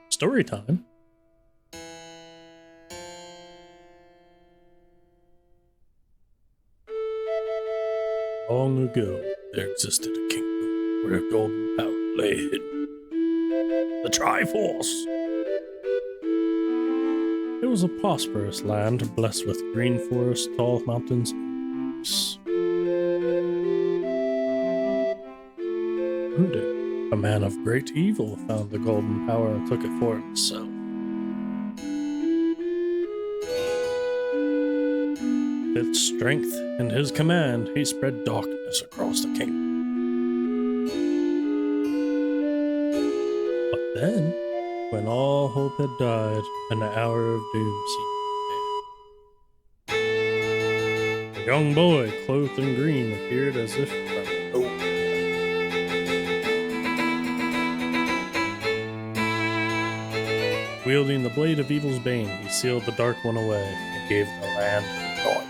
Story time. Long ago, there existed a kingdom where golden power lay hidden. The Triforce. It was a prosperous land, blessed with green forests, tall mountains, and peace. One day, a man of great evil found the golden power and took it for himself. With its strength and his command, he spread darkness across the kingdom. But then, when all hope had died and the hour of doom seemed near, a young boy clothed in green appeared as if from nowhere. Wielding the blade of evil's bane, he sealed the dark one away and gave the land light.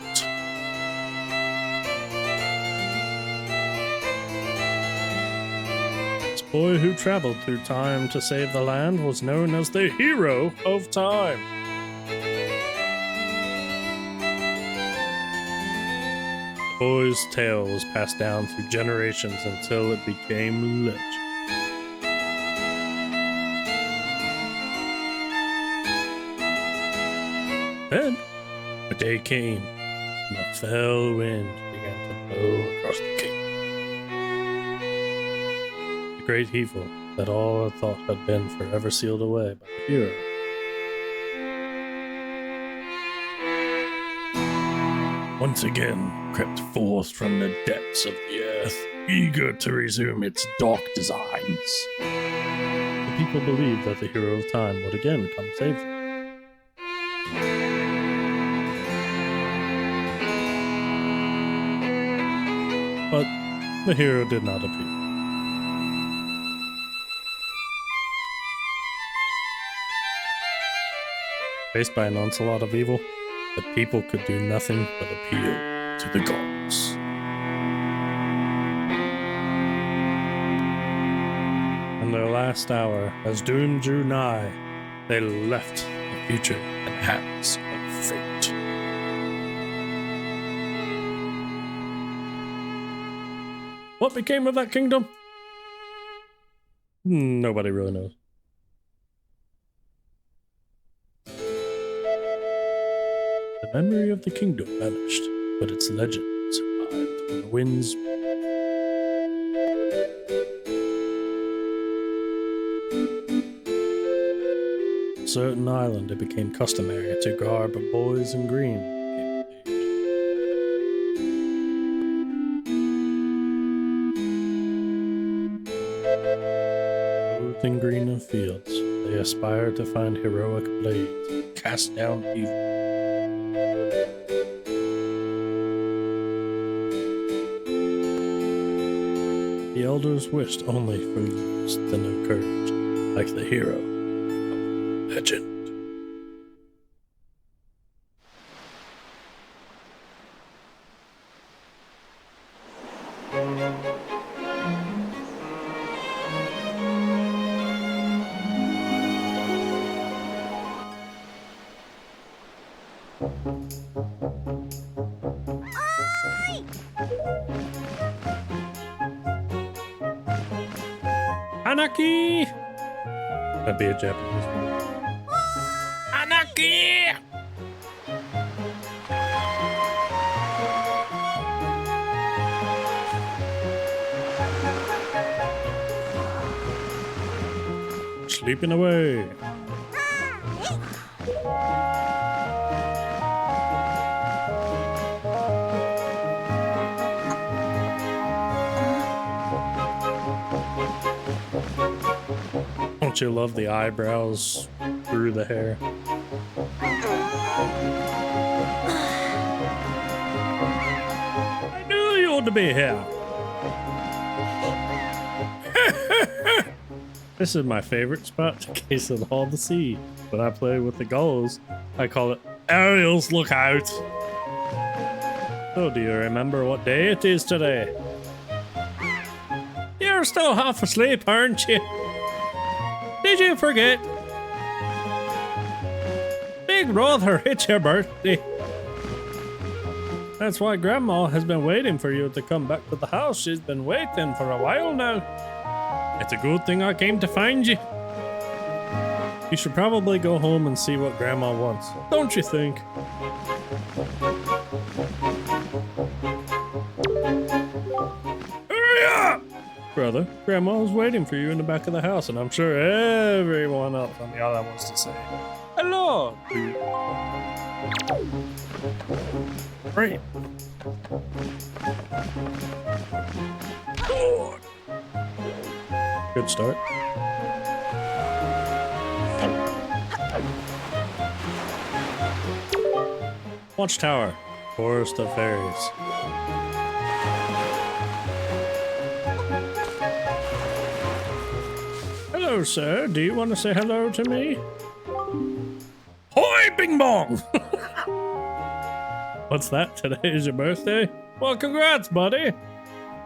This boy who traveled through time to save the land was known as the hero of time. The boy's tale was passed down through generations until it became legend. Then, a day came, and a fell wind began to blow across the kingdom. The great evil that all had thought had been forever sealed away by the hero. Once again crept forth from the depths of the earth, eager to resume its dark designs. The people believed that the hero of time would again come save them. But the hero did not appear. Faced by an onslaught of evil, the people could do nothing but appeal to the gods. In their last hour, as doom drew nigh, they left the future in the hands of fate. What became of that kingdom? Nobody really knows. The memory of the kingdom vanished, but its legend survived when the winds. On a certain island, it became customary to garb boys in green. In green and fields, they aspired to find heroic blades and cast down evil. The elders wished only for youths to know courage, like the hero of legend. Anarchy! That'd be a Japanese word. Anarchy! Sleeping away. Don't you love the eyebrows through the hair? I knew you ought to be here. This is my favorite spot to case of all the sea. When I play with the gulls, I call it Ariel's Lookout. So do you remember what day it is today? You're still half asleep, aren't you? did you forget? Big brother, it's your birthday. That's why Grandma has been waiting for you to come back to the house. She's been waiting for a while now. It's a good thing I came to find you. You should probably go home and see what Grandma wants, don't you think? Hurry up! Brother, Grandma's waiting for you in the back of the house, and I'm sure everyone else on the island wants to say hello. Great. Good start. Watchtower, Forest of Fairies. Hello, sir. Do you want to say hello to me? Hoi, Bing Bong! What's that? Today is your birthday? Well, congrats, buddy.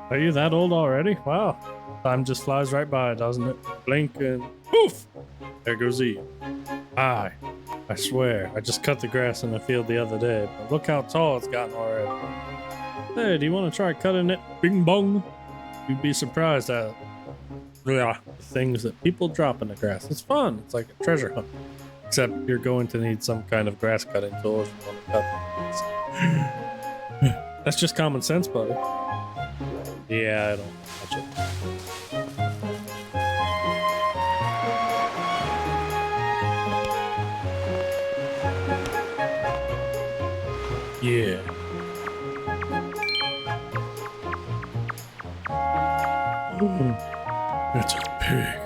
Are you that old already? Wow. Time just flies right by, doesn't it? Blink and poof! There goes Eve. I swear, I just cut the grass in the field the other day, but look how tall it's gotten already. Hey, do you want to try cutting it? Bing bong! You'd be surprised at the things that people drop in the grass. It's fun. It's like a treasure hunt. Except you're going to need some kind of grass cutting tool if you want to cut things. That's just common sense, buddy. Yeah, I don't touch it. Yeah. It's a pig.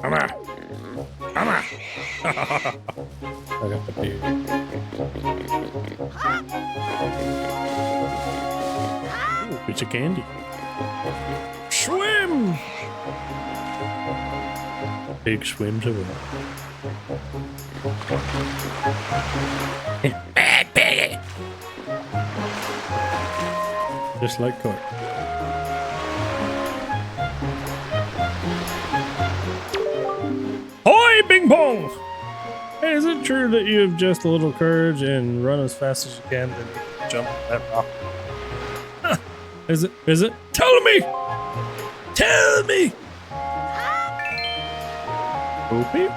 Come on. Come on. I got the pig. Ooh, piece of candy. Swim! Pig swims away. Bad piggy! Just like Court. Hoi, Bing Bong! Hey, is it true that you have just a little courage and run as fast as you can, then you can jump that rock? Is it? Is it? Tell me! Tell me! Oopie?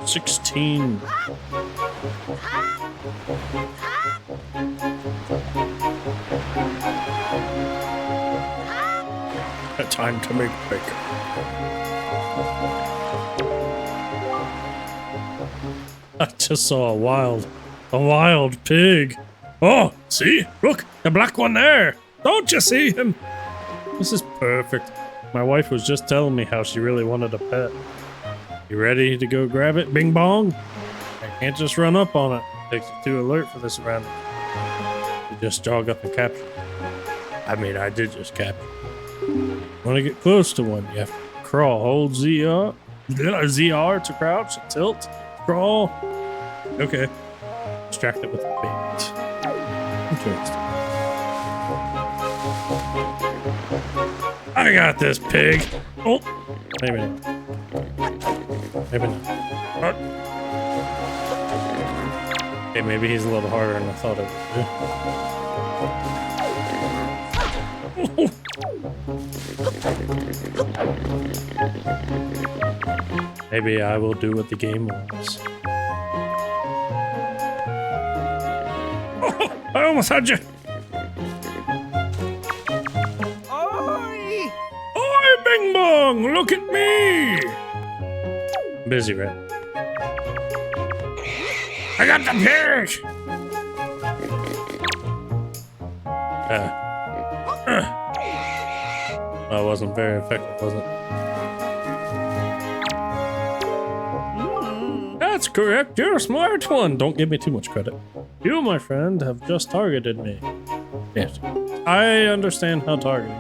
$16. Time to make bacon. I just saw a wild pig. Oh, see? Look, the black one there. Don't you see him? This is perfect. My wife was just telling me how she really wanted a pet. You ready to go grab it, Bing Bong? I can't just run up on it. It takes you too alert for this around. You just jog up and capture it. I mean, I did just capture it. Want to get close to one, you have to crawl. Hold ZR to crouch, tilt, crawl. Okay. Distract it with the bait. Interesting. I got this, pig. Oh, maybe not. Maybe not. Okay, maybe he's a little harder than I thought it would be. Maybe I will do what the game wants. Oh, I almost had you. Oi! Oi, Bing Bong! Look at me! Busy, right? I got the pig! That wasn't very effective, was it? That's correct. You're a smart one. Don't give me too much credit. You, my friend, have just targeted me. Yes, I understand how targeting.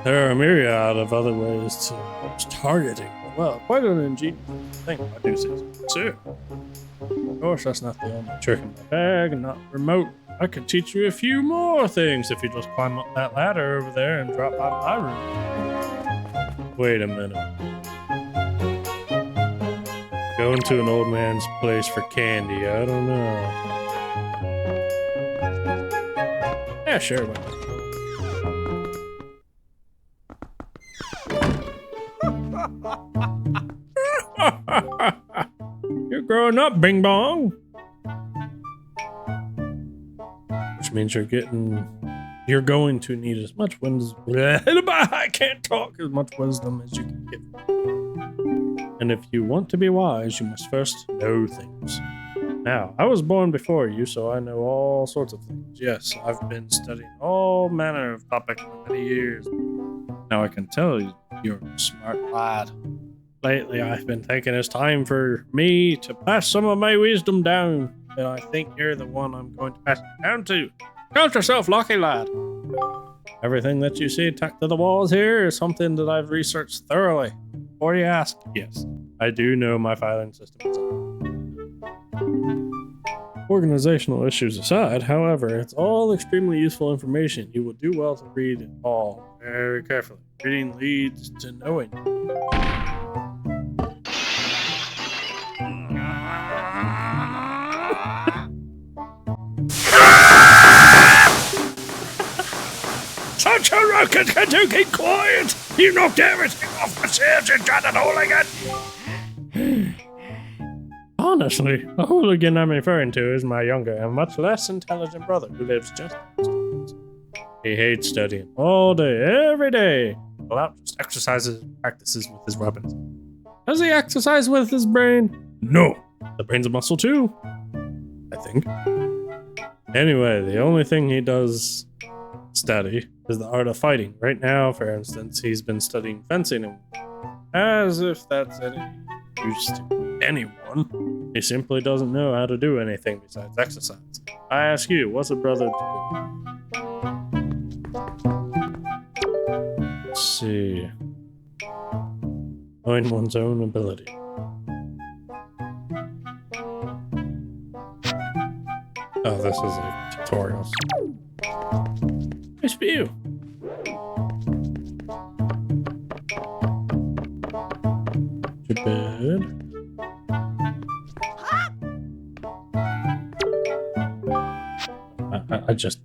There are a myriad of other ways to targeting. Well, quite an ingenious thing, I do say so. Sir. Of course, that's not the only trick in my bag, not remote. I could teach you a few more things if you just climb up that ladder over there and drop by my room. Wait a minute. Going to an old man's place for candy, I don't know. Yeah, sure. You're growing up, Bing Bong. Which means you're going to need as much wisdom. I can't talk as much wisdom as you can get. And if you want to be wise, you must first know things. Now, I was born before you, so I know all sorts of things. Yes, I've been studying all manner of topics for many years. Now I can tell you're a smart lad. Lately, I've been thinking it's time for me to pass some of my wisdom down, and I think you're the one I'm going to pass it down to. Count yourself lucky, lad. Everything that you see tacked to the walls here is something that I've researched thoroughly. Before you ask, yes, I do know my filing system is up. Organizational issues aside, however, it's all extremely useful information. You will do well to read it all very carefully. Reading leads to knowing. Such a rocket, can you keep quiet? You knocked everything off my shelves and tried it all again. Honestly, the hooligan I'm referring to is my younger and much less intelligent brother who lives just upstairs. He hates studying all day, every day. Well, just exercises and practices with his weapons. Does he exercise with his brain? No. The brain's a muscle too, I think. Anyway, the only thing he does study is the art of fighting. Right now, for instance, he's been studying fencing, and as if that's any use to anyone, he simply doesn't know how to do anything besides exercise. I ask you, what's a brother to do? Let's see. Knowing one's own ability. Oh, this is like tutorials. Nice view. Too bad. I just...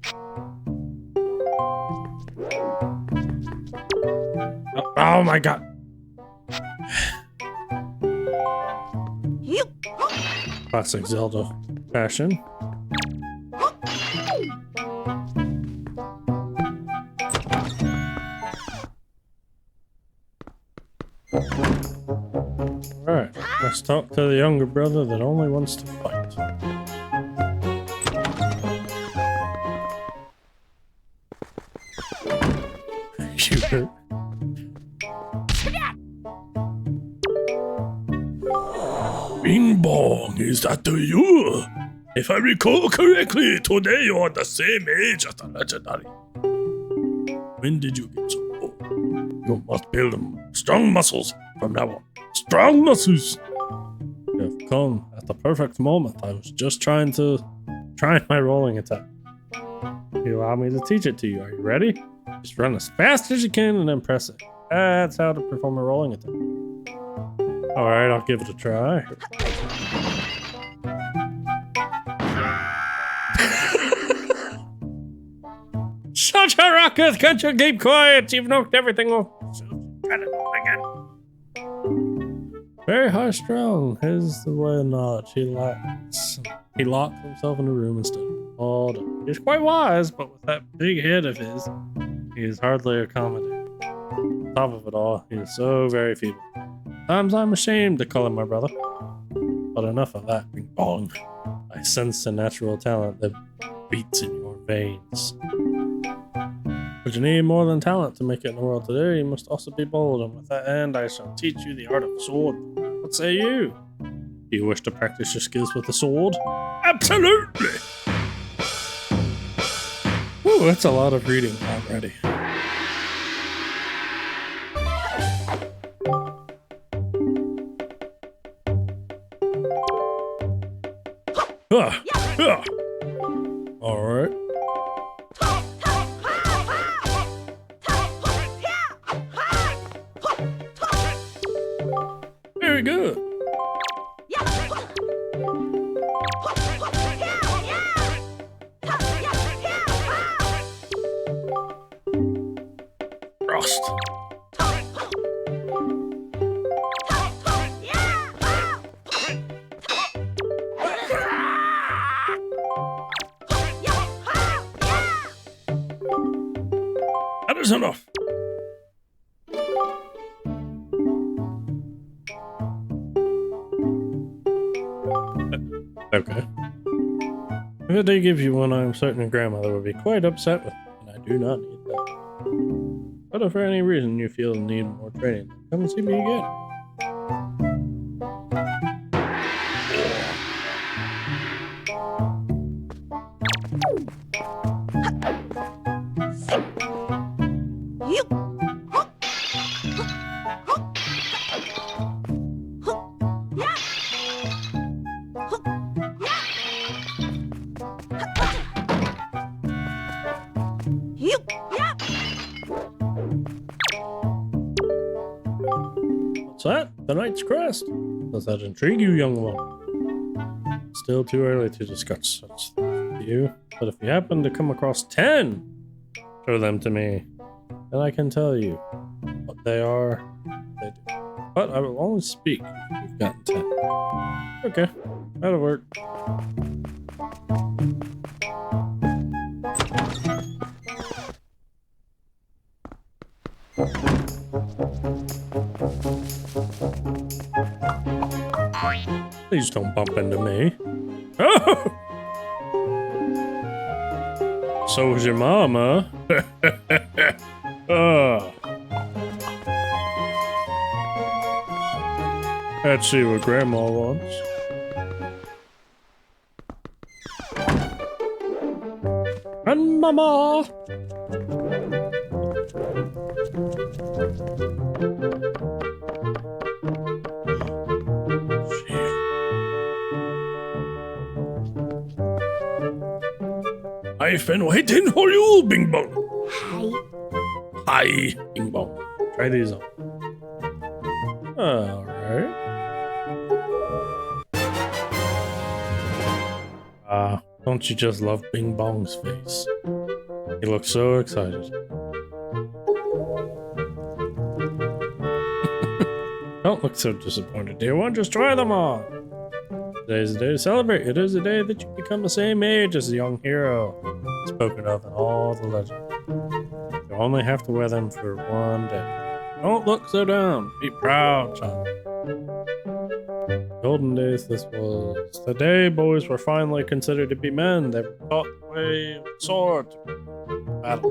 Oh my god! Classic Zelda fashion. Alright, let's talk to the younger brother that only wants to fight. Shoot. Bing Bong, is that you? If I recall correctly, today you are the same age as the legendary. When did you get so old? You must build strong muscles from now on. Strong muscles! You have come at the perfect moment. I was just trying my rolling attack. You allow me to teach it to you. Are you ready? Just run as fast as you can and then press it. That's how to perform a rolling attack. Alright, I'll give it a try. Such a rocket! Can't you keep quiet? You've knocked everything off. Try to do it again. Very high strung. Here's the way of knowledge. He locked himself in a room and studied all day. He's quite wise, but with that big head of his, he is hardly accommodating. On top of it all, he is so very feeble. Sometimes I'm ashamed to call him my brother. But enough of that, Bing Bong. I sense a natural talent that beats in your veins. But you need more than talent to make it in the world today. You must also be bold, and with that end, I shall teach you the art of sword. What say you? Do you wish to practice your skills with the sword? Absolutely! Ooh, that's a lot of reading already. All right. Very good. Frost. That is enough. Okay. If I did give you one, I'm certain your grandmother would be quite upset with me, and I do not need that. But if for any reason you feel the need more training, come and see me again. What's that? The Knight's Crest. Does that intrigue you, young one? Still too early to discuss such things with you, but if you happen to come across 10, show them to me, and I can tell you what they are. They do. But I will only speak if you've gotten 10. Okay, that'll work. Please don't bump into me. Oh! So is your mama. Oh. Let's see what Grandma wants. And Mama! I've been waiting for you, Bing Bong. Hi, Bing Bong. Try these on. Alright. Don't you just love Bing Bong's face? He looks so excited. Don't look so disappointed, dear one. Just try them on. Today's the day to celebrate. It is the day that you become the same age as the young hero spoken of in all the legends. You only have to wear them for one day. Don't look so down. Be proud, child. Golden days, this was the day boys were finally considered to be men. They were taught the way of the sword to battle.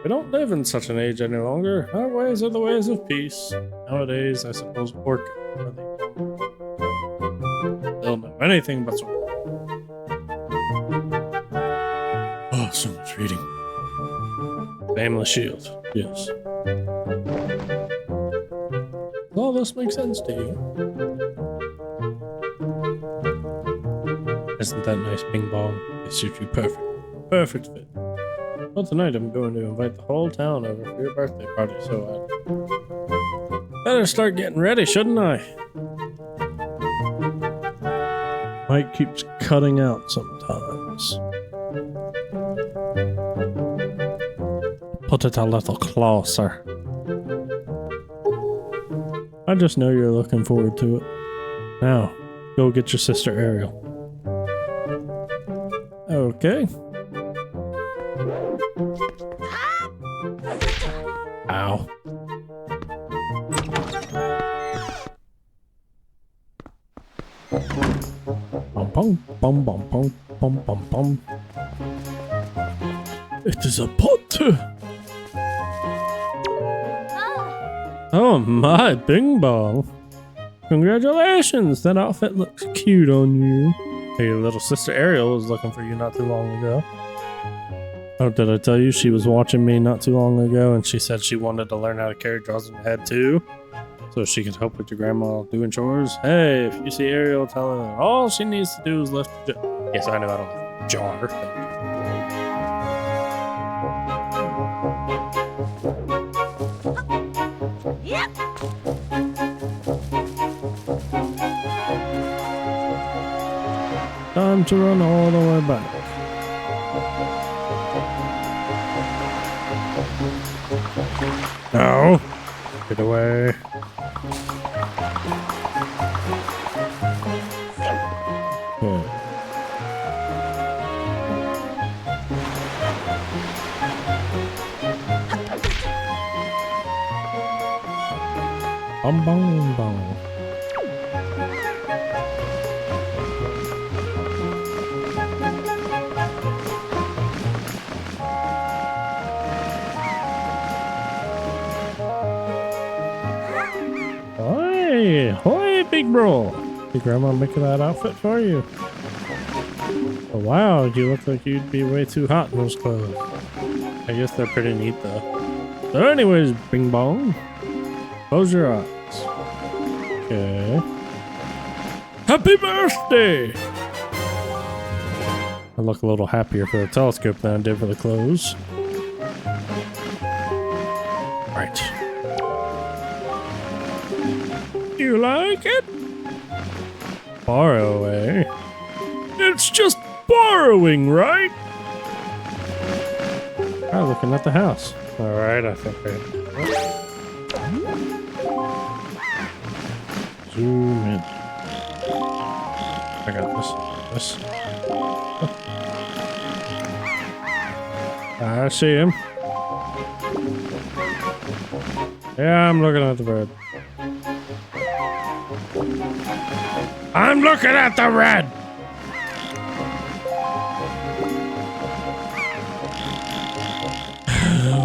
We don't live in such an age any longer. Our ways are the ways of peace. Nowadays, I suppose work are the they'll know anything but sword. Oh, so much reading. Family shield, yes. Does all this make sense to you? Isn't that nice, Bing Bong? They suit you perfect. Perfect fit. Well, tonight I'm going to invite the whole town over for your birthday party, so I better start getting ready, shouldn't I? Mike keeps cutting out sometimes. Put it a little closer. I just know you're looking forward to it. Now, go get your sister Ariel. Okay. Ow. Bum bum bum bum bum bum bum. It is a pot. Oh my, Bing Bong. Congratulations, that outfit looks cute on you. Hey, your little sister Ariel was looking for you not too long ago. Oh, did I tell you she was watching me not too long ago and she said she wanted to learn how to carry draws in the head too? So she can help with your grandma doing chores. Hey, if you see Ariel, tell her that all she needs to do is lift the jar. Yes, I know I don't have a jar. Yep. Time to run all the way back. No. Get away. Okay. Bum bum bum. Hoi! Hoi, big bro! Your grandma making that outfit for you? Oh, wow, you look like you'd be way too hot in those clothes. I guess they're pretty neat though. So anyways, bing bong. Close your eyes. Okay. Happy birthday! I look a little happier for the telescope than I did for the clothes. Right. You like it? Borrow, eh? It's just borrowing, right? I'm looking at the house. Alright, I think I... Zoom in. I got this. I see him. Yeah, I'm looking at the bird. I'm looking at the red!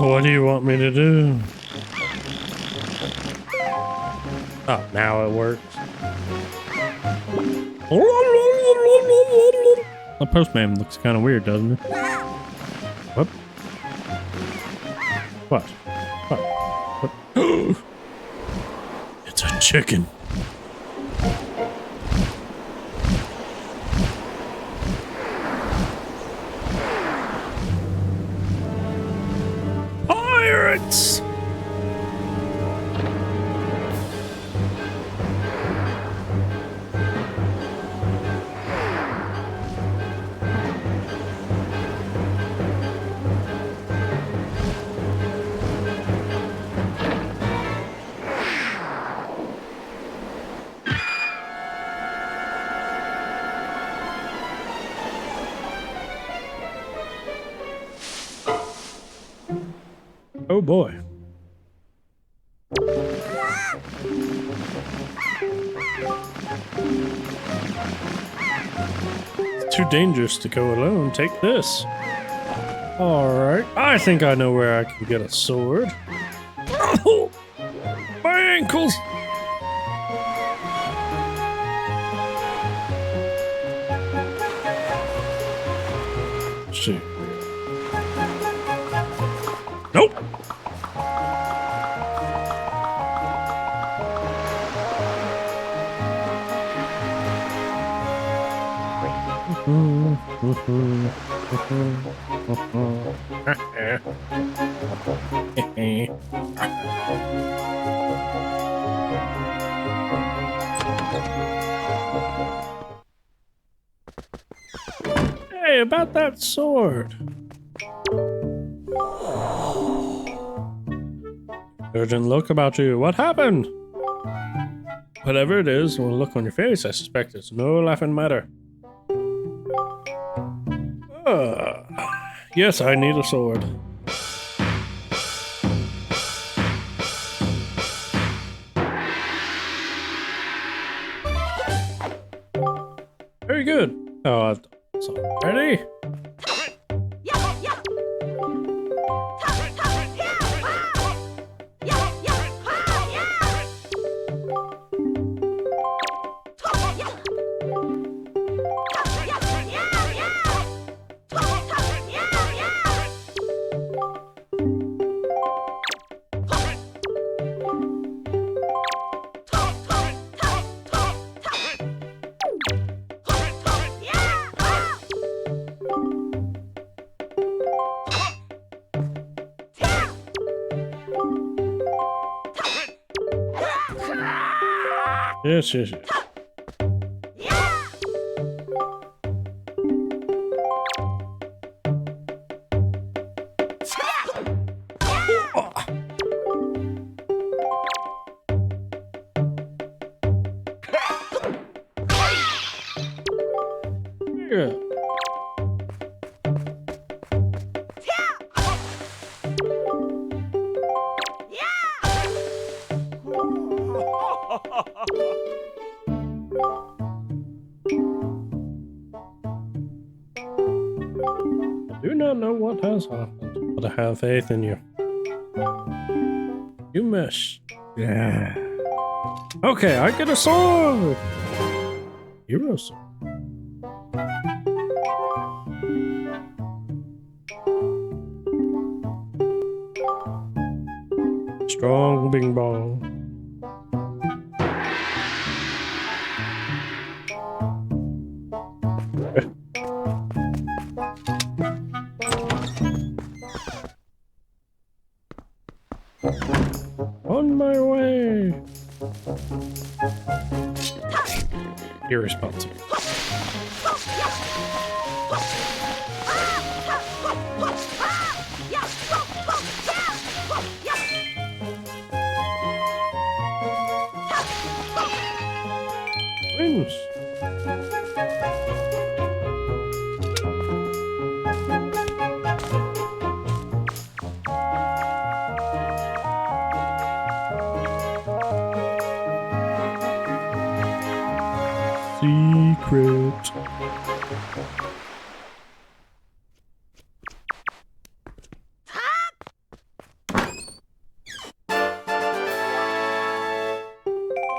What do you want me to do? Oh, now it works. The postman looks kind of weird, doesn't it? What? What? What? It's a chicken. Pirates! Oh boy. It's too dangerous to go alone. Take this. Alright. I think I know where I can get a sword. Oh, my ankles! Let's see. Nope! Hey, about that sword. Urgent look about you. What happened? Whatever it is, with a look on your face, I suspect it's no laughing matter. Yes, I need a sword. Very good. Oh, I've done this already. Yes, yes, yes. Yeah. I do not know what has happened, but I have faith in you. You missed. Yeah. Okay, I get a sword! Hero sword. Strong bing bong. On my way! Irresponsible. Wins. Secret.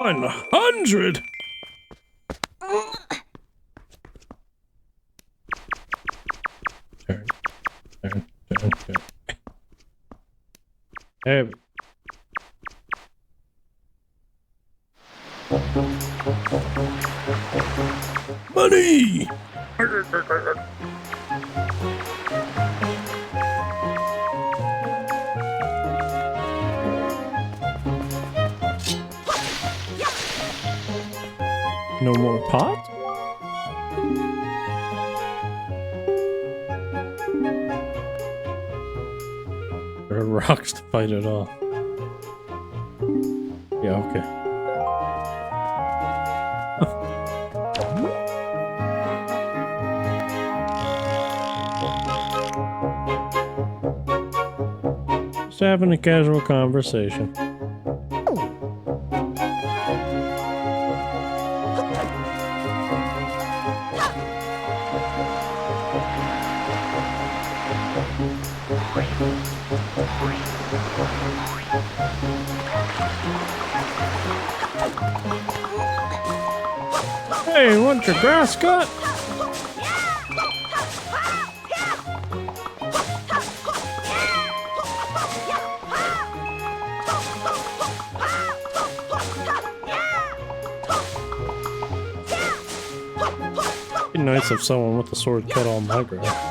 $100. Turn. Hey. Money! No more pot? There are rocks to fight it off. Yeah, okay. Just having a casual conversation. Hey, want your grass cut? It'd be nice if someone with a sword cut all my grass.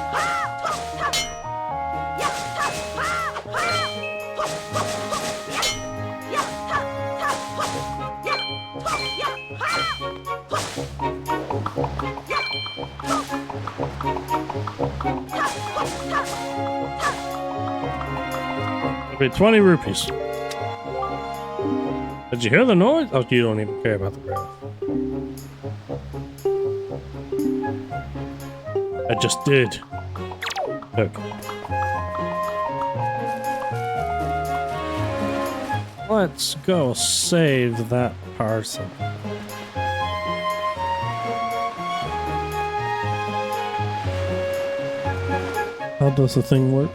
Okay, 20 rupees. Did you hear the noise? Oh, you don't even care about the grass. I just did. Look. Let's go save that person. How does the thing work?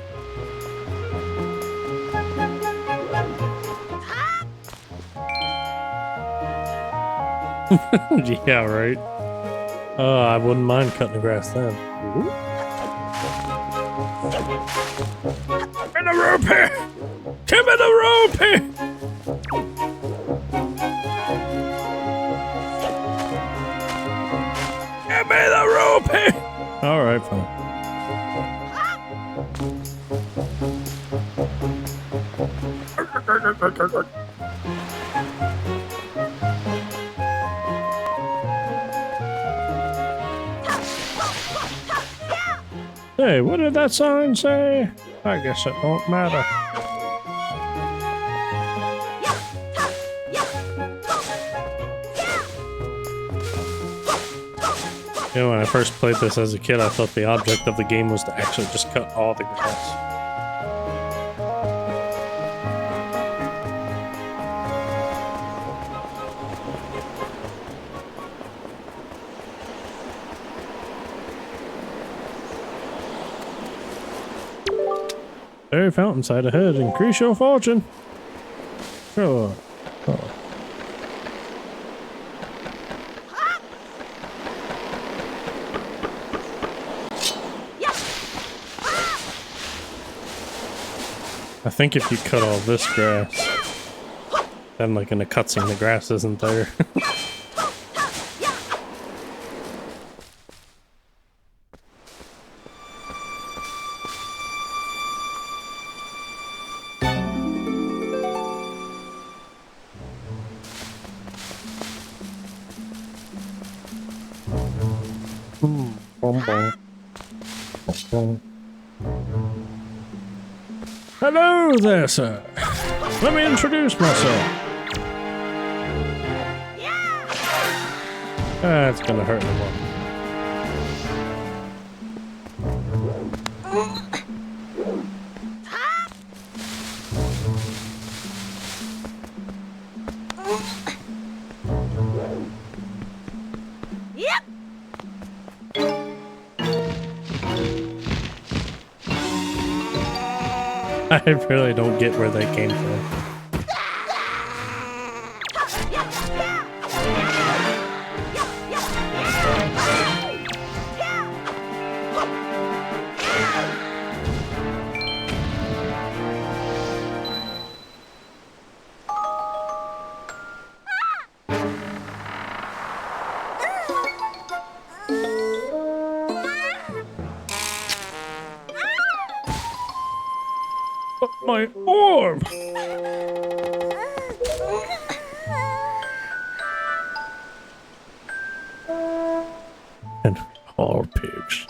Yeah, right. I wouldn't mind cutting the grass then. Give me the rupee! Give me the rupee! Give me the rupee! Alright, fine. Hey, what did that sign say? I guess it won't matter. You know, when I first played this as a kid, I thought the object of the game was to actually just cut all the grass. Fairy fountain side ahead. Increase your fortune. Sure. Oh. I think if you cut all this grass, then like in a cutscene the grass isn't there. Hello there, sir. Let me introduce myself. That's gonna hurt a lot. I really don't get where they came from. My orb! And all pigs.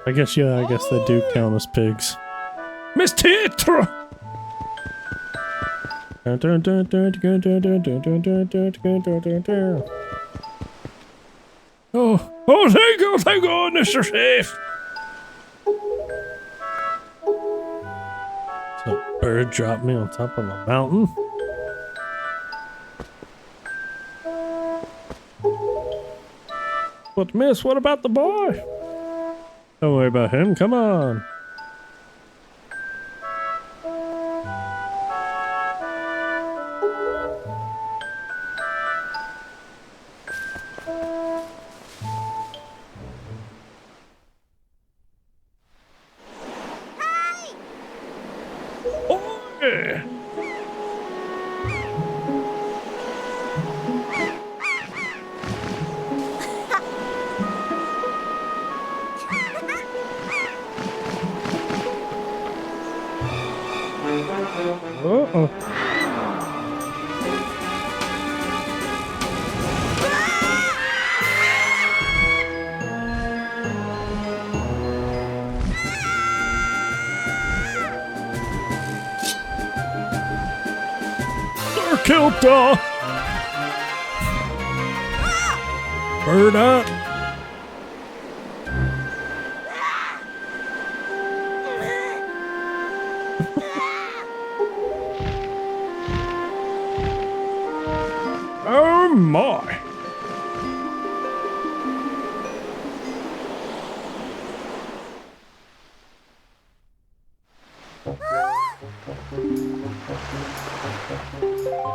I guess they do count as pigs. Miss Titra! Oh, thank God, Mr. Safe! So, a bird dropped me on top of a mountain. But, miss, what about the boy? Don't worry about him, come on. Uh-oh. They're killed, Bird up. Oh my!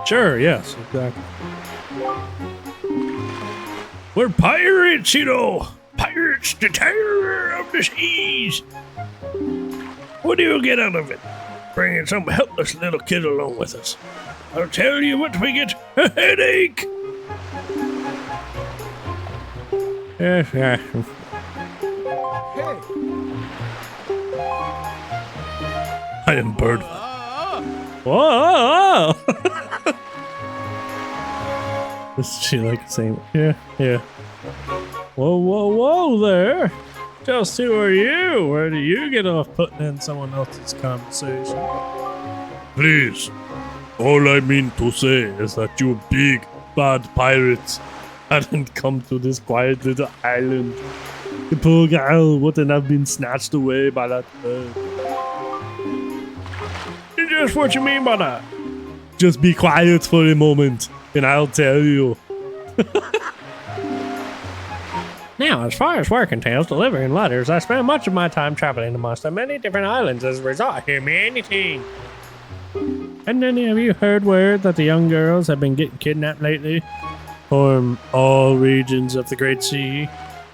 Sure, yes, exactly. We're pirates, you know! Pirates, the terror of the seas! What do you get out of it? Bringing some helpless little kid along with us. I'll tell you what we get, a headache! Yes, yes. Hey. I am Bird. Whoa! Is she like saying, yeah, yeah. Whoa, whoa, whoa there. Just who are you? Where do you get off putting in someone else's conversation? Please, all I mean to say is that you big, bad pirates hadn't come to this quiet little island. The poor girl wouldn't have been snatched away by that bird. Just what you mean by that? Just be quiet for a moment, and I'll tell you. Now, as far as work entails, delivering letters, I spend much of my time traveling amongst the many different islands as a result. Hear me anything. And any of you heard word that the young girls have been getting kidnapped lately? From all regions of the Great Sea,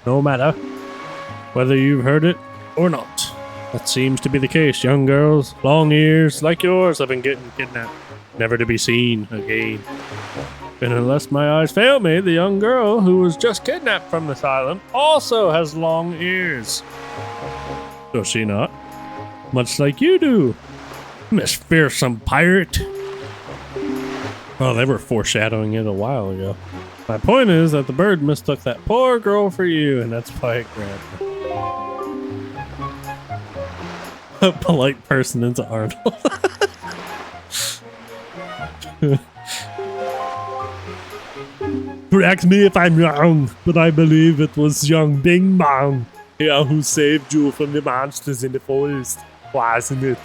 no matter whether you've heard it or not. That seems to be the case. Young girls, long ears like yours, have been getting kidnapped, never to be seen again. And unless my eyes fail me, the young girl who was just kidnapped from this island also has long ears. Does she not? Much like you do, Miss Fearsome Pirate. Oh, they were foreshadowing it a while ago. My point is that the bird mistook that poor girl for you, and that's why it grabbed her. A polite person into Arnold. Correct me if I'm wrong, but I believe it was young Bing Bong here who saved you from the monsters in the forest, wasn't it?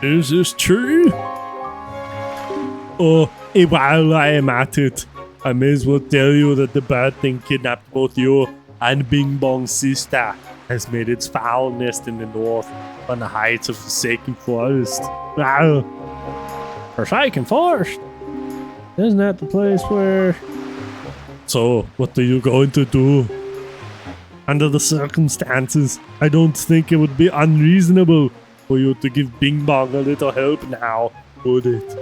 Is this true? Oh, while I am at it, I may as well tell you that the bad thing kidnapped both you and Bing Bong's sister has made its foul nest in the north on the heights of the Forsaken Forest. Wow. Forsaken Forest? Isn't that the place where... So, what are you going to do? Under the circumstances, I don't think it would be unreasonable for you to give Bing Bong a little help now, would it?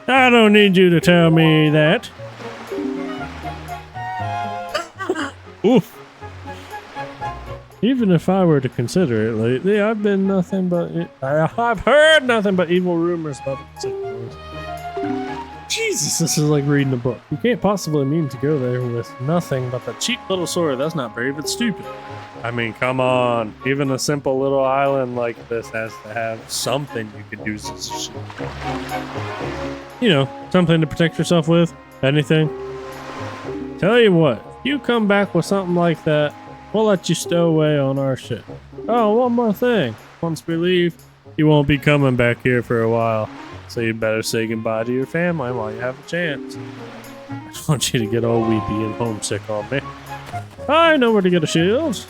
I don't need you to tell me that. Oof. Even if I were to consider it lately, I've been nothing but... I've heard nothing but evil rumors about the Jesus, this is like reading a book. You can't possibly mean to go there with nothing but the cheap little sword. That's not brave, it's stupid. I mean, come on. Even a simple little island like this has to have something you could use as a shield. You know, something to protect yourself with. Anything. Tell you what, if you come back with something like that, we'll let you stow away on our ship. Oh, one more thing. Once we leave, you won't be coming back here for a while. So you better say goodbye to your family while you have a chance. I don't want you to get all weepy and homesick on me. I know where to get a shield.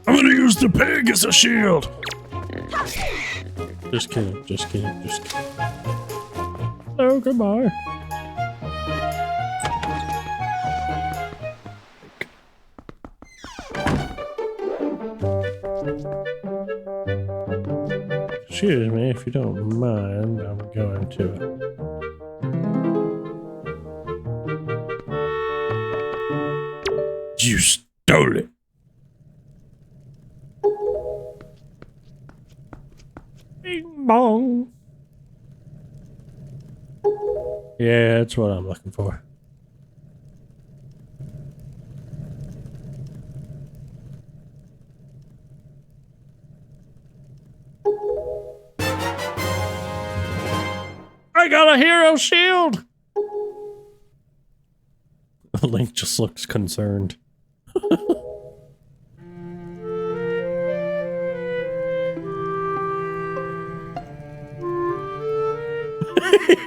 I'm gonna use the pig as a shield. Just kidding, just kidding, just kidding. Oh, goodbye. Excuse me, if you don't mind, I'm going to. You stole it. Bing bong. Yeah, that's what I'm looking for. I got a hero shield! Link just looks concerned.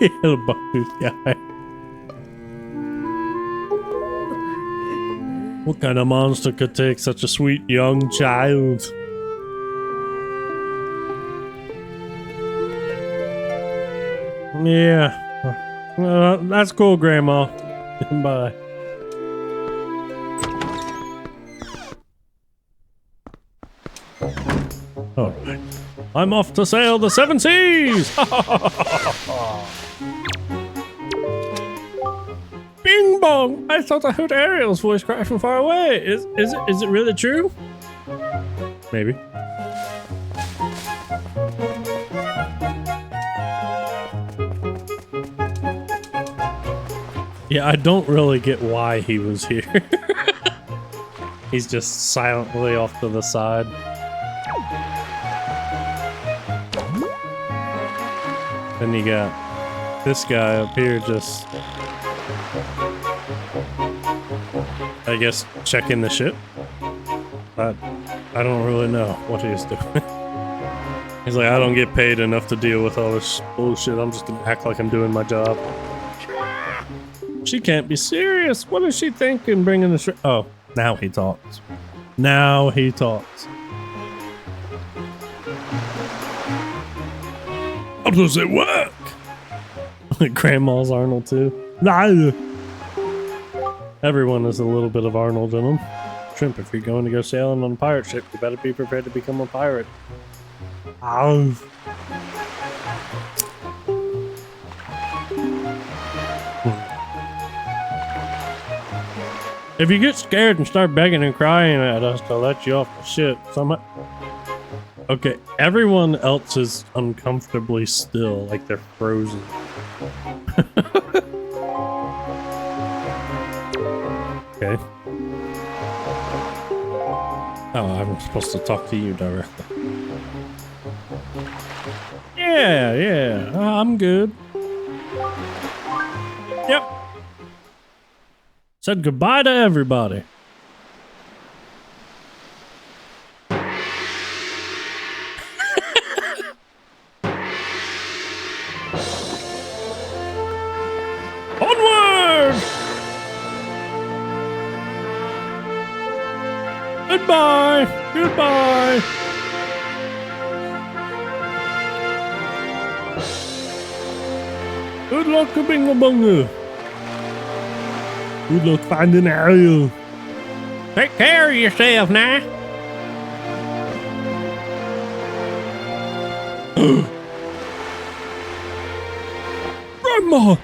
Little bucktooth guy. What kind of monster could take such a sweet young child? Yeah. That's cool, Grandma. Bye. Alright. I'm off to sail the 7 seas! Bing bong! I thought I heard Ariel's voice cry from far away. Is it really true? Maybe. Yeah, I don't really get why he was here. He's just silently off to the side. Then you got this guy up here just, I guess, checking the ship. I don't really know what he's doing. He's like, I don't get paid enough to deal with all this bullshit. I'm just gonna act like I'm doing my job. She can't be serious. What is she thinking bringing the ship? Oh, now he talks. Now he talks. How does it work? Grandma's Arnold too. Nah. Everyone is a little bit of Arnold in them. Shrimp, if you're going to go sailing on a pirate ship, you better be prepared to become a pirate. Ow. If you get scared and start begging and crying at us to let you off the ship, okay, everyone else is uncomfortably still, like they're frozen. Okay. Oh, I'm supposed to talk to you directly. Yeah, I'm good. Yep. Said goodbye to everybody. Onward! Goodbye! Goodbye! Good luck to Bingo Bunga. Good luck finding Ariel. Take care of yourself now. Grandma!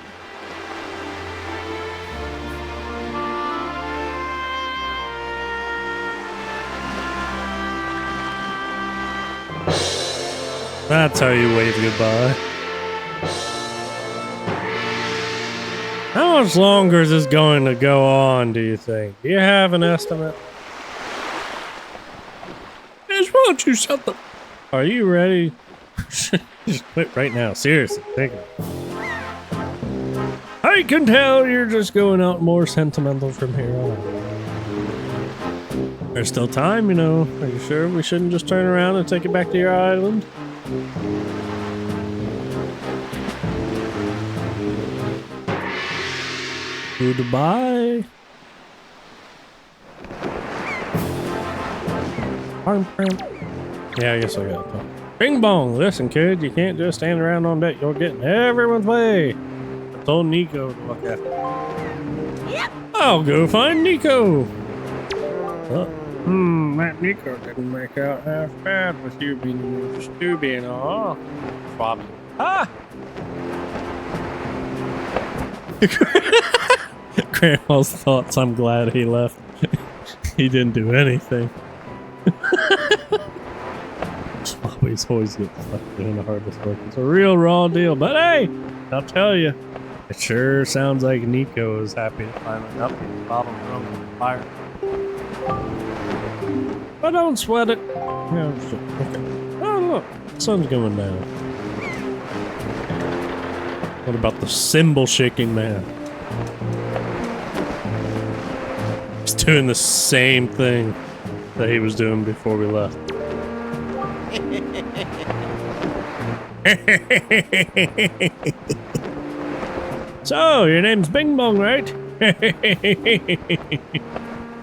That's how you wave goodbye. How much longer is this going to go on, do you think? Do you have an estimate? Just why don't you shut the... Are you ready? Just quit right now, seriously. Think of it. I can tell you're just going out more sentimental from here on. There's still time, you know. Are you sure we shouldn't just turn around and take it back to your island? Goodbye. Yeah, I guess I got it. Bing bong. Listen, kid, you can't just stand around on deck. You'll get in everyone's way. I told Nico to look at it. Yep. I'll go find Nico. That Nico didn't make out half bad with you being stupid and all. Probably. Ah! Grandma's thoughts, I'm glad he left. He didn't do anything. always get stuck doing the hardest work. It's a real raw deal, but hey, I'll tell you, it sure sounds like Nico is happy to finally up the bottom of the fire. But don't sweat it. Yeah, okay. Oh look, the sun's going down. What about the cymbal shaking man? He's doing the same thing that he was doing before we left. So, your name's Bing Bong, right?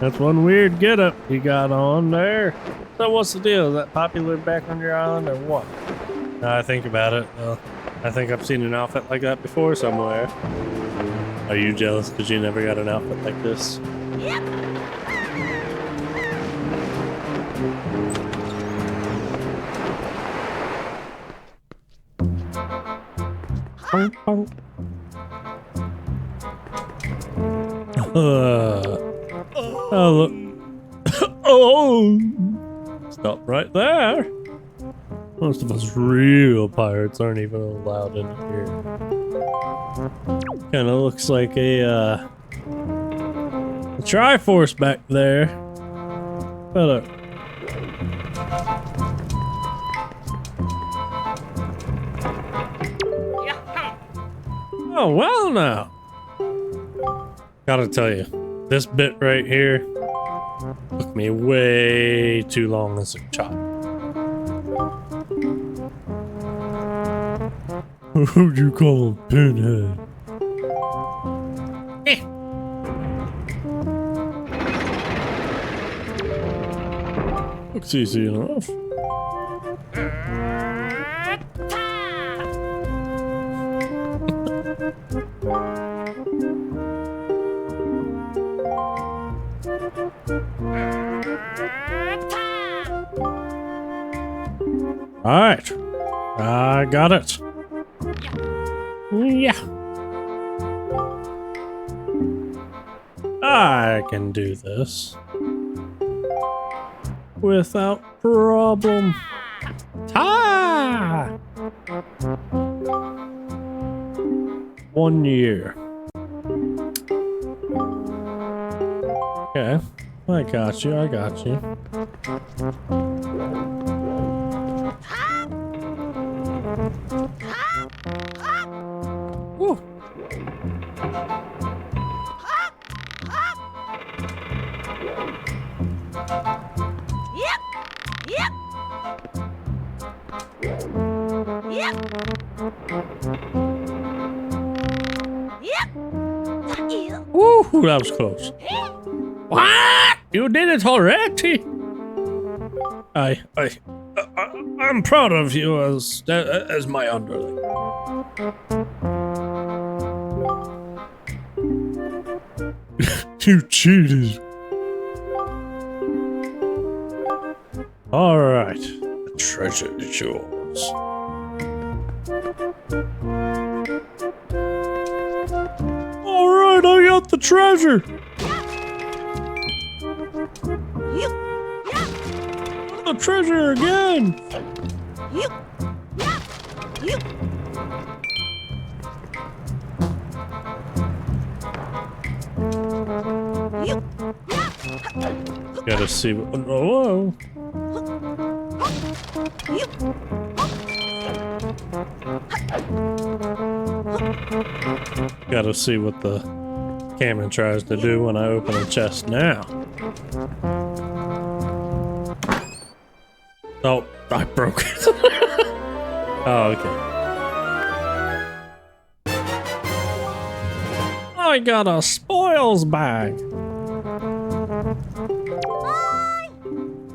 That's one weird getup you got on there. So what's the deal? Is that popular back on your island or what? Now I think about it, I think I've seen an outfit like that before somewhere. Are you jealous because you never got an outfit like this? Yep. Bonk, bonk. Oh, look. Oh! Stop right there. Most of us real pirates aren't even allowed in here. Kind of looks like a Triforce back there. But oh well now. Gotta tell you, this bit right here took me way too long as a child. Who'd you call him, Pinhead? Looks easy enough. All right, I got it. Yeah. I can do this without problem. Ta! 1 year. Okay, I got you. Woo. Woo, that was close. What? You did it already? I'm proud of you as my underling. You cheated. All right, the treasure is yours. All right, I got the treasure. The treasure again. Gotta see what. Oh, gotta see what the camera tries to do when I open a chest now. Oh, I broke it. Oh, okay. I got a spoils bag.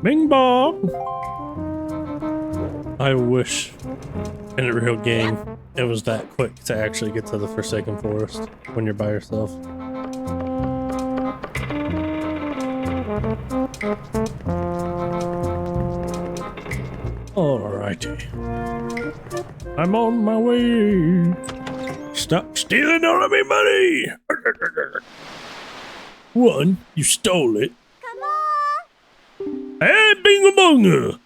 Bing bong. I wish in a real game it was that quick to actually get to the Forsaken Forest when you're by yourself. Alrighty. I'm on my way. Stop stealing all of me money! One, you stole it. Come on! Hey, Bingamonga!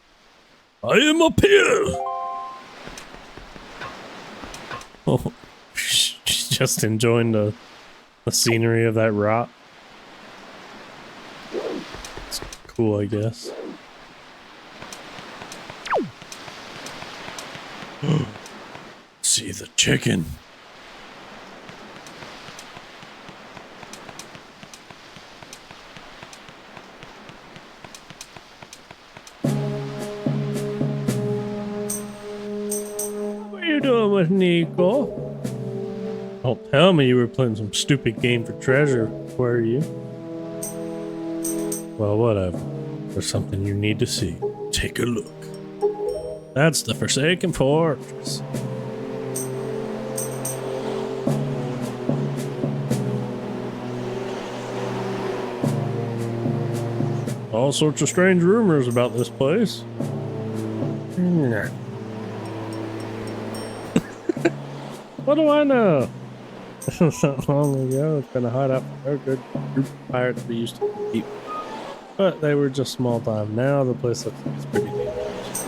I am up here! Oh, she's just enjoying the scenery of that rock. It's cool, I guess. See the chicken. What are you doing with Nico? Don't tell me you were playing some stupid game for treasure, were you? Well, whatever. There's something you need to see. Take a look. That's the Forsaken Fortress. All sorts of strange rumors about this place. What do I know? Not long ago, it's been a hideout for a good group of pirates we used to keep. But they were just small time. Now the place looks like it's pretty dangerous.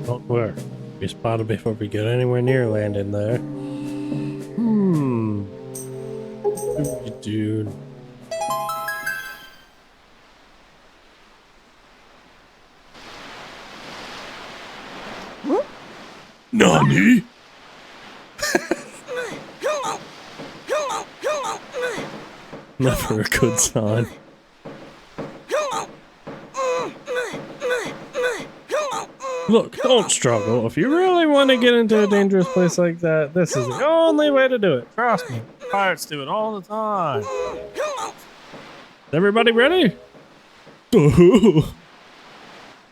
Don't worry. Be spotted before we get anywhere near landing there. What do we do? Nani? Never a good sign. Look, don't struggle. If you really want to get into a dangerous place like that, this is the only way to do it. Trust me. Pirates do it all the time. Is everybody ready?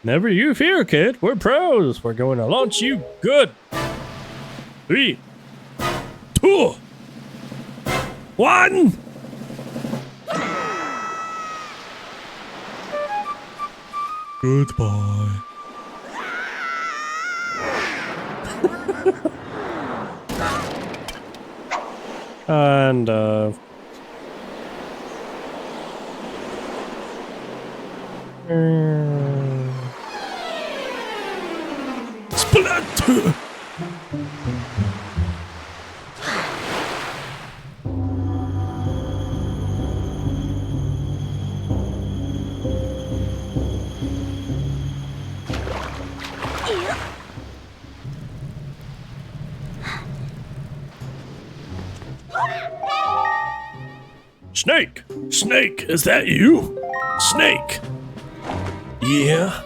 Never you fear, kid. We're pros. We're going to launch you good. 3, 2, 1. Goodbye. And Splat! Snake! Snake, is that you? Snake! Yeah?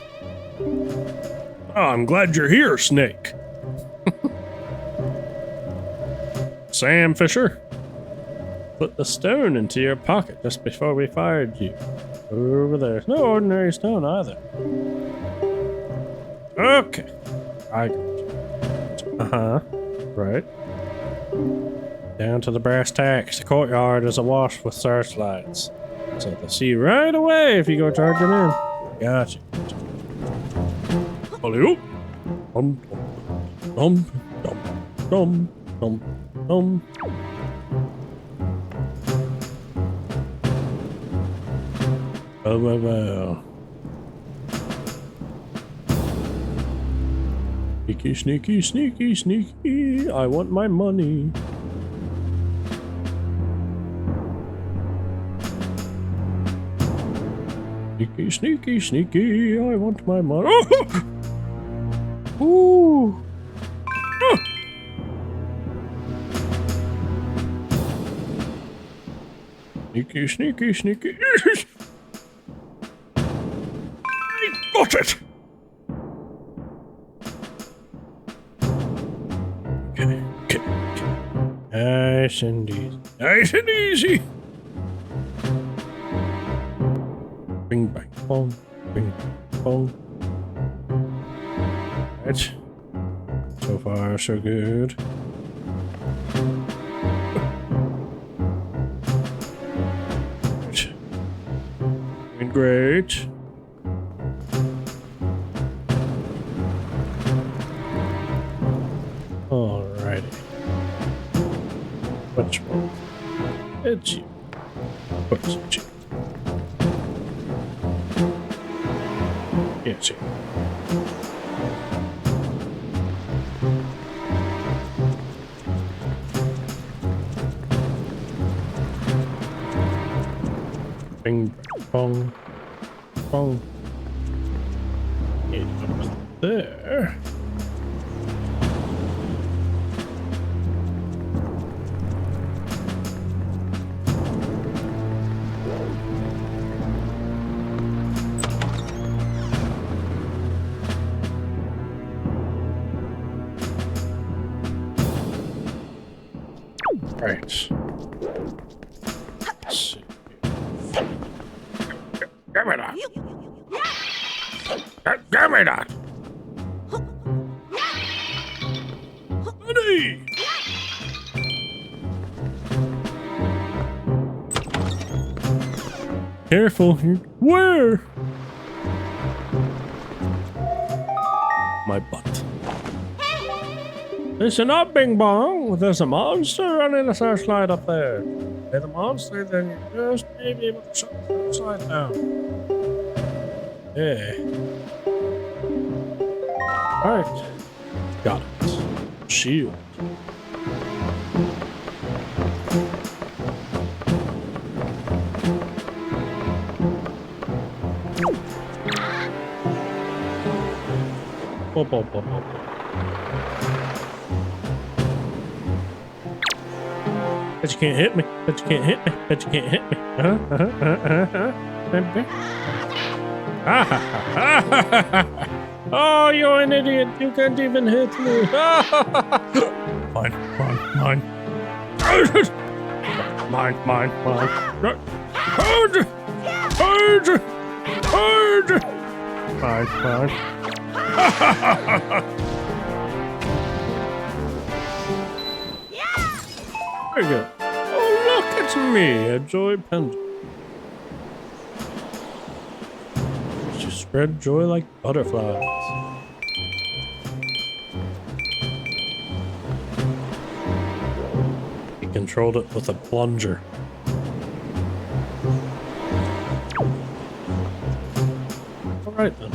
Oh, I'm glad you're here, Snake. Sam Fisher? Put the stone into your pocket just before we fired you. Over there. No ordinary stone either. Okay. I got you. Uh-huh. Right. Down to the brass tacks. The courtyard is awash with searchlights. So they'll see you right away if you go charging in. Gotcha. Alley-oop. Dum, dum, dum, dum, dum, dum. Oh, well. Sneaky, sneaky, sneaky, sneaky. I want my money. Sneaky, sneaky, sneaky. I want my money. Oh! Ooh. Ah. Sneaky, sneaky, sneaky. I got it. Okay. Nice and easy. Nice and easy. Bing, bang, bong. Bing, bang, bong. Right. So far, so good. Doing great. Alrighty. Which one? It's you. What's it you? It's you. Bing, bong, bong. Get up there. Right. Let's see. Give me that. Give me that. Money. Careful. Where? My butt. Listen up, Bing Bong. There's a monster running a searchlight up there. Hey, the monster, then you just may be able to shut the searchlight down. Yeah. Alright. Got it. Shield. Bop, bop, bop, bop. Bet you can't hit me. Bet you can't hit me. Bet you can't hit me. Oh, you're an idiot. You can't even hit me. Mine, mine, mine. Mine, mine, mine. Hard! Hard! Hard! Mine, mine. Very good. Oh, look at me, a joy pendant. You spread joy like butterflies. He controlled it with a plunger. All right then.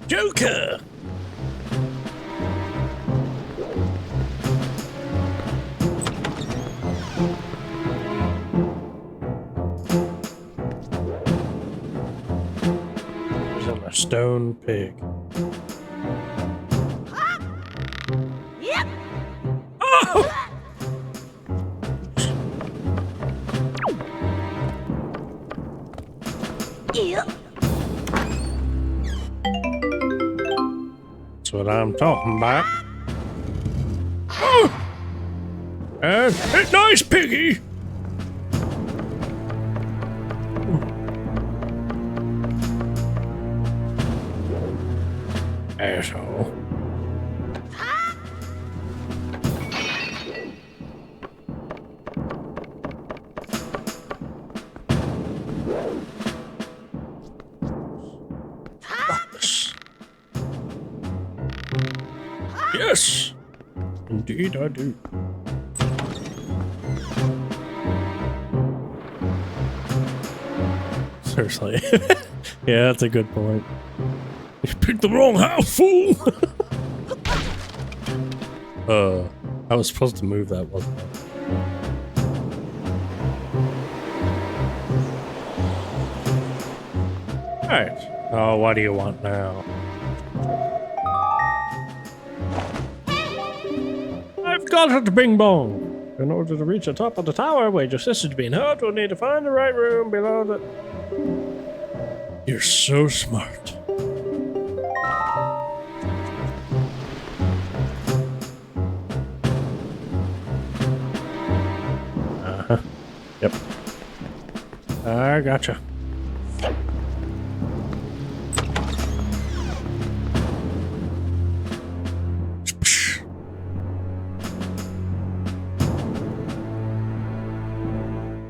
Joker! There's a stone pig. Yep. Oh! Yep. That's what I'm talking about. Oh! Hey, nice piggy! Asshole. Yes! Indeed I do. Seriously. Yeah, that's a good point. You picked the wrong house, fool! I was supposed to move that, wasn't I? Alright. Oh, what do you want now? I've got it, Bing Bong! In order to reach the top of the tower where your sister's being hurt, we'll need to find the right room below the... You're so smart. Uh-huh. Yep. I gotcha.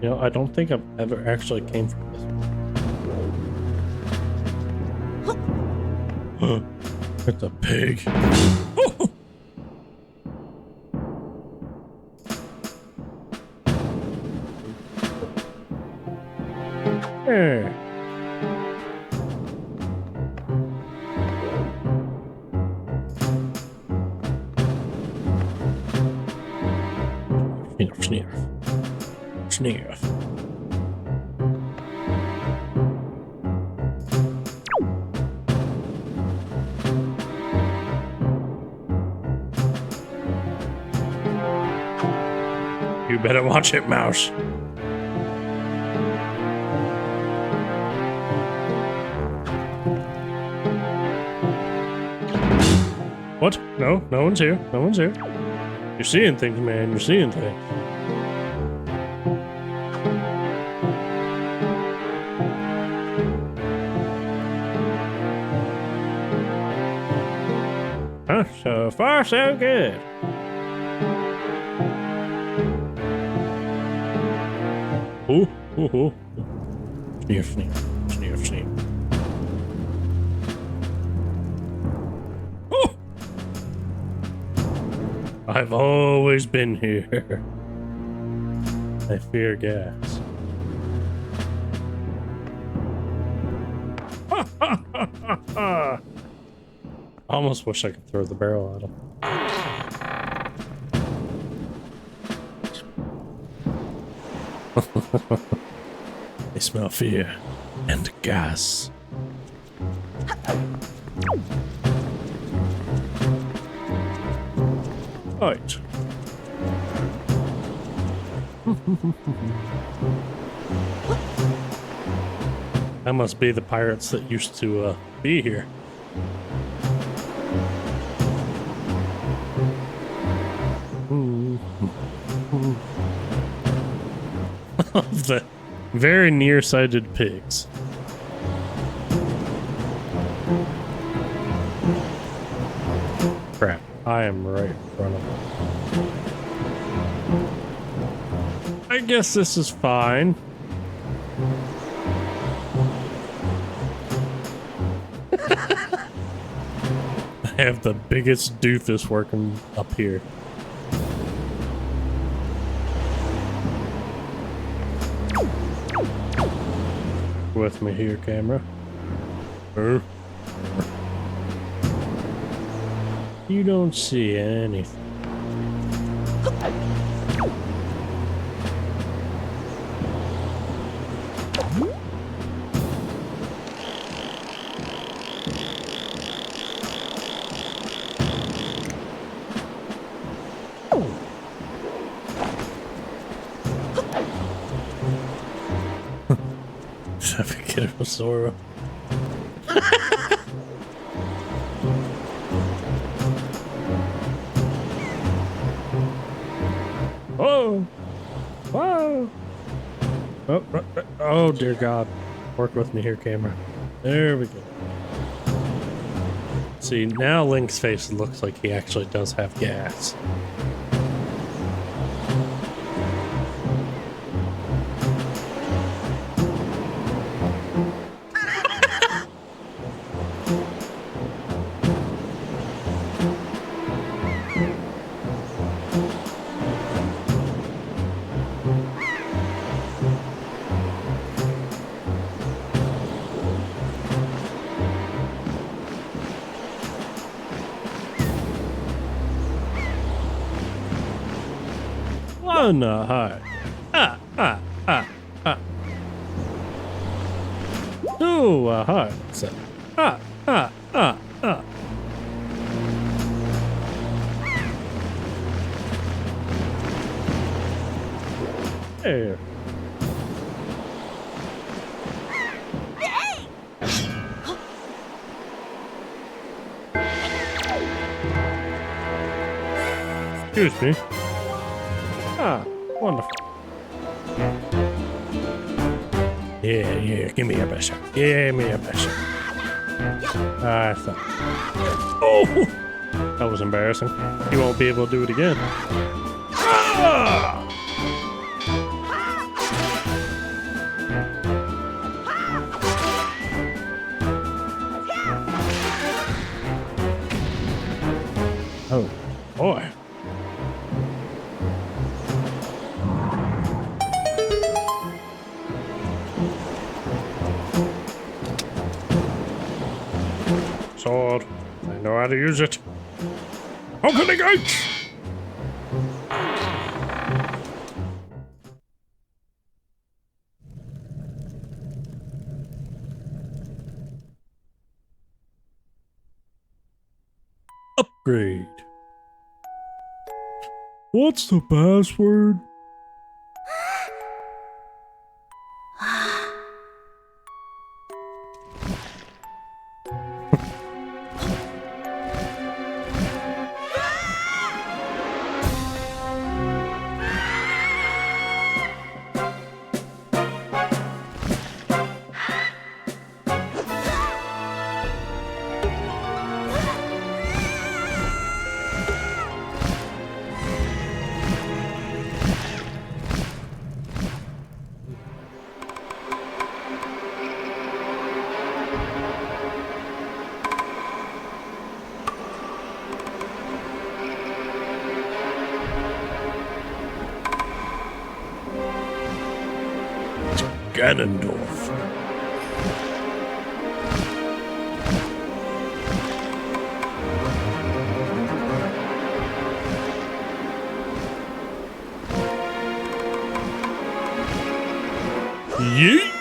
You know, I don't think I've ever actually came from this. It's a pig. Hey. Sniff, sniff. Sniff. You better watch it, mouse. What? No, no one's here. No one's here. You're seeing things, man. You're seeing things. Well, so far so good. Ooh, ooh, ooh. Sniff, sniff, sniff, sniff. Oh! I've always been here. I fear gas. I almost wish I could throw the barrel at him. I smell fear and gas. Right. That must be the pirates that used to be here. The very nearsighted pigs. Crap, I am right in front of them. I guess this is fine. I have the biggest doofus working up here. With me here, camera. You don't see anything. Sora. Oh! Whoa! Oh, dear God. Work with me here, camera. There we go. See, now Link's face looks like he actually does have gas. Oh no, hi. Oh, hi. So, There. Excuse me. Ah, wonderful. Yeah, give me a bishop. Give me a bishop. I thought. Oh! That was embarrassing. You won't be able to do it again. Ah! Oh, boy. Sword. I know how to use it. Open the gates! Upgrade. What's the password? Ganondorf. Yeet!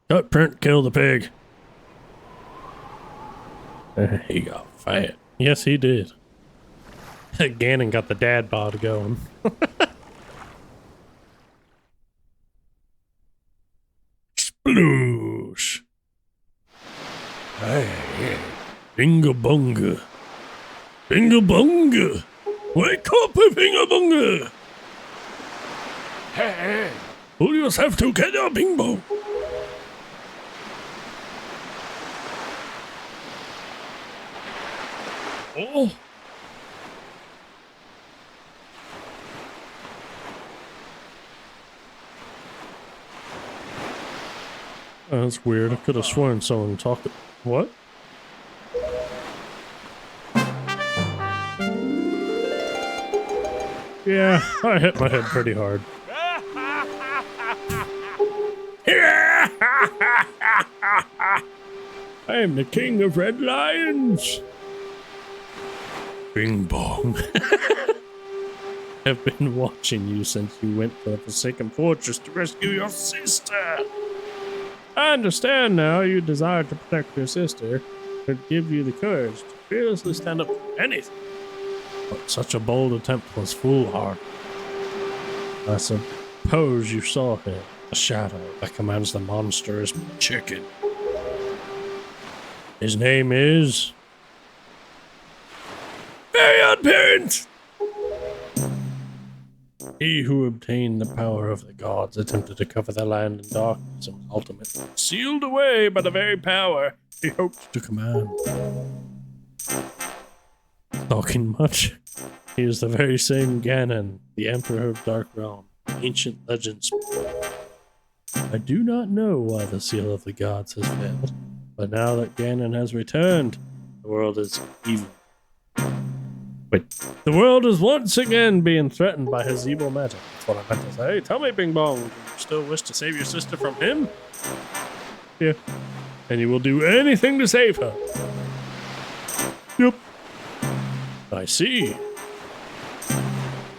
Footprint kill the pig. He got fat. Yes, he did. Ganon got the dad bod going. Sploosh. Hey, Binga Bunga. Binga Bunga. Wake up, Binga Bunga. Hey, pull yourself together, Bingbo. Oh. Oh, that's weird. I could have sworn someone talked. What? Yeah, I hit my head pretty hard. I am the king of red lions. Bing bong. I've been watching you since you went to the Forsaken Fortress to rescue your sister. I understand now you desire to protect your sister, but give you the courage to fearlessly stand up for anything. But such a bold attempt was foolhardy. I suppose you saw him, the shadow that commands the monstrous chicken. His name is... Very parents! He who obtained the power of the gods attempted to cover the land in darkness and was ultimately sealed away by the very power he hoped to command. Talking much? He is the very same Ganon, the Emperor of Dark Realm, ancient legends. I do not know why the seal of the gods has failed, but now that Ganon has returned, the world is even. Wait, the world is once again being threatened by his evil magic. That's what I meant to say. Tell me, Bing Bong, do you still wish to save your sister from him? Yeah. And you will do anything to save her? Yep. I see.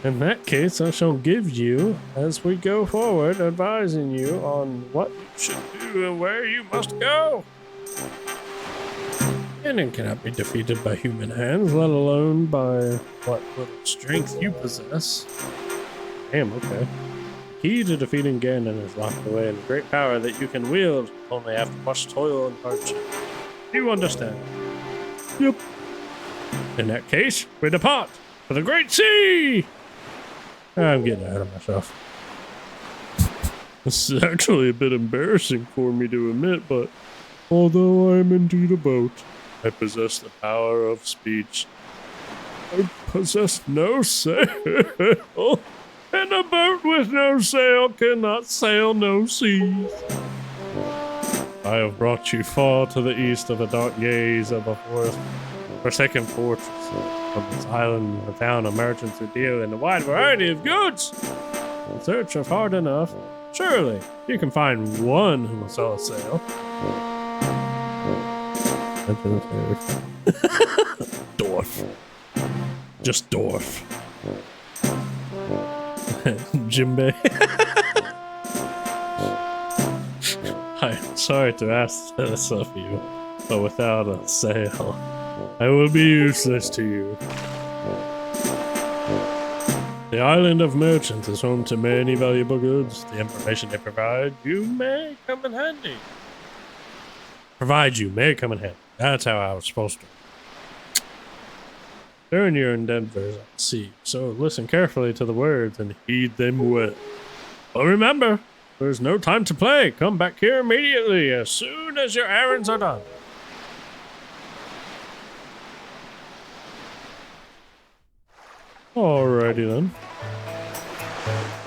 In that case, I shall give you, as we go forward, advising you on what you should do and where you must go. Ganon cannot be defeated by human hands, let alone by what little strength you possess. Damn, okay. The key to defeating Ganon is locked away in great power that you can wield only after much toil and hardship. You understand? Yep. In that case, we depart for the Great Sea! I'm getting ahead of myself. This is actually a bit embarrassing for me to admit, but although I am indeed a boat, I possess the power of speech. I possess no sail, and a boat with no sail cannot sail no seas. I have brought you far to the east of the dark gaze of a forsaken fortress. From this island I found a merchant who deal in a wide variety of goods. In search of hard enough, surely you can find one who will sell a sail. Dwarf. Just dwarf. Jimbe. I'm sorry to ask this of you, but without a sail, I will be useless to you. The island of merchants is home to many valuable goods. The information they provide you may come in handy. May come in handy. That's how I was supposed to. During your endeavors at sea, so listen carefully to the words and heed them well. But remember, there's no time to play. Come back here immediately, as soon as your errands are done. Alrighty then.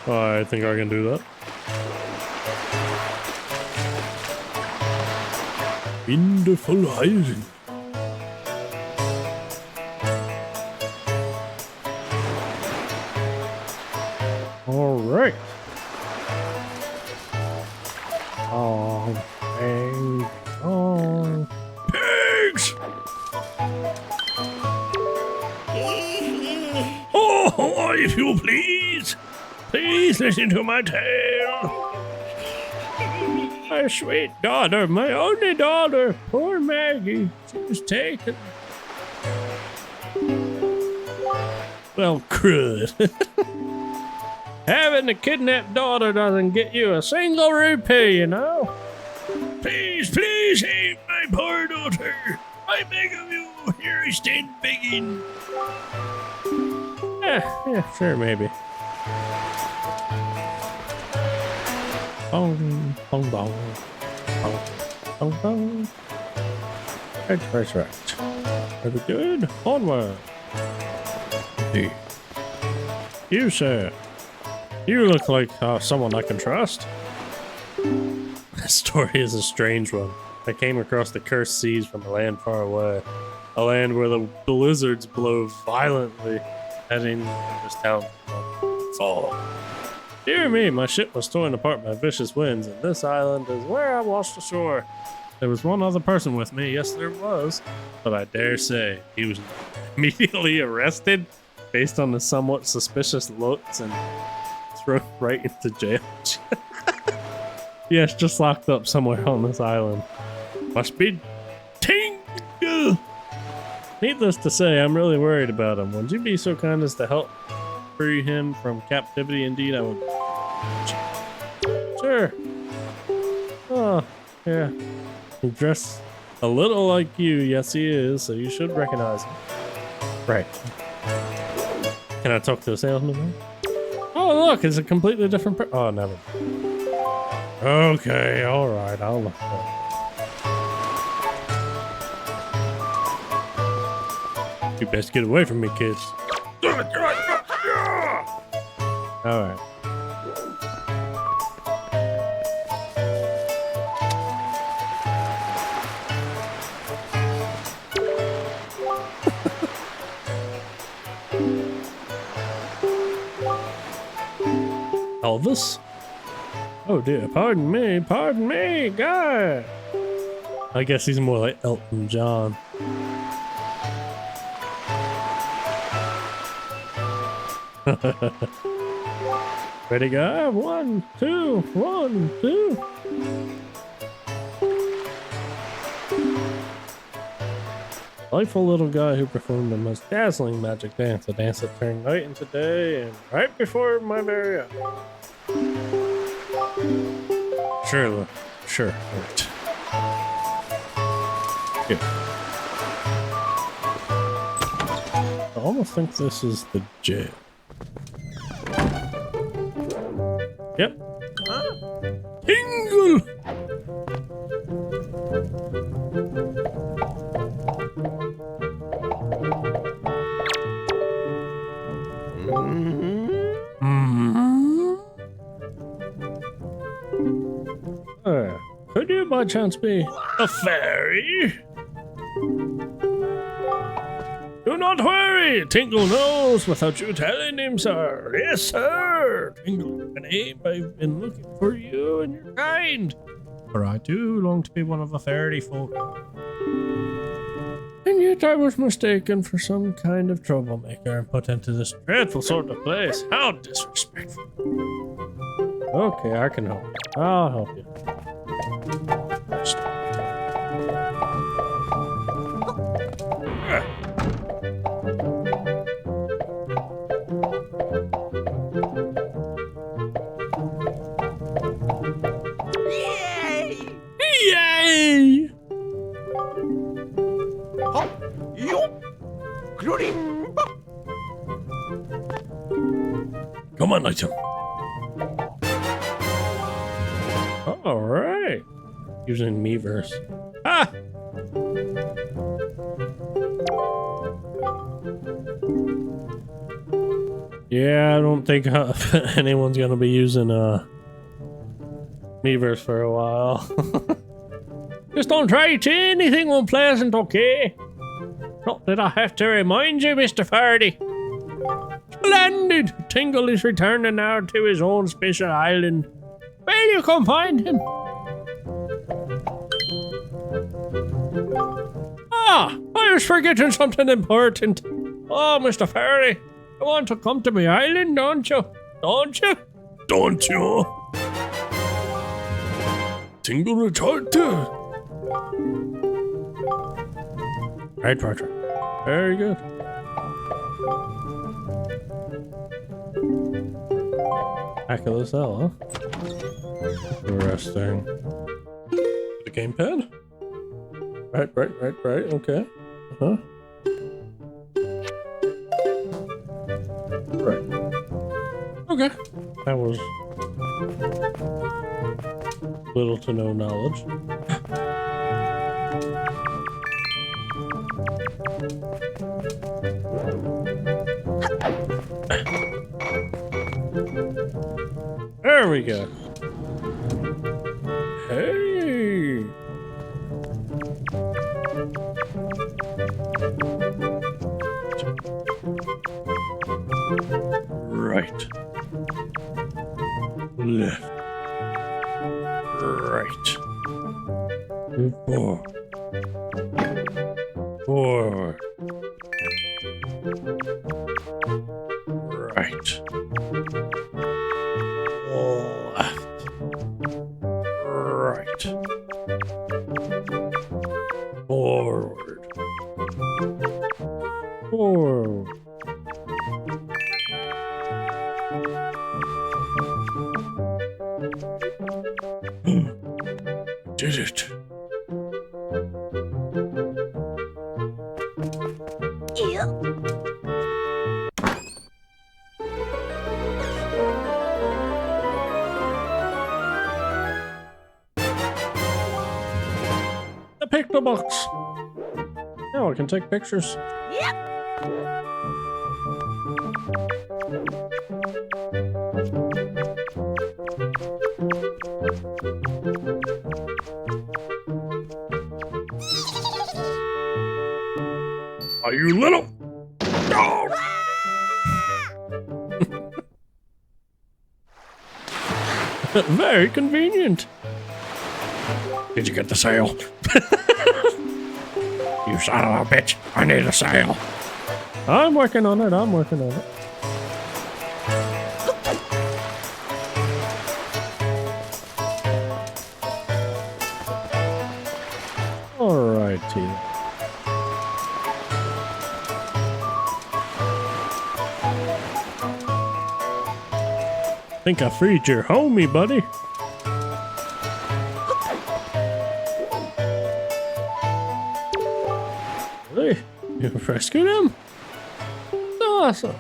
I think I can do that. Wonderful island. Ahoy, if you please! Please listen to my tale. My sweet daughter, my only daughter, poor Maggie, she was taken. Well, crud. Having a kidnapped daughter doesn't get you a single rupee, you know? Please, please save my poor daughter. I beg of you. Here I stand begging. Yeah, sure, maybe. Bong, bong, bong. Bong, bong, bong. Right. Very good. Onward. Hey. You, sir. You look like someone I can trust. This story is a strange one. I came across the cursed seas from a land far away. A land where the blizzards blow violently, heading to this town called Fall. Dear me, my ship was torn apart by vicious winds, and this island is where I washed ashore. There was one other person with me, yes there was, but I dare say he was immediately arrested based on the somewhat suspicious looks and thrown right into jail. Yes, just locked up somewhere on this island. Must be Tingle. Needless to say, I'm really worried about him. Would you be so kind as to help free him from captivity? Indeed, I would. Sure. Oh, yeah. He dressed a little like you. Yes, he is, so you should recognize him. Right. Can I talk to a salesman now? Oh, look, it's a completely different oh, never. Okay, alright, I'll look at it. You best get away from me, kids. Alright. Elvis? Oh dear, pardon me, guy. I guess he's more like Elton John. Ready, guy? 1, 2, 1, 2. Delightful little guy who performed the most dazzling magic dance, a dance that turned night into day, and right before my very eyes. Sure, right. Here. I almost think this is the jail. Yep. Tingle! Could you by chance be a fairy? Do not worry, Tingle knows without you telling him, sir. Yes, sir. Tingle, an aim, I've been looking for you and your kind. For I do long to be one of the fairy folk. And yet I was mistaken for some kind of troublemaker and put into this dreadful sort of place. How disrespectful. Okay, I can help you. I'll help you. Yay! Come on, item. All right. Using Miiverse. Ah! Yeah, I don't think anyone's gonna be using Miiverse for a while. Just don't try to anything unpleasant, okay? Not that I have to remind you, Mr. Faraday. Splendid! Tingle is returning now to his own special island. Will you come find him? Ah, I was forgetting something important. Oh, Mr. Faraday, You want to come to my island, don't you? Don't you? Don't you? Tingle retarded. Right. Very good. Back of the cell, huh? Interesting. The gamepad? Right. Okay. Uh-huh. Right. Okay. That was little to no knowledge. There we go. Hey. Right. Left. Right. Forward. Forward. Right. Left. Right. Forward. Forward. Did it. Yep. The picture box. Now I can take pictures. Yep. Are you little? Oh. Very convenient. Did you get the sail? You son of a bitch. I need a sail. I'm working on it. Alrighty. Think I freed your homie, buddy. Really? You rescued him? Awesome.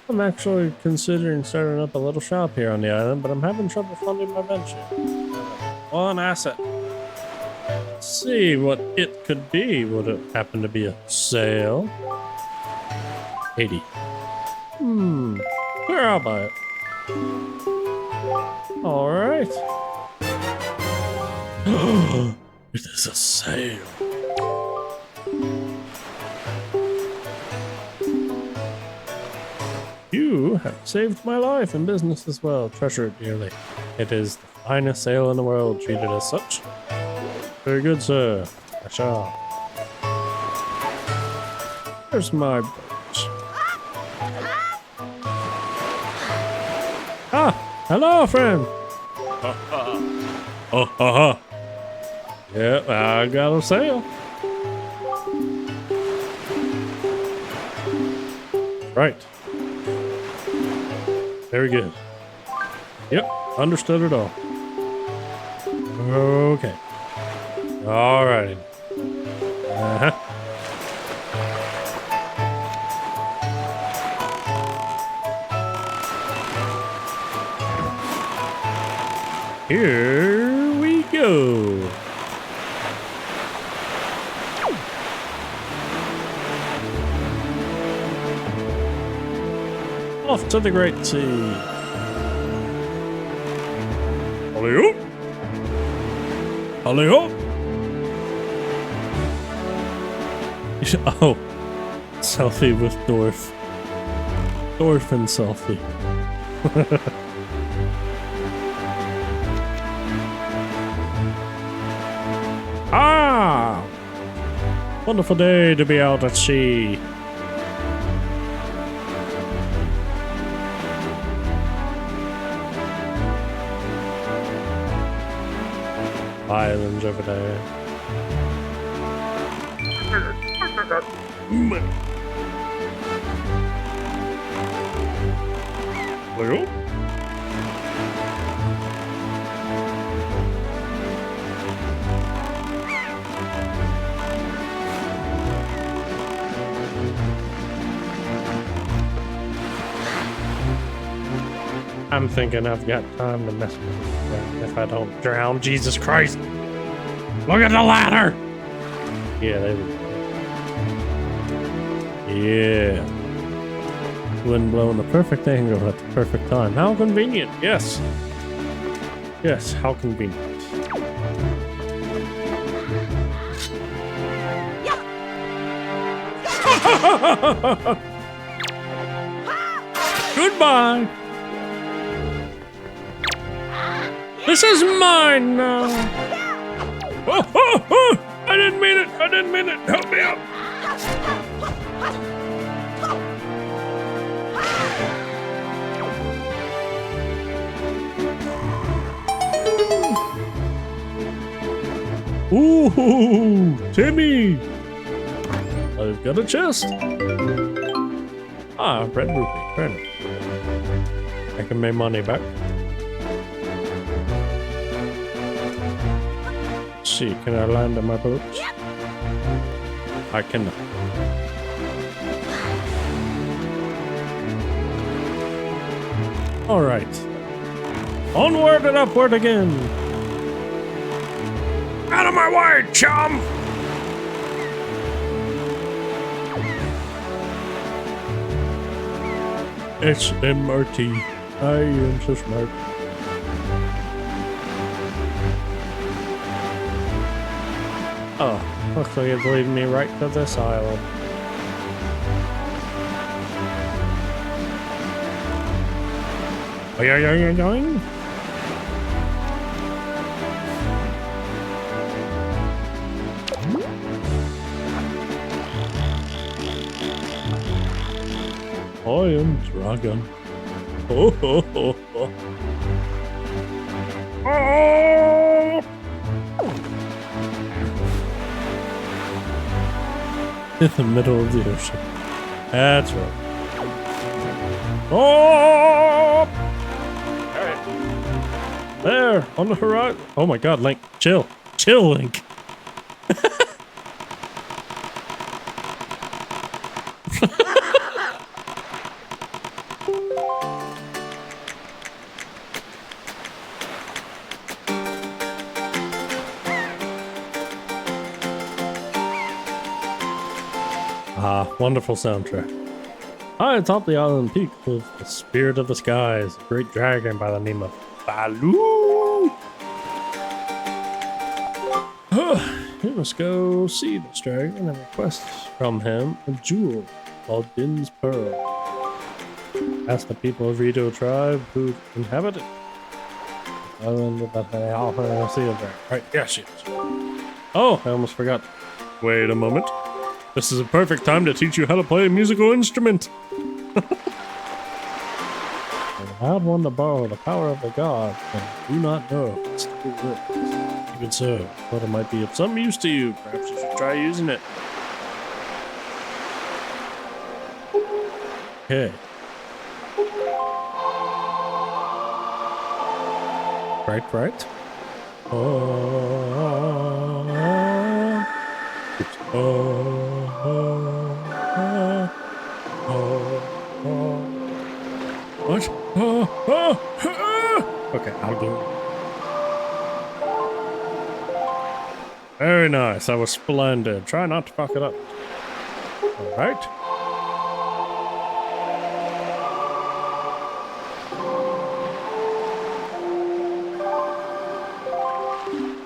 I'm actually considering starting up a little shop here on the island, but I'm having trouble funding my venture. One asset. Let's see what it could be. Would it happen to be a sail? 80. Sure, I'll buy it. Alright. It is a sail. You have saved my life and business as well. Treasure it dearly. It is the finest sail in the world. Treat it as such. Very good, sir. I shall. Here's my boat. Ah! Hello, friend! Yeah, I got a sail. Right. Very good. Yep, understood it all. Okay. Alrighty. Uh-huh. Here we go. Off to the great sea. Alley-oop. Alley-oop. Oh, selfie with Dorf. Dorf and selfie. Ah! Wonderful day to be out at sea. islands over there. Well, I'm thinking I've got time to mess with it if I don't drown. Jesus Christ! Look at the ladder! Yeah, they would. Yeah. Wind blowing the perfect angle at the perfect time. How convenient! Yes! Yes, how convenient. Goodbye! This is mine now! Oh, oh, oh! I didn't mean it! I didn't mean it! Help me out! Ooh, Timmy! I've got a chest. Ah, red rupee. Fair enough. I can make money back. Let's see, can I land on my boat? I cannot. All right. Onward and upward again. Out of my way, chum! SMRT. I am so smart. Oh, looks like it's leading me right to this island. Oh, yeah. I am dragon. Oh, oh, oh, oh. Oh! In the middle of the ocean. That's right. Oh! Alright. There, on the horizon. Oh my god, Link. Chill. Chill, Link. Ah, wonderful soundtrack. High atop the island peak lives the spirit of the skies, a great dragon by the name of Baloo. You must go see this dragon and request from him a jewel called Din's Pearl. Ask the people of Rito tribe who inhabit it. Island that they often see a dragon. Right, yes. Oh, I almost forgot. Wait a moment. This is a perfect time to teach you how to play a musical instrument. I had one to borrow the power of the god, but I do not know if it still works. Even so, but it might be of some use to you. Perhaps you should try using it. Okay. Right. What? Okay, I'll do it. Very nice. That was splendid. Try not to fuck it up. All right.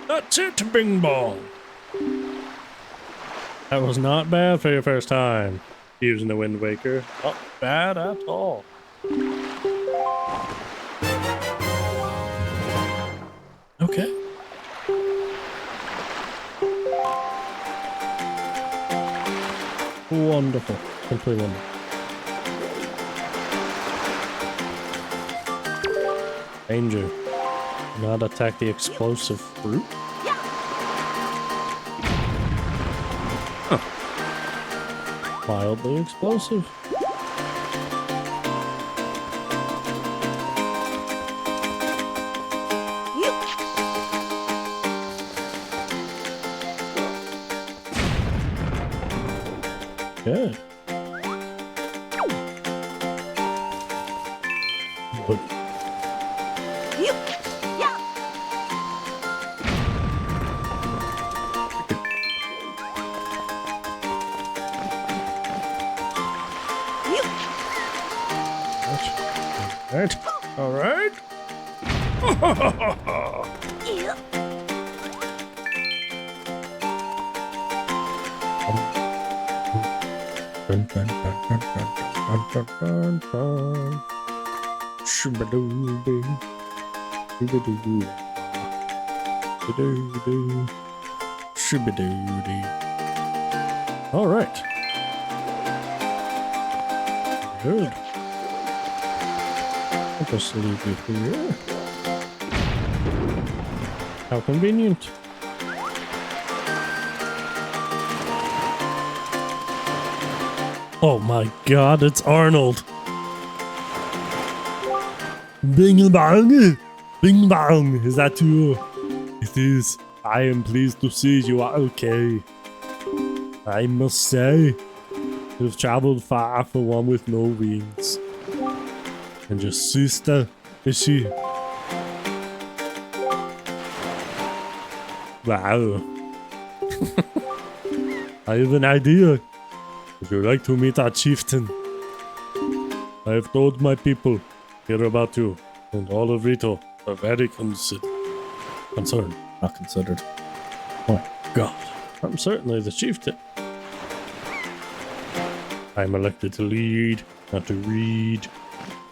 That's it, Bing Bong. That was not bad for your first time using the Wind Waker. Not bad at all. Okay. Wonderful. Simply wonderful. Danger. Do not attack the explosive fruit. mildly explosive. Good. Good. Alright. Alright. Dun, dun, dun, dun, dun, dun, dun, dun. Shoo-ba-doo-doo. Shoo-ba-doo-doo. Shoo-ba-doo-doo. Shoo-ba-doo-doo. All right. Good. I'll just leave you here. How convenient. Oh my god, it's Arnold. Bing bang! Bing bang! Is that you? It is. I am pleased to see you are okay. I must say, you've traveled far for one with no wings. And your sister, is she? Wow. I have an idea. Would you like to meet our chieftain? I have told my people here about you, and all of Rito are very concerned. Not considered. Oh my god. I'm certainly the chieftain. I'm elected to lead, not to read.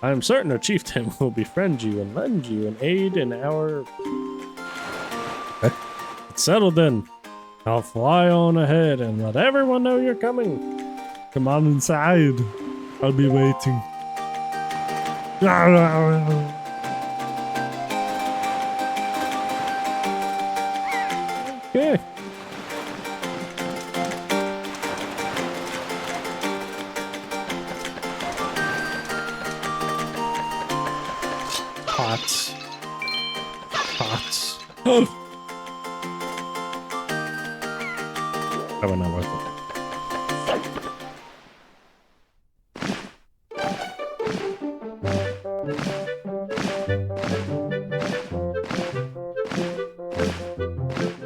I am certain our chieftain will befriend you and lend you an aid in our... It's settled then. I'll fly on ahead and let everyone know you're coming. Come on inside. I'll be waiting. Okay. Pots. Pots. Oh! Probably not worth it.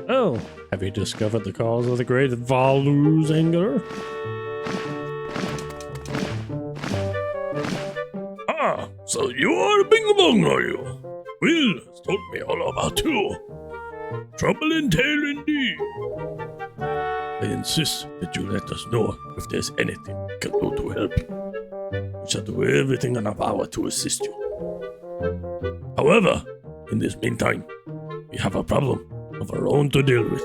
Oh, have you discovered the cause of the great Valu's anger? Ah, so you are Bing Bong, are you? Will has told me all about you. Trouble entail indeed. I insist that you let us know if there's anything we can do to help you. We shall do everything in our power to assist you. However, in this meantime, we have a problem of our own to deal with.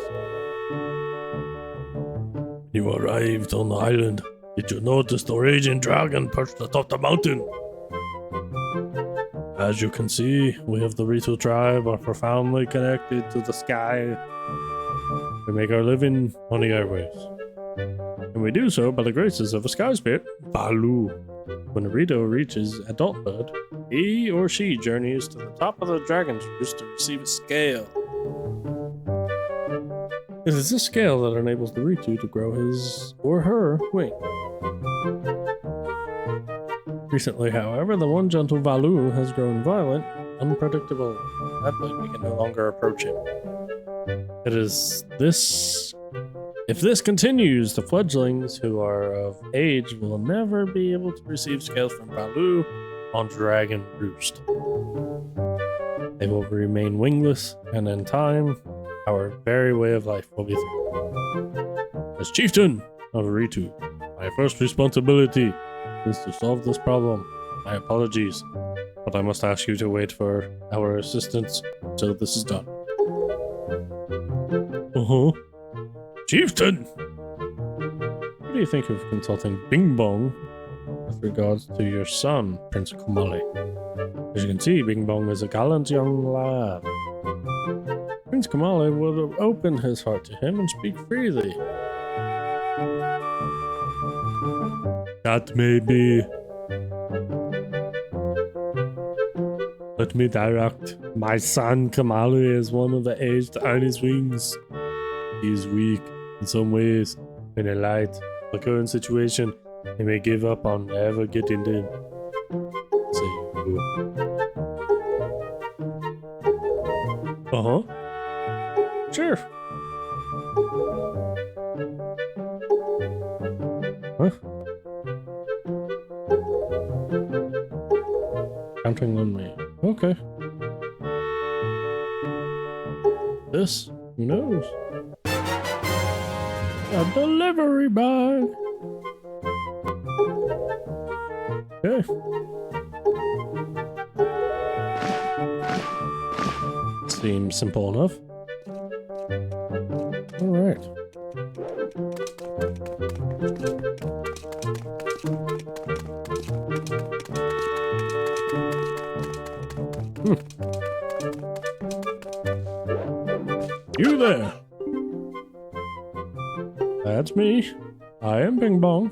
You arrived on the island. Did you notice the raging dragon perched atop the mountain? As you can see, we of the Rito tribe are profoundly connected to the sky. We make our living on the airwaves. And we do so by the graces of a sky spirit, Balu. When a Rito reaches adulthood, he or she journeys to the top of the dragon's roost to receive a scale. It is this scale that enables the Ritu to grow his or her wing. Recently, however, the one gentle Valu has grown violent, unpredictable. Sadly, we can no longer approach him. It is this... If this continues, the fledglings who are of age will never be able to receive scales from Valu on Dragon Roost. They will remain wingless, and in time, our very way of life will be through. As chieftain of Ritu, my first responsibility is to solve this problem. My apologies, but I must ask you to wait for our assistance until this is done. Chieftain! What do you think of consulting Bing Bong with regards to your son, Prince Kumali? As you can see, Bing Bong is a gallant young lad. Prince Kumali will open his heart to him and speak freely. That may be. Let me direct. My son Kamali is one of the aged to earn his wings. He is weak in some ways. In a light, the current situation, he may give up on ever getting in. Uh-huh. Sure. Huh? Counting on me. Okay. This? Who knows? A delivery bag. Okay. Seems simple enough. All right. You there? That's me. I am Bing Bong.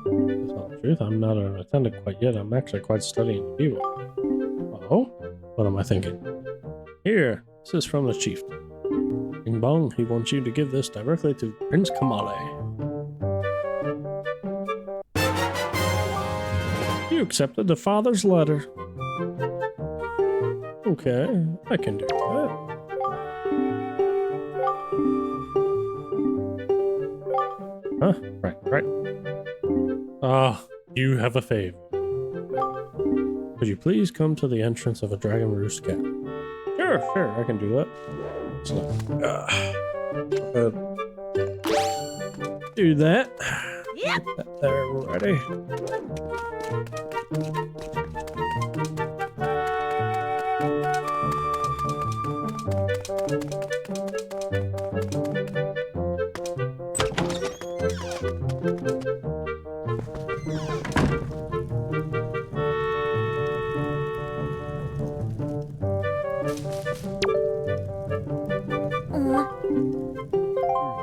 To tell the truth, I'm not an attendant quite yet. I'm actually quite studying to be one. Oh? What am I thinking? Here, this is from the chief. Bing Bong, he wants you to give this directly to Prince Kamale. You accepted the father's letter. Okay, I can do that. Huh? Right. You have a favor. Could you please come to the entrance of a Dragon Roost cabin? Sure, I can do that. Do that. Yep. Get that there ready.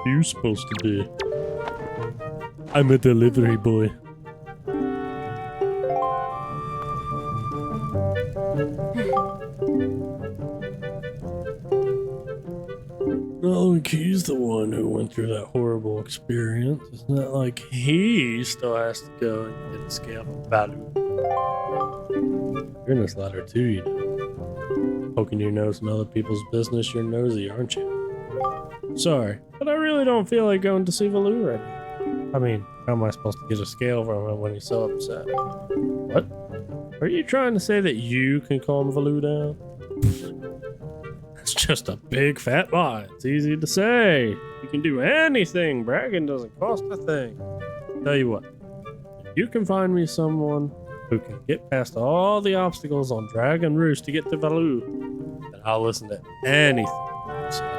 You supposed to be? I'm a delivery boy. No, he's the one who went through that horrible experience. It's not like he still has to go and get a scale from Balu. You're in this ladder too, you know. Poking your nose in other people's business, you're nosy, aren't you? Sorry, but I really don't feel like going to see Valu right now. I mean, how am I supposed to get a scale from him when he's so upset? What? Are you trying to say that you can calm Valu down? It's just a big fat lie. It's easy to say. You can do anything. Bragging doesn't cost a thing. Tell you what, if you can find me someone who can get past all the obstacles on Dragon Roost to get to Valu, then I'll listen to anything you say.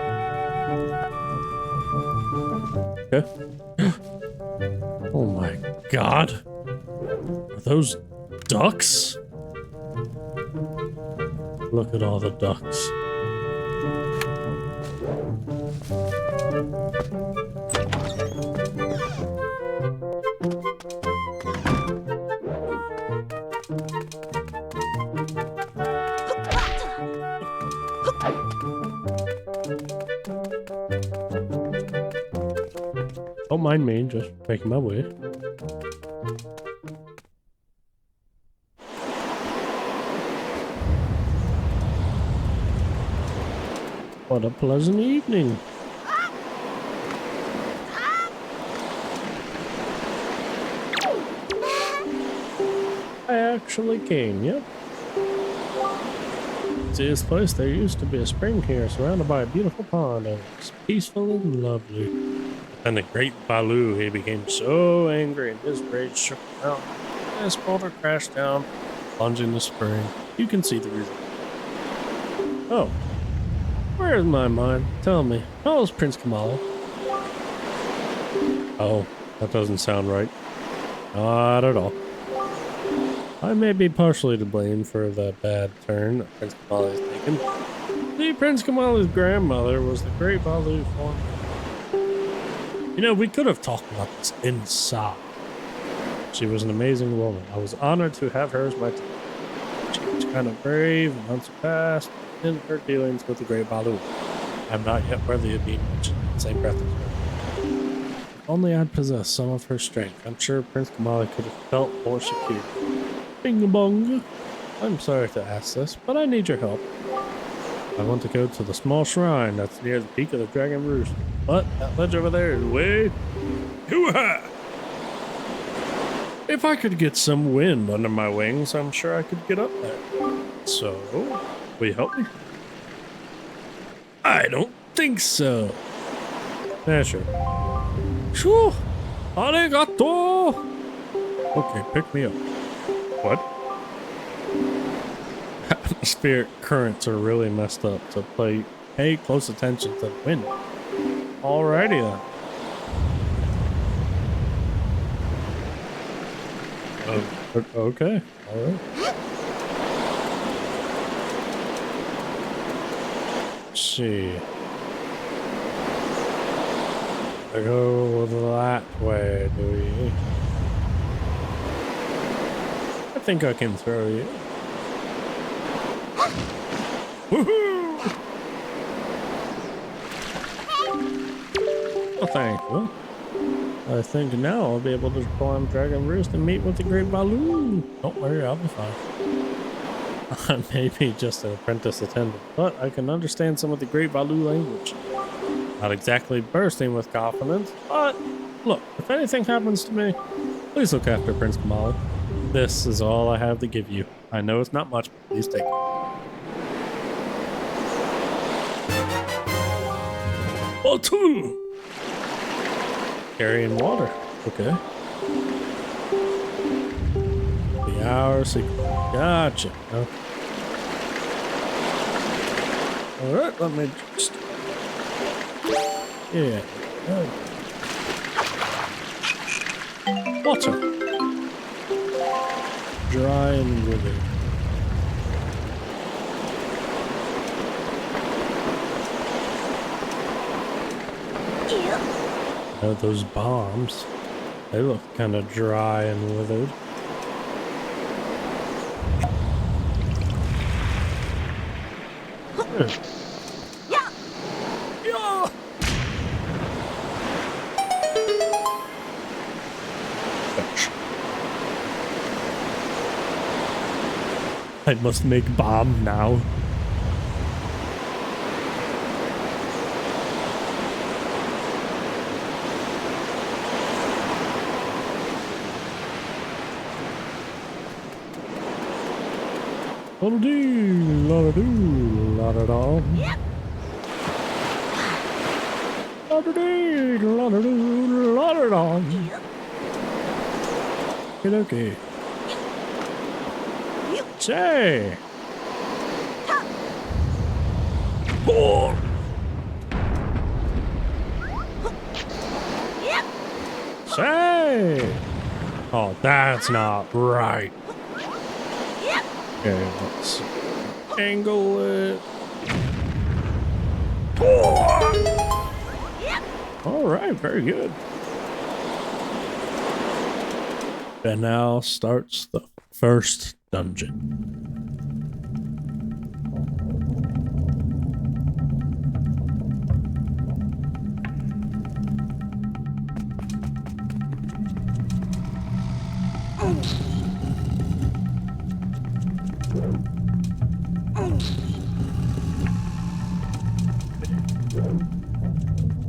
Okay. Oh my god. Are those ducks? Look at all the ducks. Don't mind me, just making my way. What a pleasant evening. I actually came, yep. See this place? There used to be a spring here, surrounded by a beautiful pond, and it's peaceful and lovely. And the great Balu, he became so angry, and his rage shook the mountain. His boulder crashed down, plunging the spring. You can see the reason. Oh. Where's my mind? Tell me, how is Prince Kamala? Oh, that doesn't sound right. Not at all. I may be partially to blame for the bad turn that Prince Kamala has taken. See, Prince Kamala's grandmother was the great Balu form. You know, we could have talked about this inside. She was an amazing woman. I was honored to have her as my teacher. She was kind of brave and unsurpassed in her dealings with the great Balu. I'm not yet worthy of being mentioned in the same breath as her. If only I'd possessed some of her strength, I'm sure Prince Kamali could have felt more secure. Bing bong. I'm sorry to ask this, but I need your help. I want to go to the small shrine that's near the peak of the Dragon Roost. But that ledge over there is way too high. If I could get some wind under my wings, I'm sure I could get up there. So, will you help me? I don't think so. Yeah, sure. Shoo! Arigato! Okay, pick me up. What? Atmospheric currents are really messed up, so pay close attention to the wind. Alrighty then. Okay, alright. Let's see. I go that way, do we? I think I can throw you. Woohoo! Oh, thank you. I think now I'll be able to climb Dragon Roost and meet with the Great Balloon. Don't worry, I'll be fine. I may be just an apprentice attendant, but I can understand some of the Great Baloo language. Not exactly bursting with confidence, but look, if anything happens to me, please look after Prince Kamali. This is all I have to give you. I know it's not much, but please take it. Bottle! Carrying water. Okay. The hour secret. Gotcha. Okay. Alright, let me just... Yeah. Water. Dry and withered. Those bombs, they look kind of dry and withered. Yeah. Yeah. I must make bomb now. La-da-dee, la-da-doo, la-da-da. Yep. La-da-dee, la-da-doo, la-da-da. Yep. Okay. Yep. Say. Ha. Oh. Yep. Say. Oh, that's not right. Yep. Okay, let's angle it. Oh. Yep. All right, very good. And now starts the first dungeon.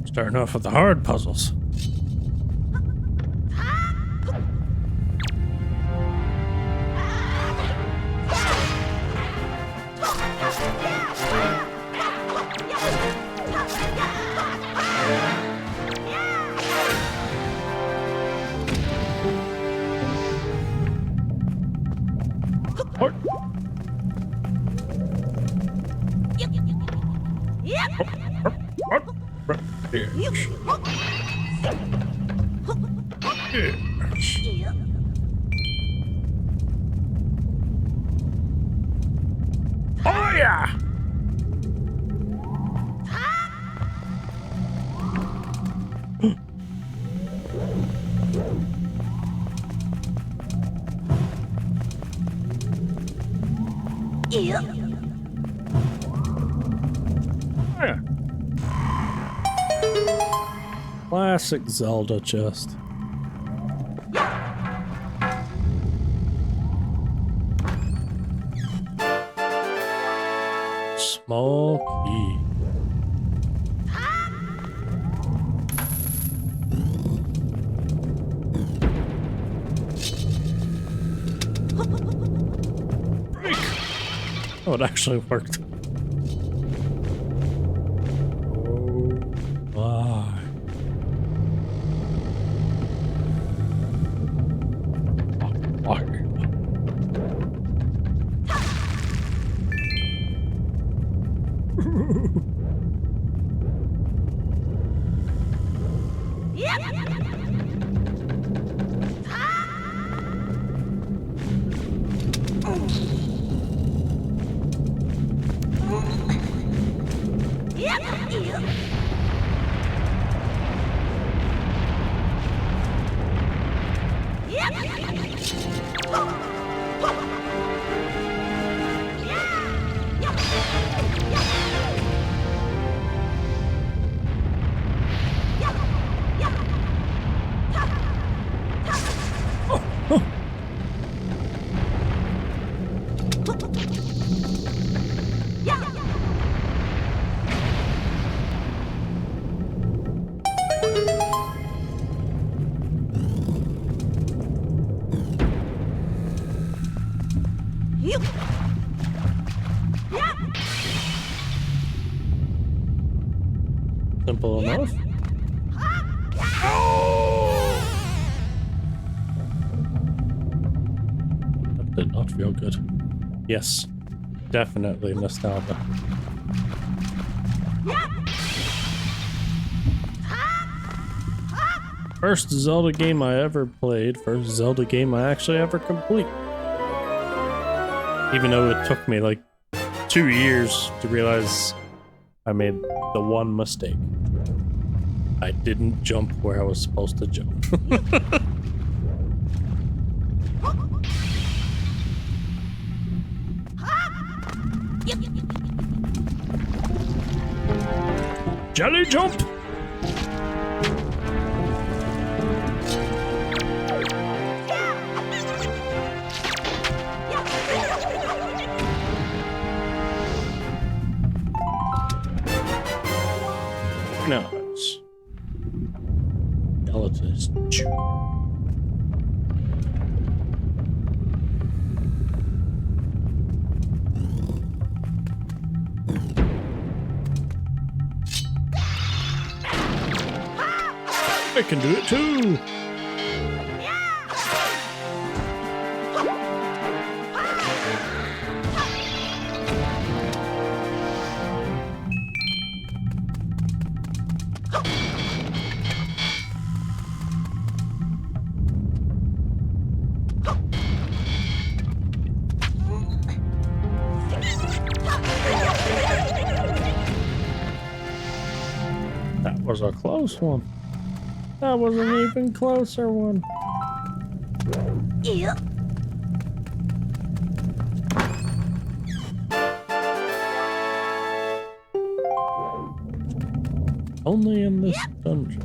Starting off with the hard puzzles. Hard. Yes. Oh yeah. Yep. Yeah. Classic Zelda chest. Small key. Oh, it actually worked. Oh my. Simple enough. That did not feel good. Yes, definitely nostalgia. First Zelda game I ever played, first Zelda game I actually ever complete. Even though it took me like 2 years to realize I made the one mistake. I didn't jump where I was supposed to jump. Jelly jump! Nice. Skeletons. I can do it too! That was a close one. That was an even closer one. Yep. Only in this dungeon.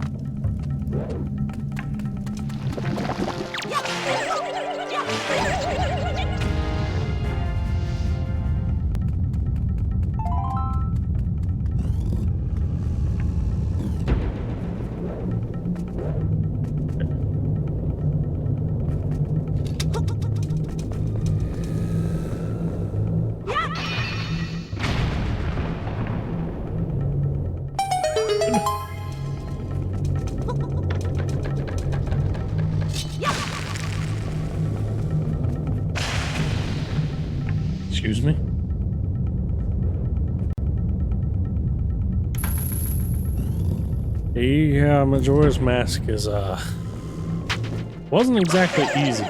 Excuse me? Yeah, Majora's Mask is, wasn't exactly easy.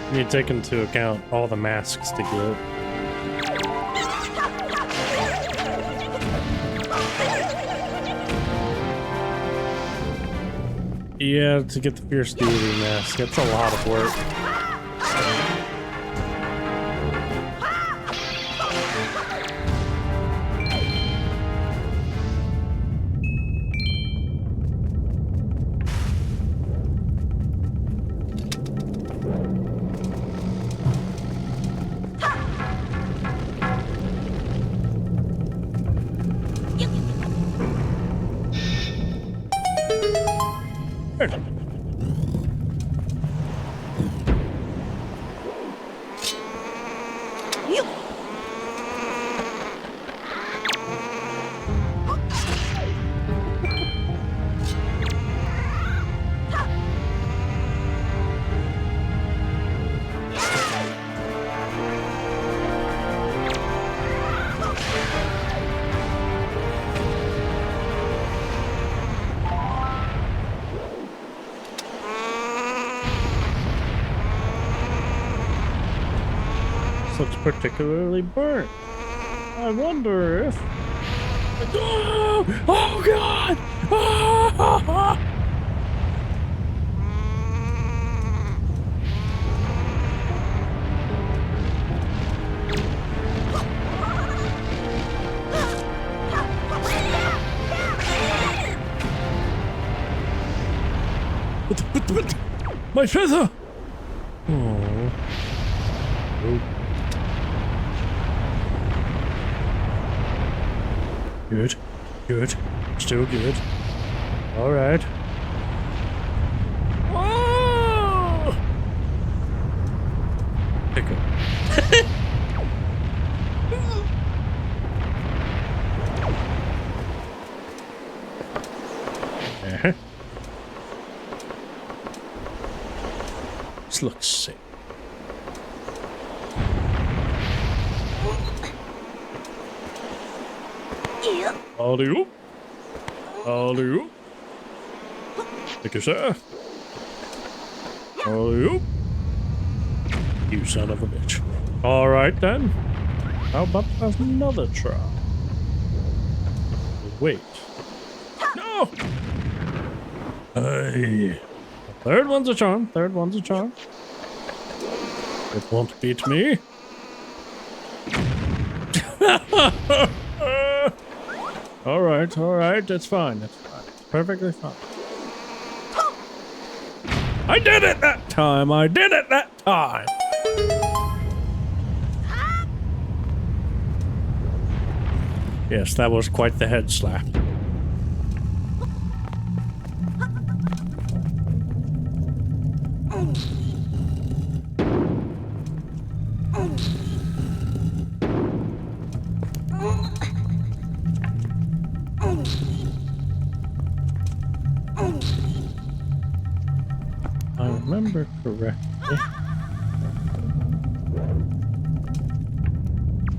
You need to take into account all the masks to get. Yeah, to get the Fierce Deity mask, it's a lot of work. This looks particularly burnt. I wonder if... Oh, oh God! Ah! What? My feather! Oh. Good. Good. Still good. Alright. Oh! Pickle. Uh-huh. This looks sick. Alley-oop. Alley-oop. Thank you, sir. Alley-oop. You son of a bitch. Alright then. How about another try? Wait. No! Hey. Third one's a charm. Third one's a charm. It won't beat me. Alright, it's fine. It's fine. It's perfectly fine. I did it that time! I did it that time! Yes, that was quite the head slap. I remember correctly.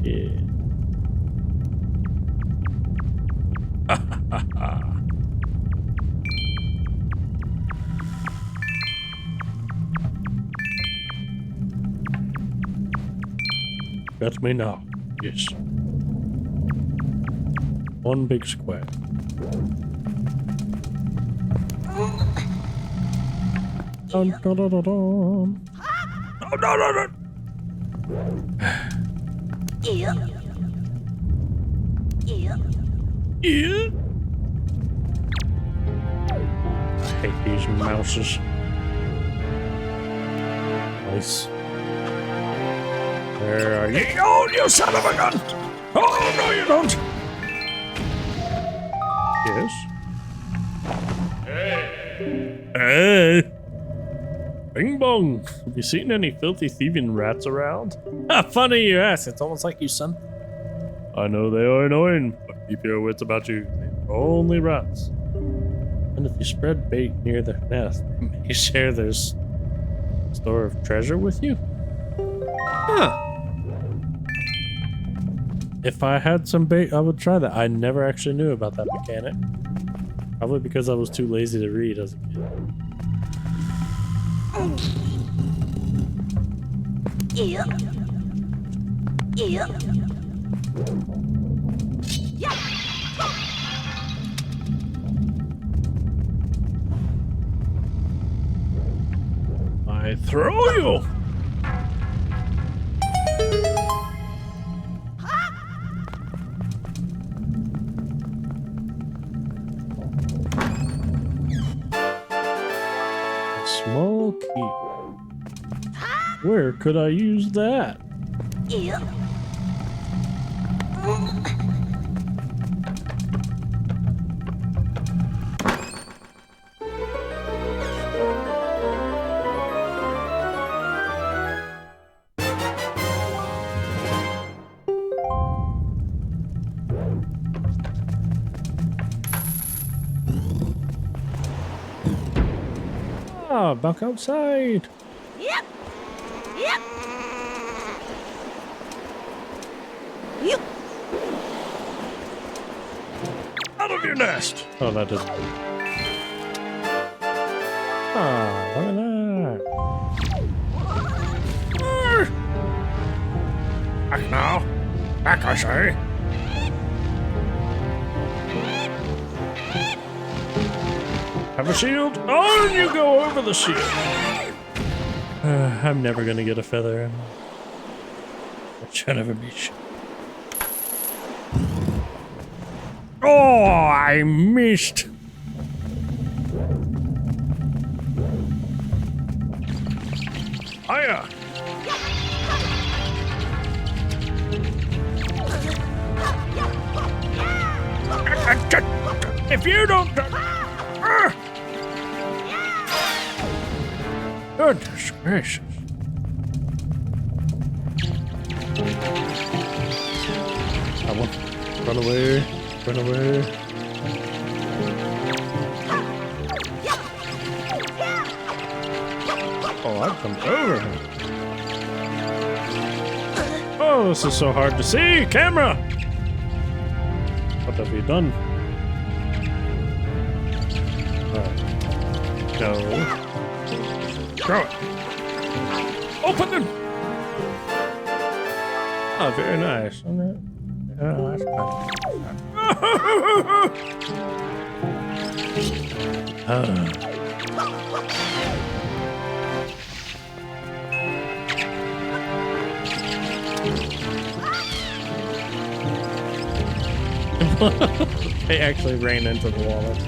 Yeah. Got me now. Yes. One big square. Dun, dun, dun, dun, dun. Oh, no. Yeah. I hate these mouses. Nice. Where are you? Oh, you son of a gun! Oh, no, you don't! Yes? Hey! Bing bong! Have you seen any filthy thieving rats around? Ah, funny you ask. It's almost like you, son. I know they are annoying, but keep your wits about you. They're only rats. And if you spread bait near their nest, they may share their store of treasure with you? Huh. If I had some bait, I would try that. I never actually knew about that mechanic. Probably because I was too lazy to read as a kid. Yeah. I throw you! A small key. Where could I use that? Yeah. Ah, back outside. Yep. Yep. Yep. Out of your nest! Oh, that didn't. Ah, look at that. now. Back, I say. Have a shield? Oh, and you go over the shield. I'm never gonna get a feather. It should never be. Oh, I missed. Hiya. If you don't... Goodness gracious. I want to run away. Run away. Oh, I've come over him. Oh, this is so hard to see. Camera! What have you done? No. Throw it. Open them! Oh, very nice. Oh, that's They actually ran into the wallet.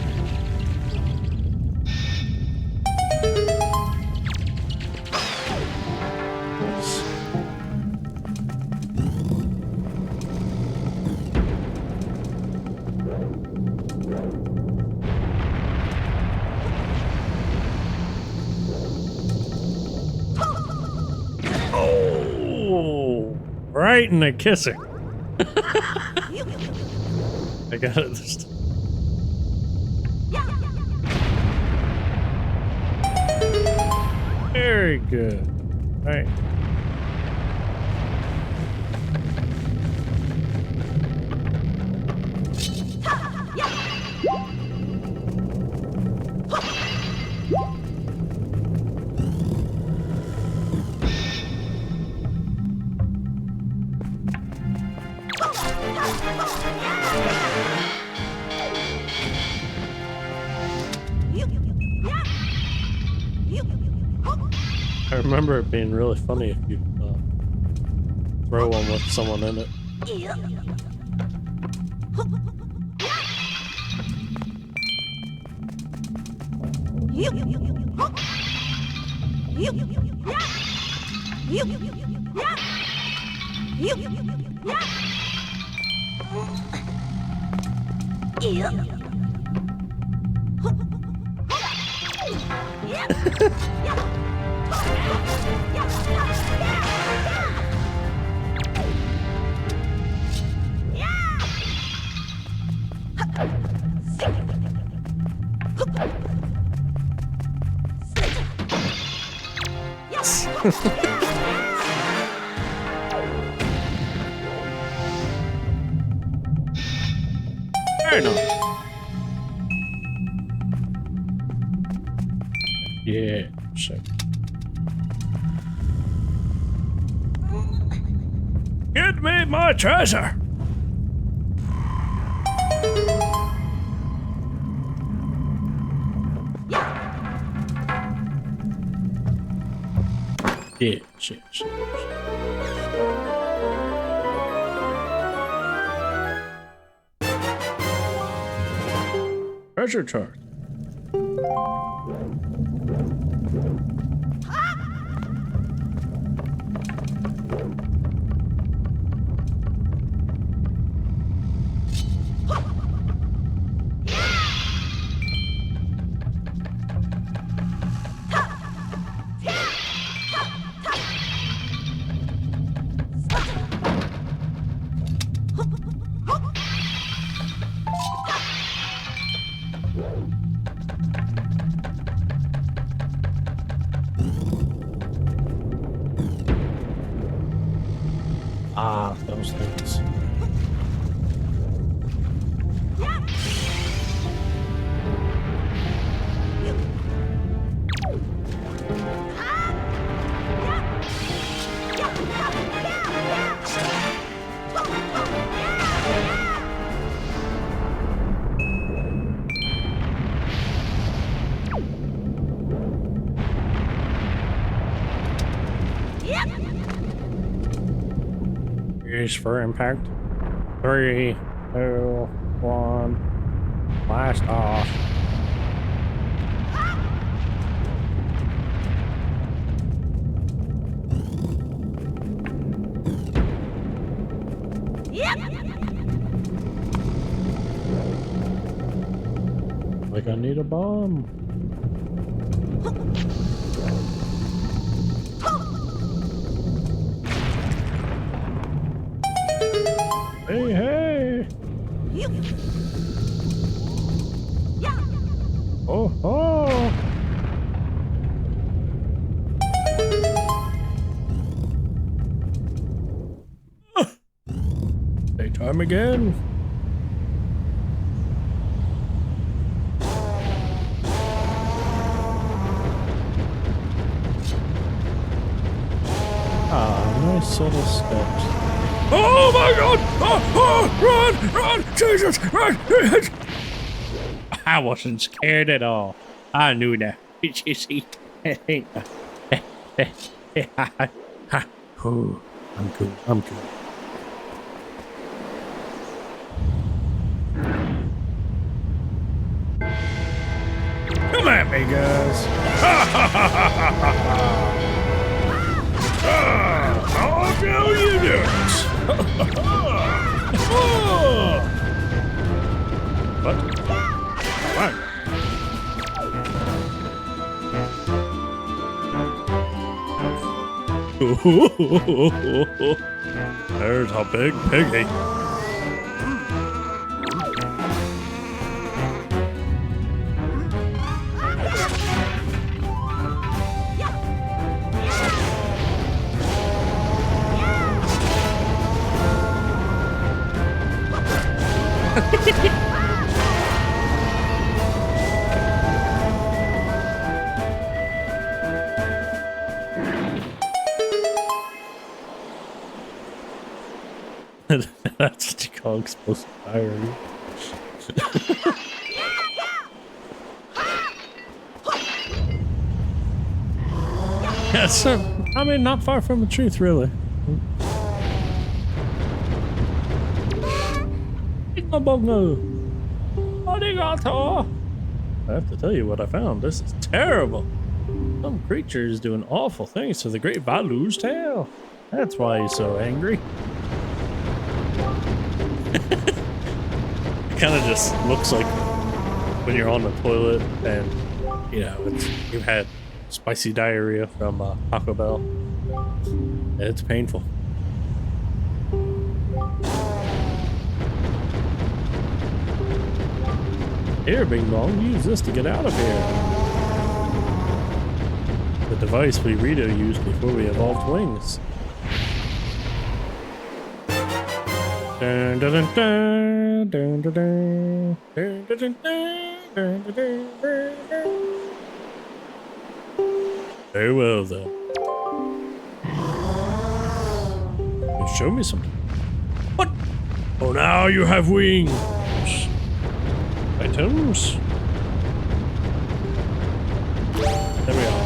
Oh, right in the kissing. I got it this time. Very good. All right. I remember it being really funny if you throw one with someone in it. Very nice. Yeah, so. Give me my treasure! Yeah, shit. Treasure chart. Ah, those things. Brace for impact. 3, 2, 1. Blast off. Yep. Like I need a bomb. Hey, hey! Yep. Yeah. Oh, oh! Daytime again. Ah, nice little steps. Oh my god! Oh, run! Jesus! Run! I wasn't scared at all. I knew that. You see, Oh, I'm good. I'm good. Come at me, guys. I'll tell you this. What? What? There's a big piggy. That's what you call explosive diarrhea. Yeah, so, I mean, not far from the truth, really. Arigato. I have to tell you what I found. This is terrible. Some creature is doing awful things to the great Valu's tail. That's why he's so angry. It kind of just looks like when you're on the toilet and, you know, you've had spicy diarrhea from Taco Bell. And it's painful. Here, Bing Bong, use this to get out of here. The device we Rito used before we evolved wings. Dun, dun, dun, dun, dun, dun, dun, dun, dun, dun, dun, dun, dun, dun. Very well then. You show me something. What? Oh, now you have wings. Items. There we are.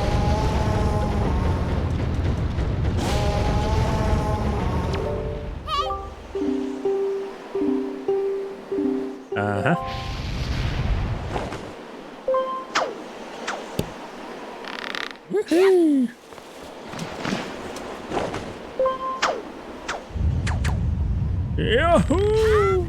Uh-huh. Woohoo! Yahoo!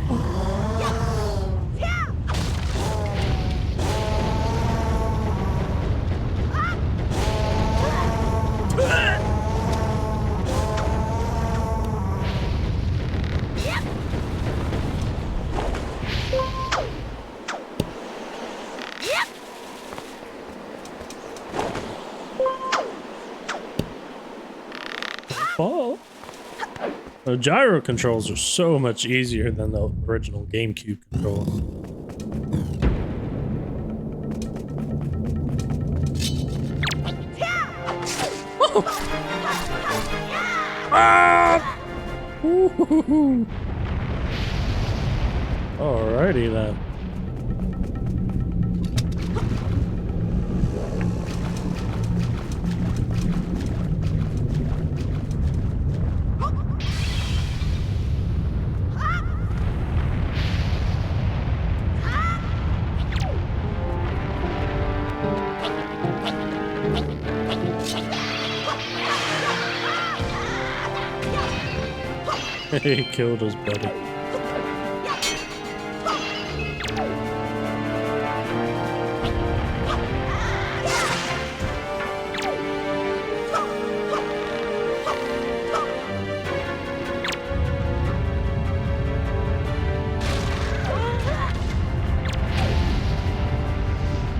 Fall. The gyro controls are so much easier than the original GameCube controls. Oh. Ah! Ooh. Alrighty then. He killed his buddy.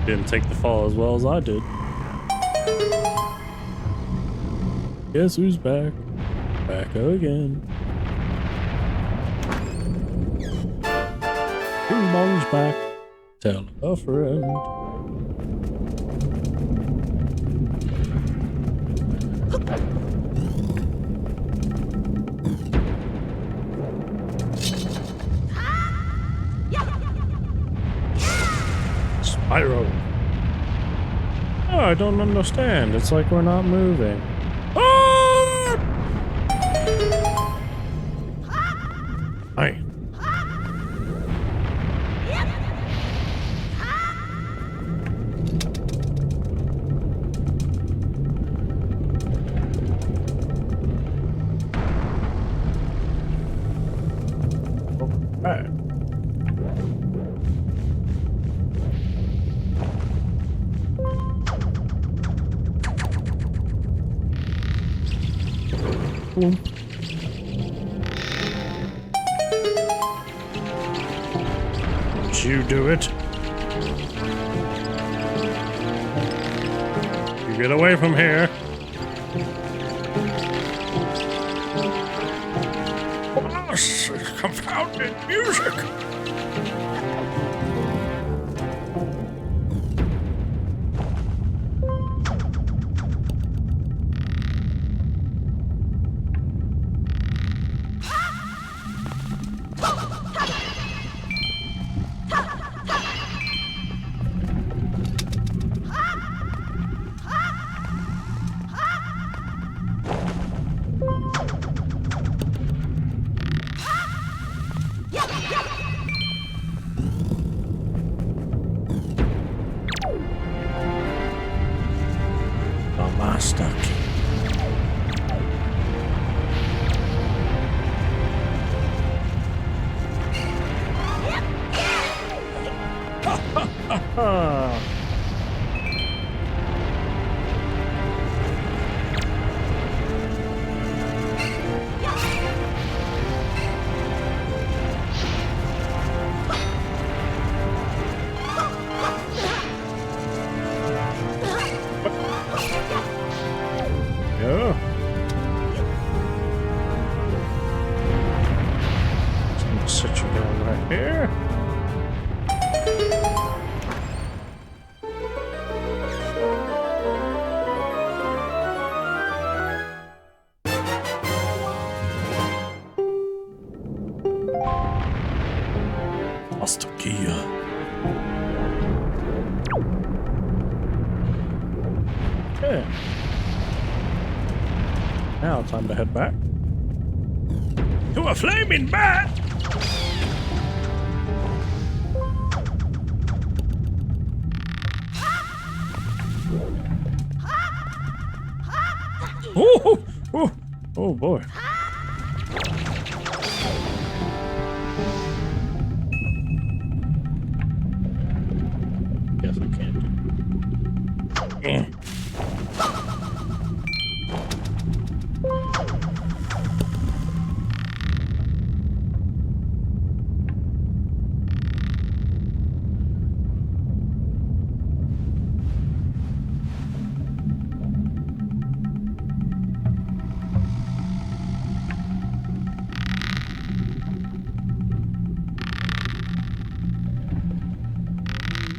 Didn't take the fall as well as I did. Guess who's back? Back again. Ping Pong's back. Tell a friend. Spyro. Oh, I don't understand. It's like we're not moving. Ah! Hi. Alright. Don't you do it. You get away from here. Boss, confounded music. The master key. Yeah. Just gonna sit you down right here. Master key. Okay. Now time to head back. To a flaming bat! Oh, oh, oh boy. Guess I can't do.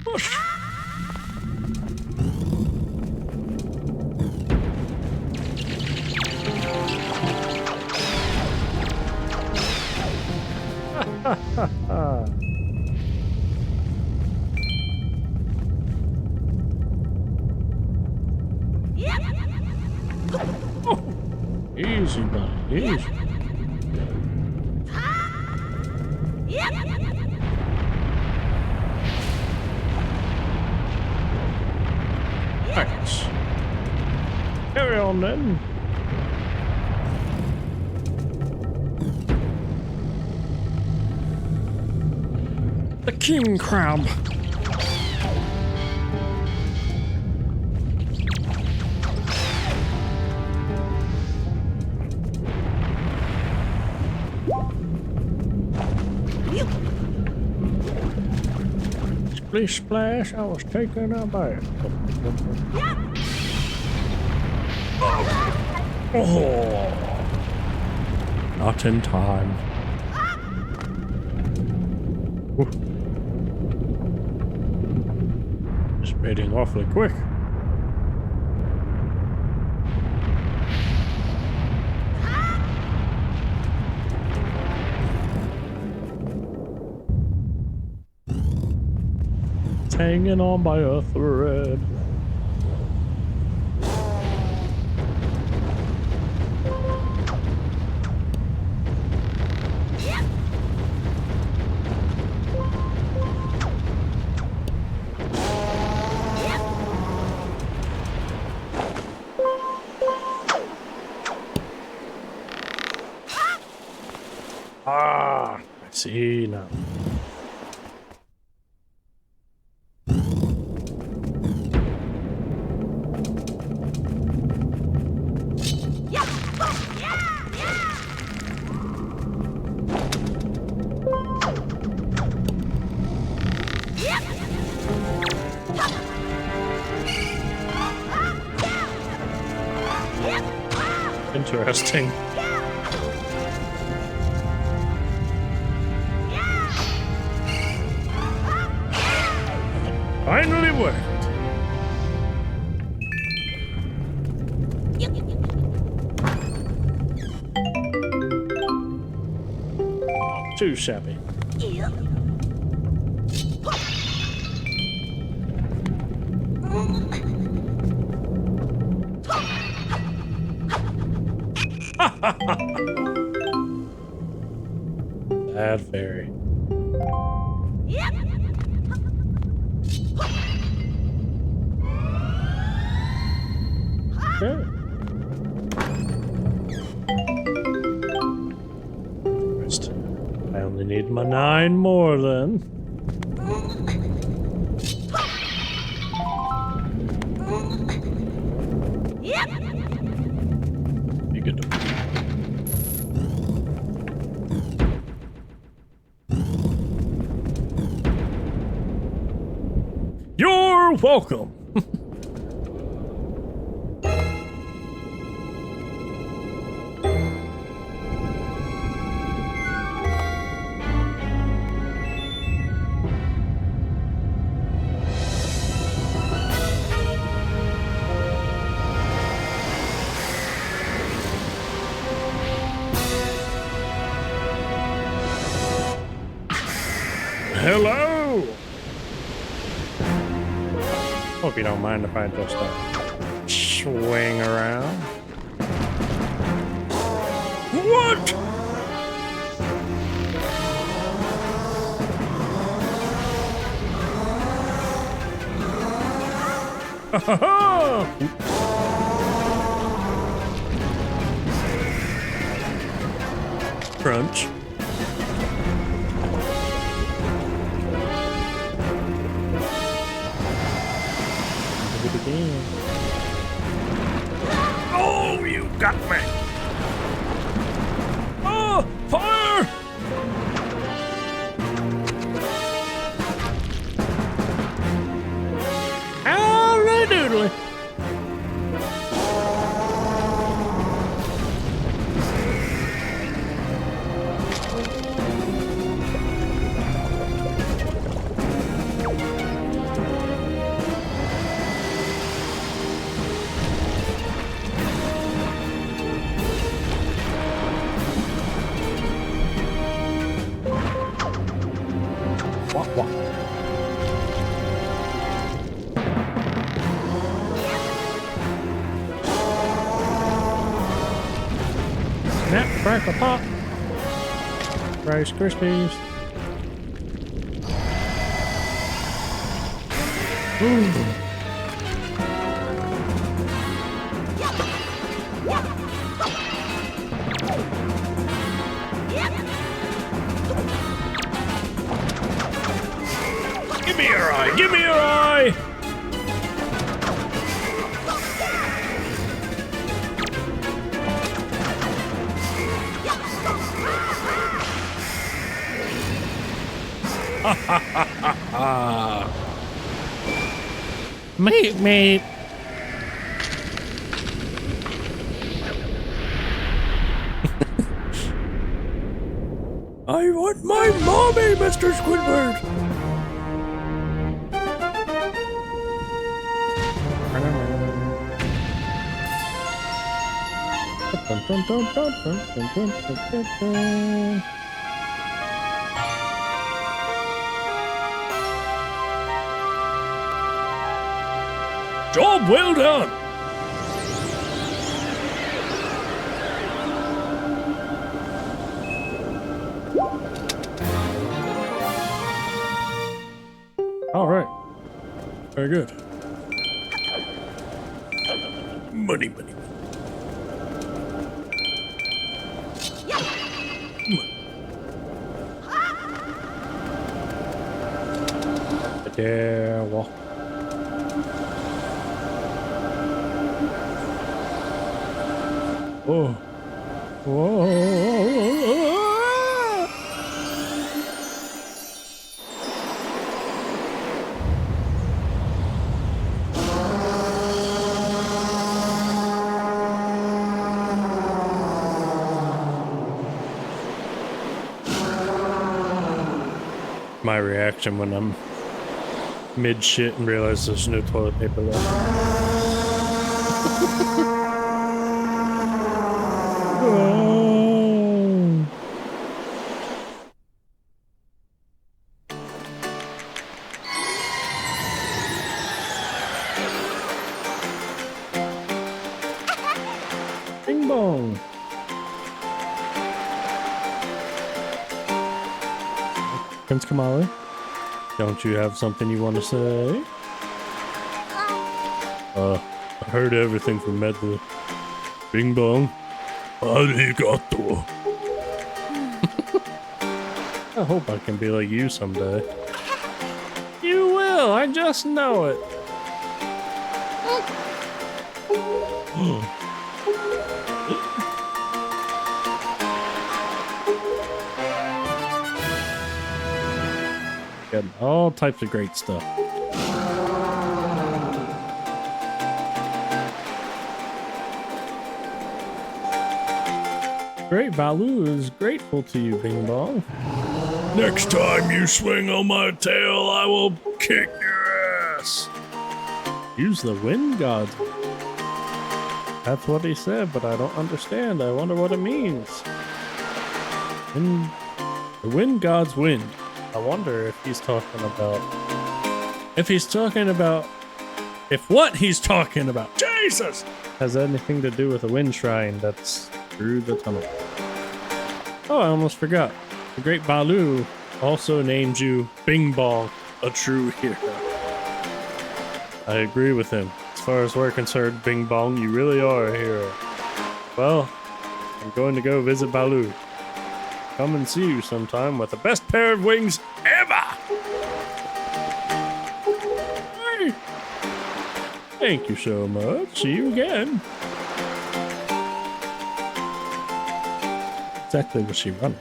Push. Oh, easy, buddy. Easy. Thanks. Carry on then. The king crab. Splish splash, I was taking a bath. Oh, not in time. Ooh. Spreading awfully quick. Hanging on by a thread. Ah, I see now. Interesting. Finally worked. Too shabby. Bad fairy. Okay. Rest. I only need my 9 more then. You get to. You're welcome. Hello. Hope you don't mind if I just swing around. What? Crunch. Oh, you got me! Oh, fire! Howdy doodly! Snap, crackle, pop. Rice Krispies. Ooh. Mate. I want my mommy, Mr. Squidward. Job well done. All right. Very good. Money. Yeah, well. Whoa. My reaction when I'm mid shit and realize there's no toilet paper left. Oh. Bing bong. Prince Kamali, don't you have something you want to say? I heard everything from Medley. Bing bong. Arigato. I hope I can be like you someday. You will, I just know it. Got all types of great stuff. Great Balu is grateful to you, Bing Bong. Next time you swing on my tail, I will kick your ass. Use the wind god. That's what he said, but I don't understand. I wonder what it means. The wind god's wind. I wonder if he's talking about... If what he's talking about, Jesus, has anything to do with a wind shrine that's through the tunnel. Oh, I almost forgot. The great Balu also named you Bing Bong, a true hero. I agree with him. As far as we're concerned, Bing Bong, you really are a hero. Well, I'm going to go visit Balu. Come and see you sometime with the best pair of wings ever! Hey. Thank you so much. See you again. Exactly what she wanted.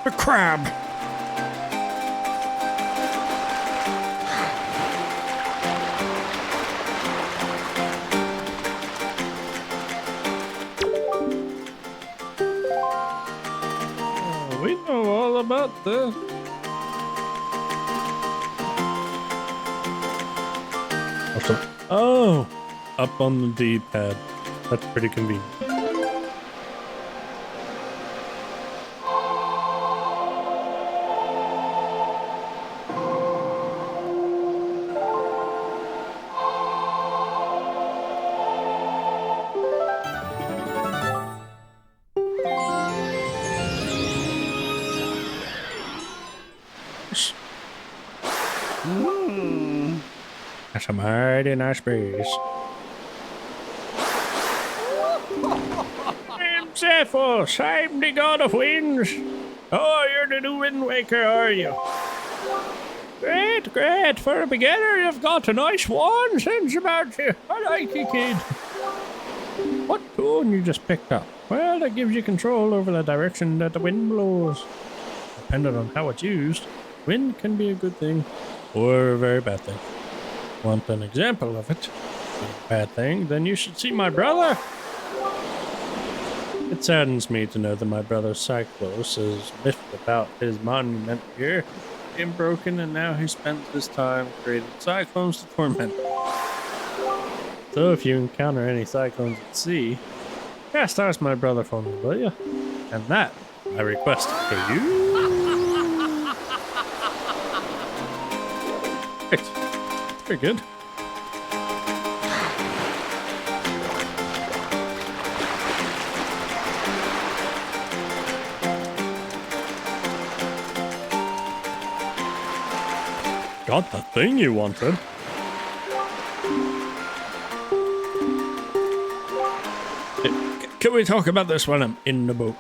The crab. We know all about this. Oh, up on the D-pad. That's pretty convenient. That's a mighty nice breeze. I'm Zephos, I'm the god of winds. Oh, you're the new windwaker, are you? Great, great. For a beginner, you've got a nice one. Sounds about you. I like you, kid. What tune you just picked up? Well, that gives you control over the direction that the wind blows. Depending on how it's used, wind can be a good thing or a very bad thing. Want an example of it? A bad thing? Then you should see my brother. It saddens me to know that my brother Cyclos is miffed about his monument here being broken, and now he spends his time creating cyclones to torment. So if you encounter any cyclones at sea, chastise my brother for me, will you? And that I request for you. Right. Very good. Got the thing you wanted. Can we talk about this when I'm in the boat?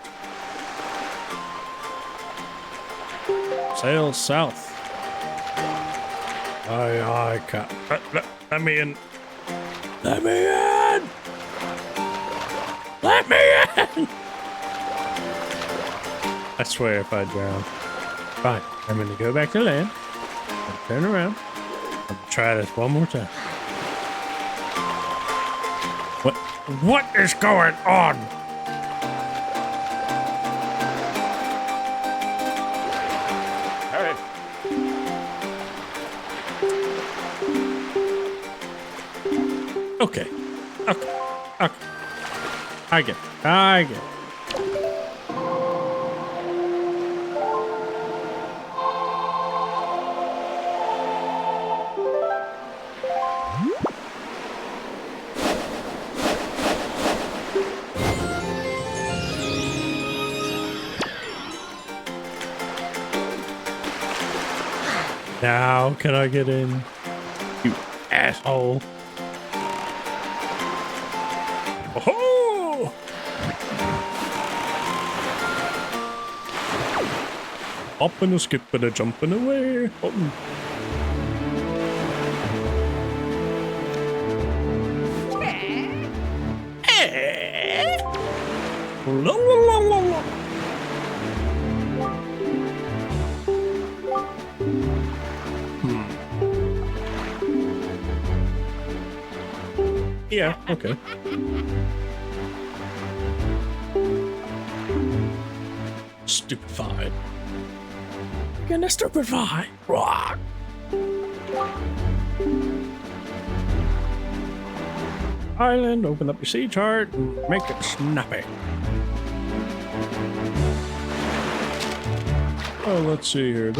Sail south. I can't. Let me in. Let me in! Let me in! I swear if I drown. Fine, I'm gonna go back to land. Turn around. I'm gonna try this one more time. What is going on? Hey. Okay. I get it. Now can I get in? You asshole. Oh! Hopping a skipping a jumping away. Oh. La, la, la, la, la. Yeah, okay. Stupefy. You're gonna stupefy. Rock. Island, open up your sea chart and make it snappy. Oh, let's see here.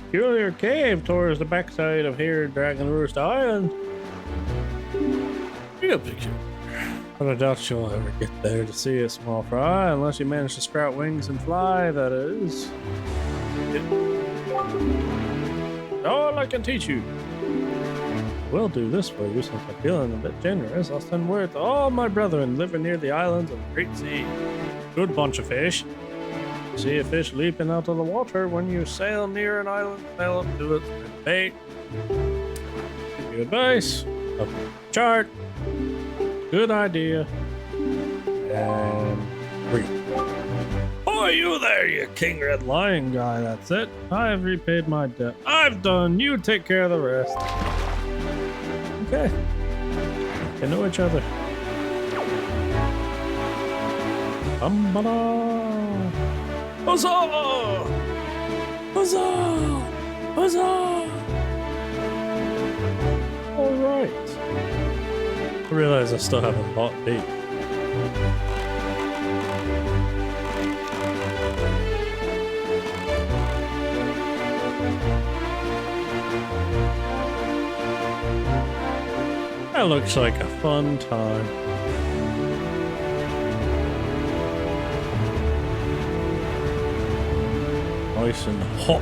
Peculiar cave towards the backside of here, Dragon Roost Island. Real picture. But I doubt you'll ever get there to see a small fry, unless you manage to sprout wings and fly, that is. All I can teach you. I will do this for you since I'm feeling a bit generous. I'll send word to all my brethren living near the islands of the Great Sea. Good bunch of fish. See a fish leaping out of the water when you sail near an island, sail up to it and bait. Give you advice. Up the chart. Good idea. And breathe. Oh, you there, you King Red Lion guy. That's it. I have repaid my debt. I've done. You take care of the rest. Okay. Get to know each other. Huzzah! Huzzah! Huzzah! Alright. I realize I still haven't bought bait. That looks like a fun time. Nice and hot.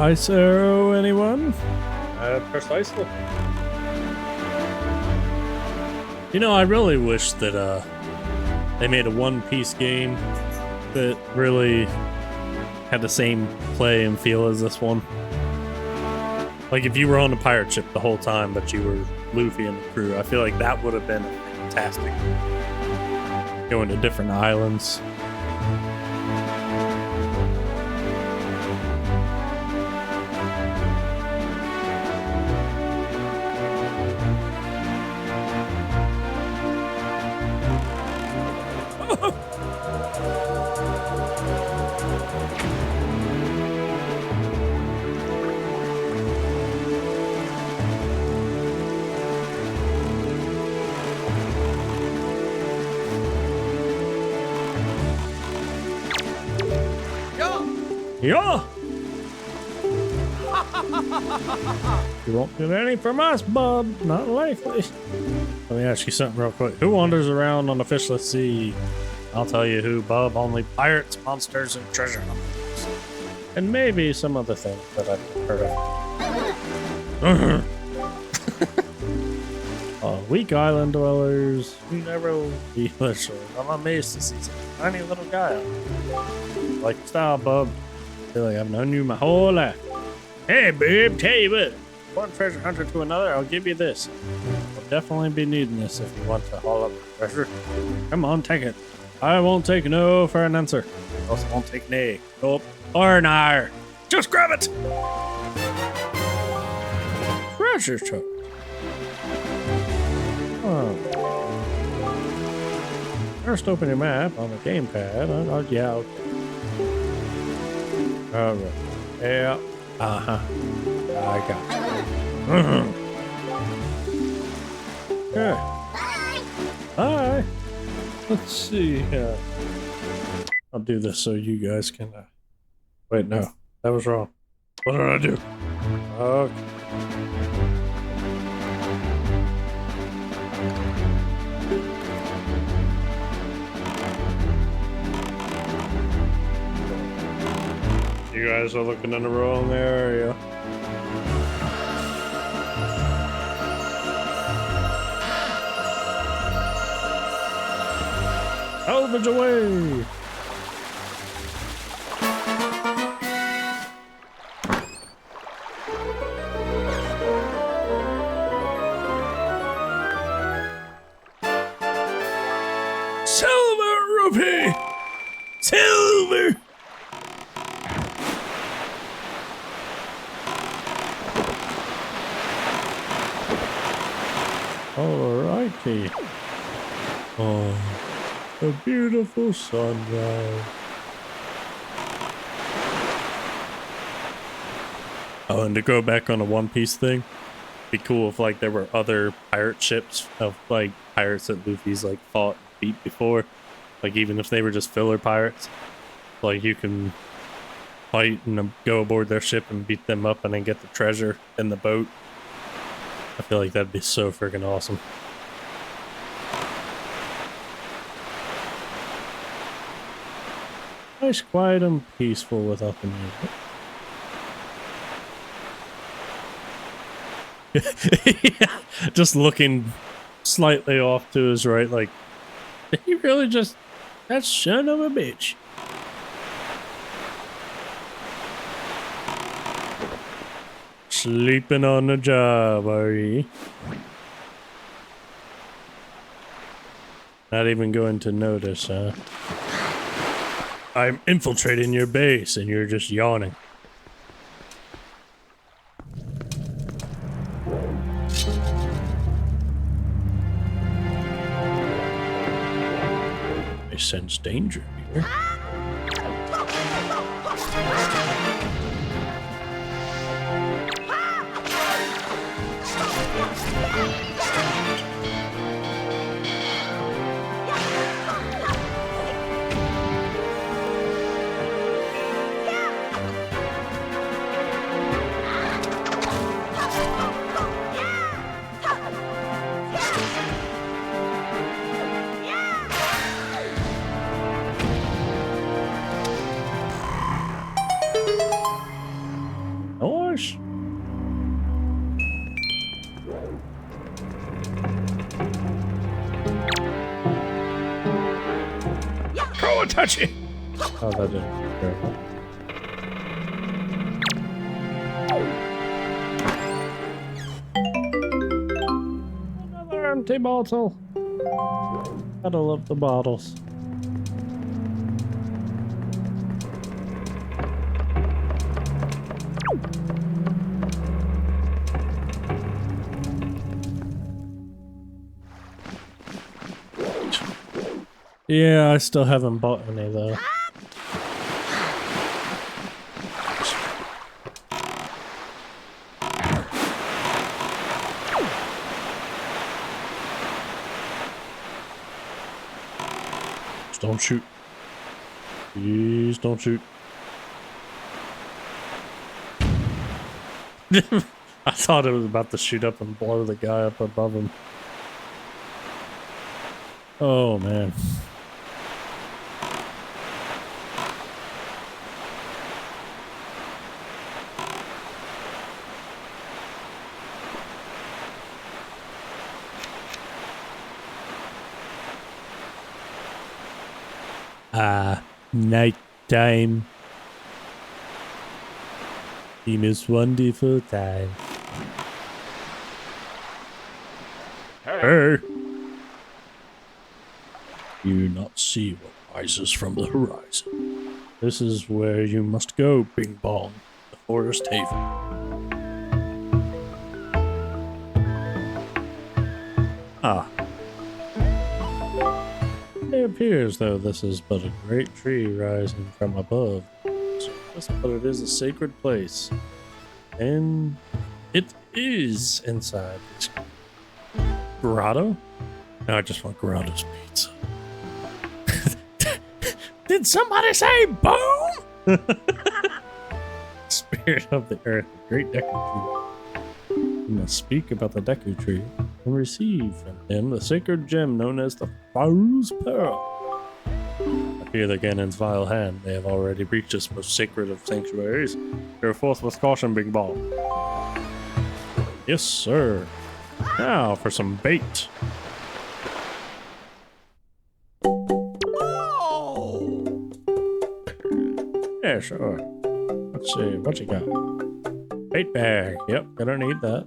Ice arrow, anyone? Precisely. You know, I really wish that they made a one-piece game that really had the same play and feel as this one. Like if you were on a pirate ship the whole time, but you were Luffy and the crew, I feel like that would have been fantastic. Going to different islands. Yeah! You won't get any from us, bub. Not likely. Let me ask you something real quick. Who wanders around on the fishless sea? I'll tell you who, bub. Only pirates, monsters, and treasure hunters. And maybe some other things that I've heard of. Weak island dwellers who never will be literally. I'm amazed to see some tiny little guy out there. Like your style, bub. I feel like I've known you my whole life. Hey, babe, tell you what. One treasure hunter to another, I'll give you this. You'll definitely be needing this if you want to haul up the treasure. Come on, take it. I won't take no for an answer. I also won't take nay. Nope. Or an R. Just grab it! Treasure chest. Oh. First open your map on the gamepad. Yeah, okay. Alright. Yeah. Uh-huh. I got you. Okay. Hi. Let's see. I'll do this so you guys can... Wait, no. That was wrong. What did I do? Okay. You guys are looking in the wrong area. Salvage away! Silver rupee! Silver! Alrighty. Oh, a beautiful sunrise. Oh, and to go back on a One Piece thing, be cool if like there were other pirate ships of like pirates that Luffy's like fought and beat before. Like even if they were just filler pirates, like you can fight and go aboard their ship and beat them up and then get the treasure in the boat. I feel like that'd be so freaking awesome. Nice, quiet, and peaceful without the music. Yeah, just looking slightly off to his right, like, did he really just... That son of a bitch. Sleeping on the job, are you? Not even going to notice, huh? I'm infiltrating your base and you're just yawning. I sense danger here. Don't touch it! Oh, that didn't take care of it. Another empty bottle. Gotta love the bottles. Yeah, I still haven't bought any though. Just don't shoot. Please don't shoot. I thought it was about to shoot up and blow the guy up above him. Oh man. Night time. The most wonderful time. Hey! You not see what rises from the horizon. This is where you must go, Bing Bong, the Forest Haven. Ah. It appears, though, this is but a great tree rising from above. But it is a sacred place. And it is inside this grotto. No, I just want Grotto's pizza. Did somebody say boom? Spirit of the earth, the great Deku tree. You must speak about the Deku tree and receive from him the sacred gem known as the Faru's Pearl. I fear the Ganon's vile hand. They have already breached this most sacred of sanctuaries. Go forth with caution, Big Ball. Yes, sir. Now for some bait. Yeah, sure. Let's see, what you got? Bait bag. Yep, gonna need that.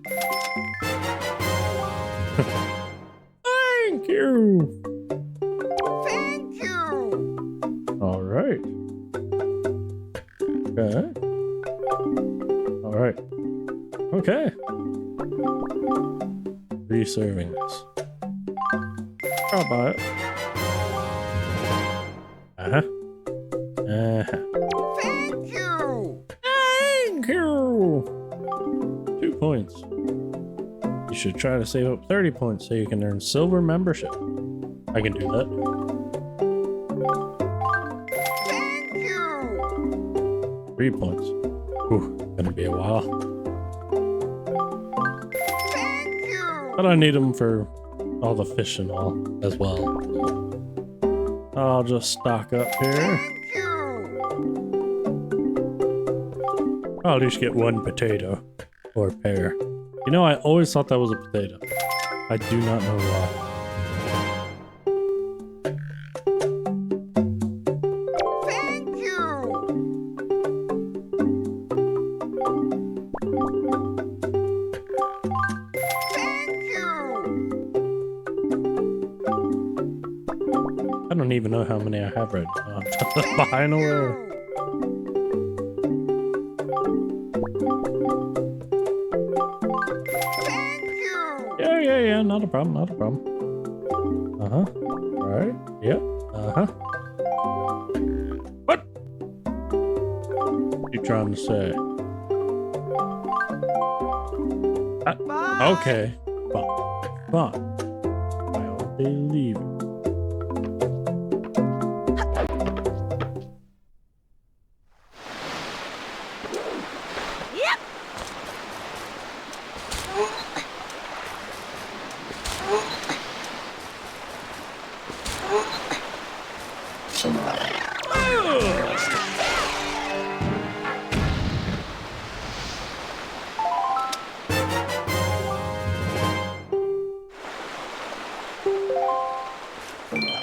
Thank you. Thank you. All right. Okay. All right. Okay. Reserving this. I'll buy it. Uh-huh. Uh-huh. Thank you. Thank you. 2 points. You should try to save up 30 points so you can earn silver membership. I can do that. Thank you. 3 points. Ooh, gonna be a while. Thank you. But I need them for all the fish and all as well. I'll just stock up here. Thank you. I'll at least get one potato. Or pear. You know, I always thought that was a potato. I do not know why. Thank you. Thank you. I don't even know how many I have right now. I'm just buying away. Yeah, not a problem, not a problem. Uh-huh. Alright, yep, uh-huh. What? You trying to say? Okay, fine. I'll believe it. Yep.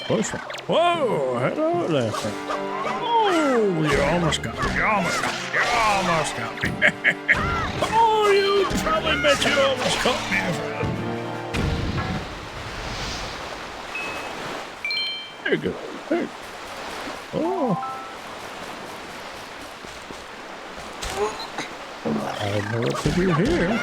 Close one. Whoa! Oh, hello there, friend. Oh, you almost got me. You almost got me. You almost got me. Oh, you probably bet you almost caught me, friend. There you go. There you go. Oh. I don't know what to do here.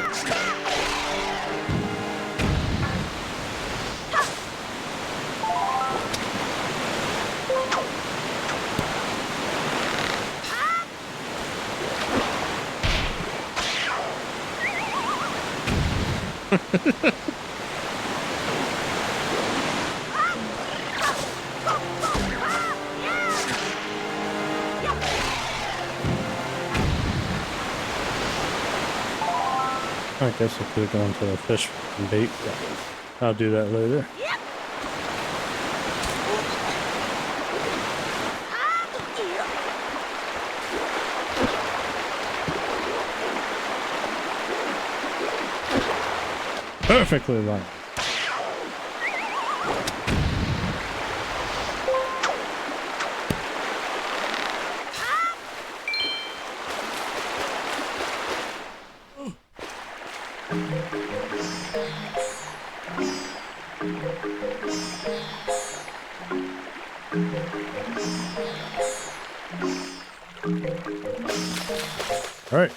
I guess I could have gone to the fish and bait. I'll do that later. Perfectly lined. All right.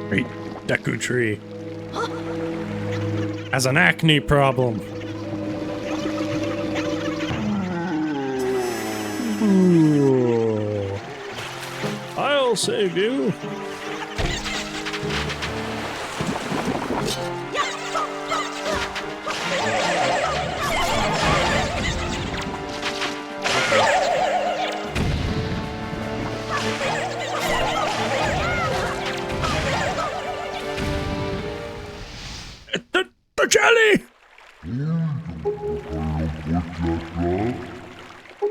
Great Deku tree has an acne problem. Ooh. I'll save you. The jelly!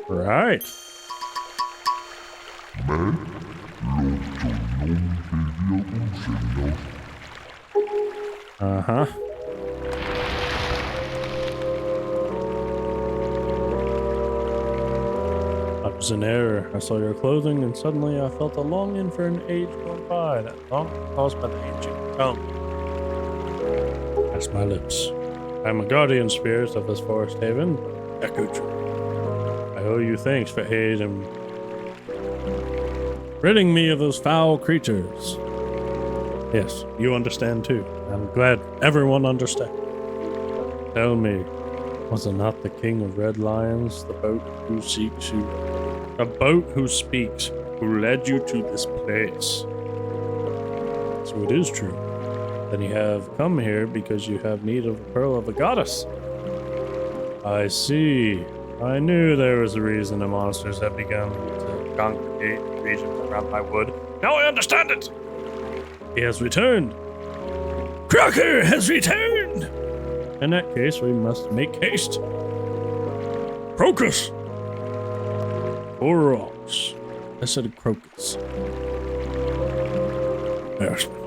Right. Uh-huh. I was in error. I saw your clothing, and suddenly I felt a longing for an age gone by, that longing caused by the ancient tongue. That's my lips. I am a guardian spirit of this forest haven, Deku Tree. I owe you thanks for aid in ridding me of those foul creatures. Yes, you understand too. I'm glad everyone understands. Tell me, was it not the king of red lions, the boat who speaks, who led you to this place? So it is true. Then you have come here because you have need of a pearl of a goddess. I see. I knew there was a reason the monsters have begun to congregate in the regions around my wood. Now I understand it! He has returned. Crocker has returned! In that case, we must make haste. Crocus! Koroks. I said crocus. Embarrassment.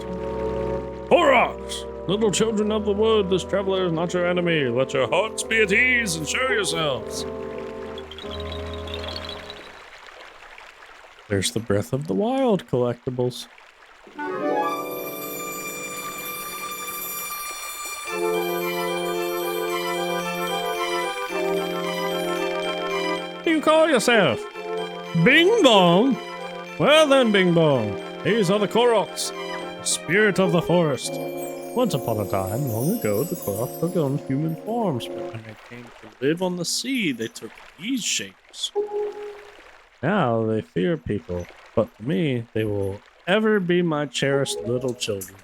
Koroks! Little children of the wood, this traveler is not your enemy. Let your hearts be at ease and show yourselves. There's the Breath of the Wild collectibles. What do you call yourself? Bing Bong? Well then, Bing Bong, these are the Koroks, the spirit of the forest. Once upon a time, long ago, the Koroks took on human forms, but when they came to live on the sea, they took these shapes. Now they fear people, but to me, they will ever be my cherished little children.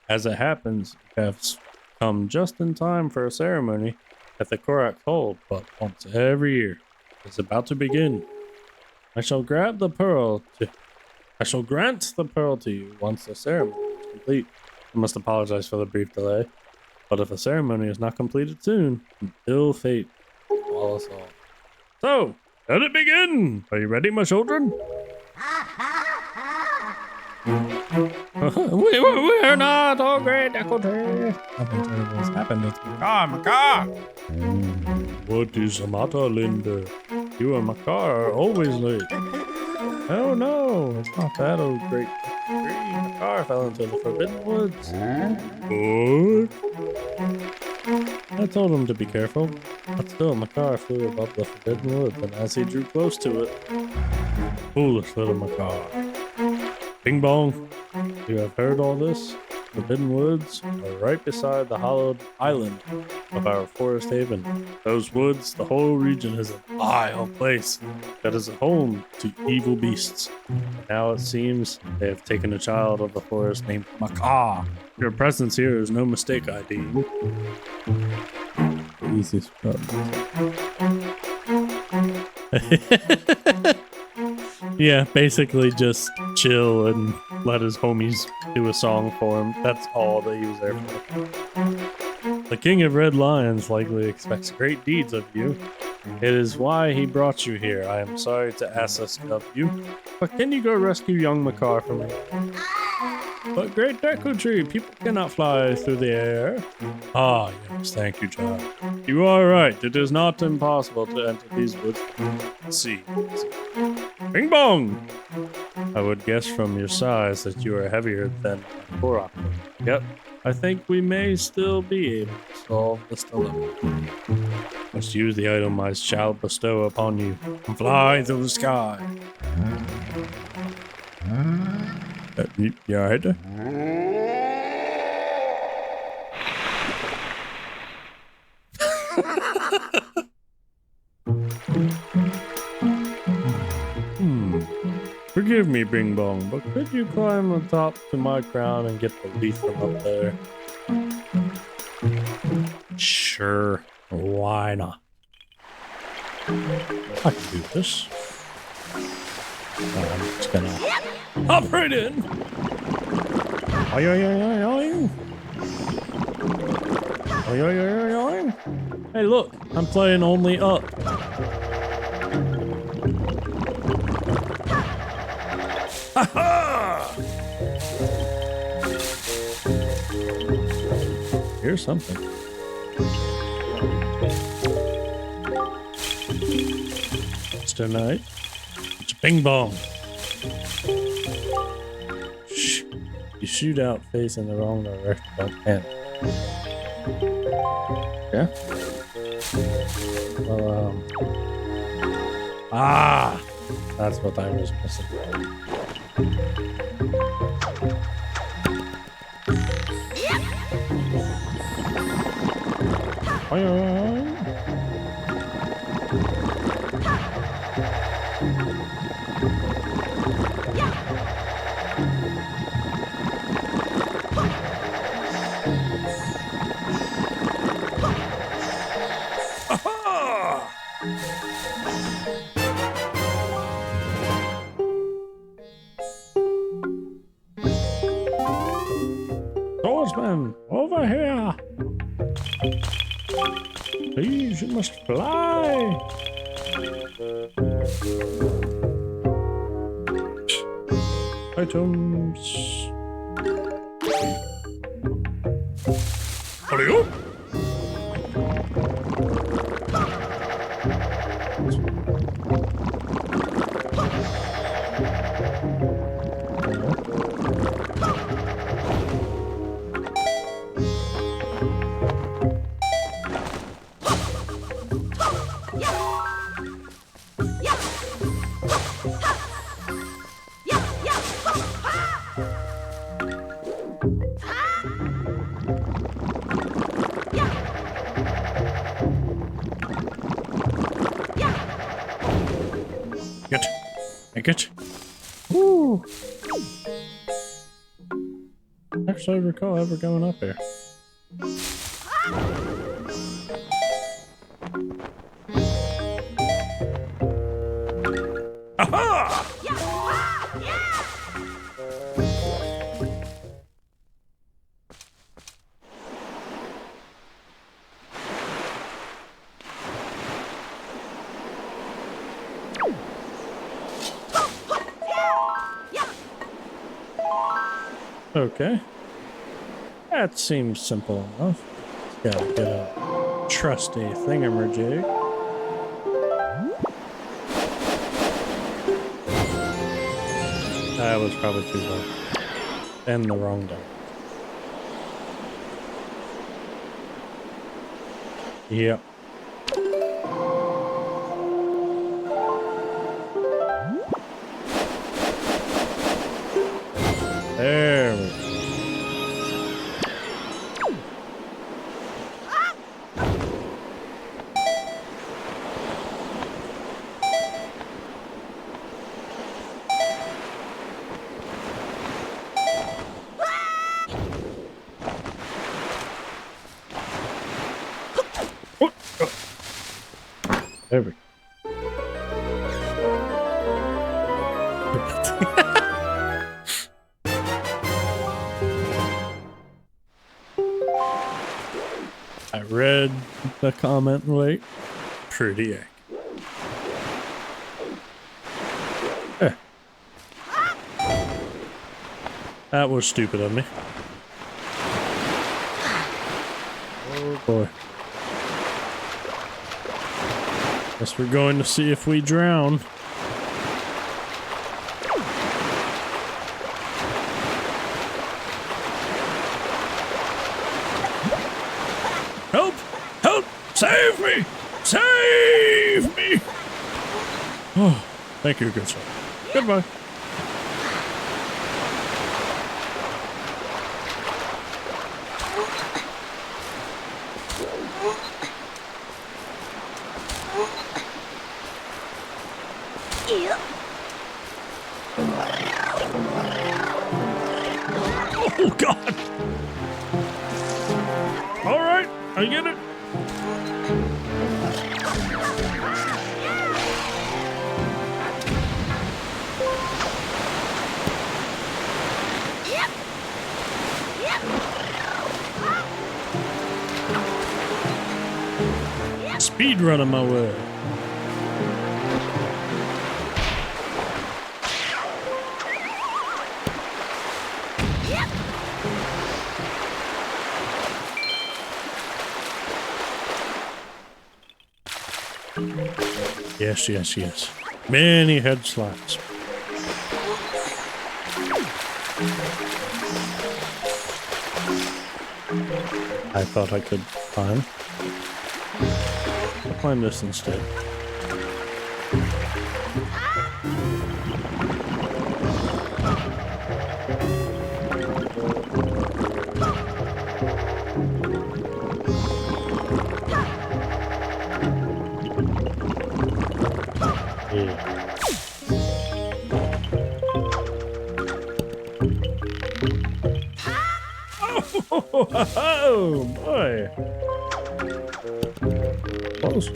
As it happens, you have come just in time for a ceremony that the Koroks hold, but once every year. It's about to begin. I shall grant the pearl to you once the ceremony is complete. I must apologize for the brief delay. But if a ceremony is not completed soon, an ill fate will befall us all. So, let it begin! Are you ready, my children? We're not all great difficulty. Nothing terrible has happened. It's Macaw. What is the matter, Linda? You and Macaw are always late. Oh no, it's not that old great tree. Macaw fell into the forbidden woods. What? I told him to be careful, but still Macaw flew above the forbidden woods, and as he drew close to it, foolish little Macaw. Bing bong, you have heard all this? Forbidden woods are right beside the hollowed island of our forest haven. Those woods, the whole region is a vile place that is a home to evil beasts. Now it seems they have taken a child of the forest named Macaw. Your presence here is no mistake, I deem. Easiest Yeah, basically just chill and let his homies do a song for him. That's all that he was there for. The King of Red Lions likely expects great deeds of you. It is why he brought you here. I am sorry to ask this of you, but can you go rescue young Macaw for me? But great Deku Tree, people cannot fly through the air. Ah, yes, thank you, child. You are right. It is not impossible to enter these woods. See. Bing bong! I would guess from your size that you are heavier than Korok. Yep, I think we may still be able to solve this dilemma. Must use the item I shall bestow upon you and fly through the sky. You alright? Forgive me, Bing Bong, but could you climb on top to my crown and get the leaf from up there? Sure, why not? I can do this. I'm just gonna hop right in. Hey, look, I'm playing only up. Ha-ha! Here's something. Tonight, it's Bing Bong. Shh. You shoot out facing the wrong direction, don't panic. Yeah? Well, that's what I was missing. Swordsman, over here! Please, you must fly! Items. Hurry up! Make it. Woo! Actually, I recall ever going up here. Aha! Okay. That seems simple enough. Gotta get a trusty thingamajig. That was probably too low. And the wrong direction. Yep. There we go. There we go. I read the comment late. Pretty accurate. That was stupid of me. Oh boy. Guess we're going to see if we drown. Help! Help! Save me! Save me! Oh, thank you, good sir. Goodbye. Oh, God! All right, I get it. Speed running my way. Yes, yes, yes. Many head slaps. I thought I could climb. I'll climb this instead. Oh boy. Close.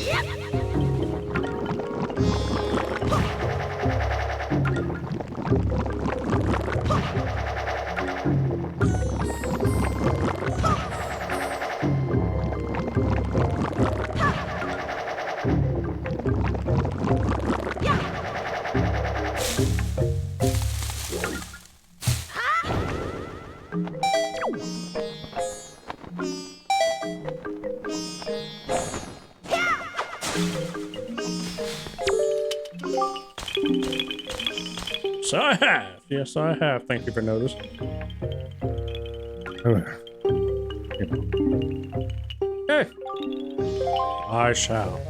So I have. Yes, I have. Thank you for noticing. Hey. I shall.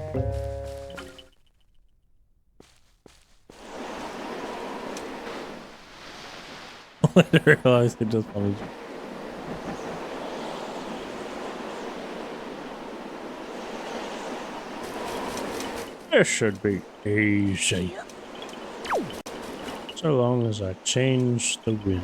I realized it just wanted to. This should be easy. So long as I change the wind.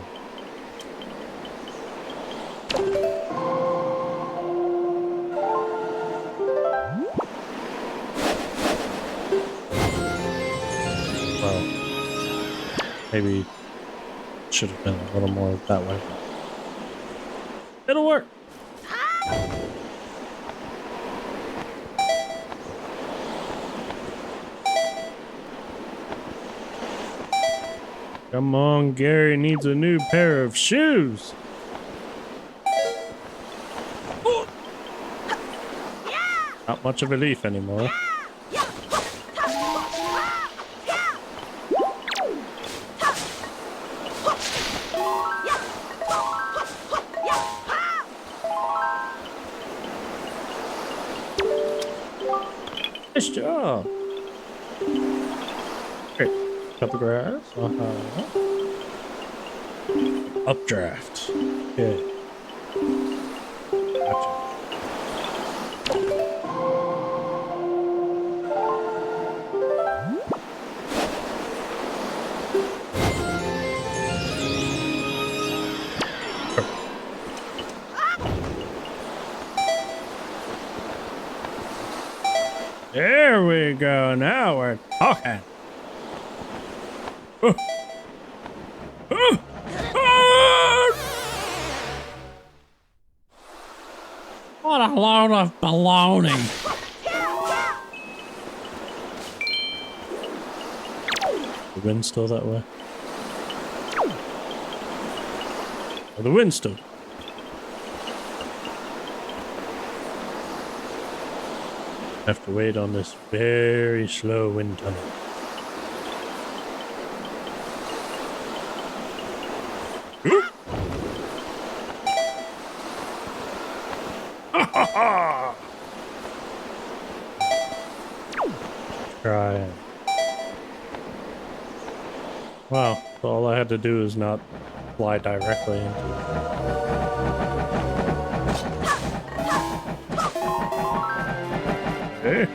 Well, maybe it should have been a little more that way. It'll work. Come on, Gary needs a new pair of shoes. Not much of a leaf anymore. Nice job. Great. Cut the grass. Updraft. Okay. Gotcha. There we go. Now we're talking. What a load of baloney. The wind's still that way. Oh, the wind's still. Have to wait on this very slow wind tunnel. Try it. Wow, so all I had to do is not fly directly into it. Okay.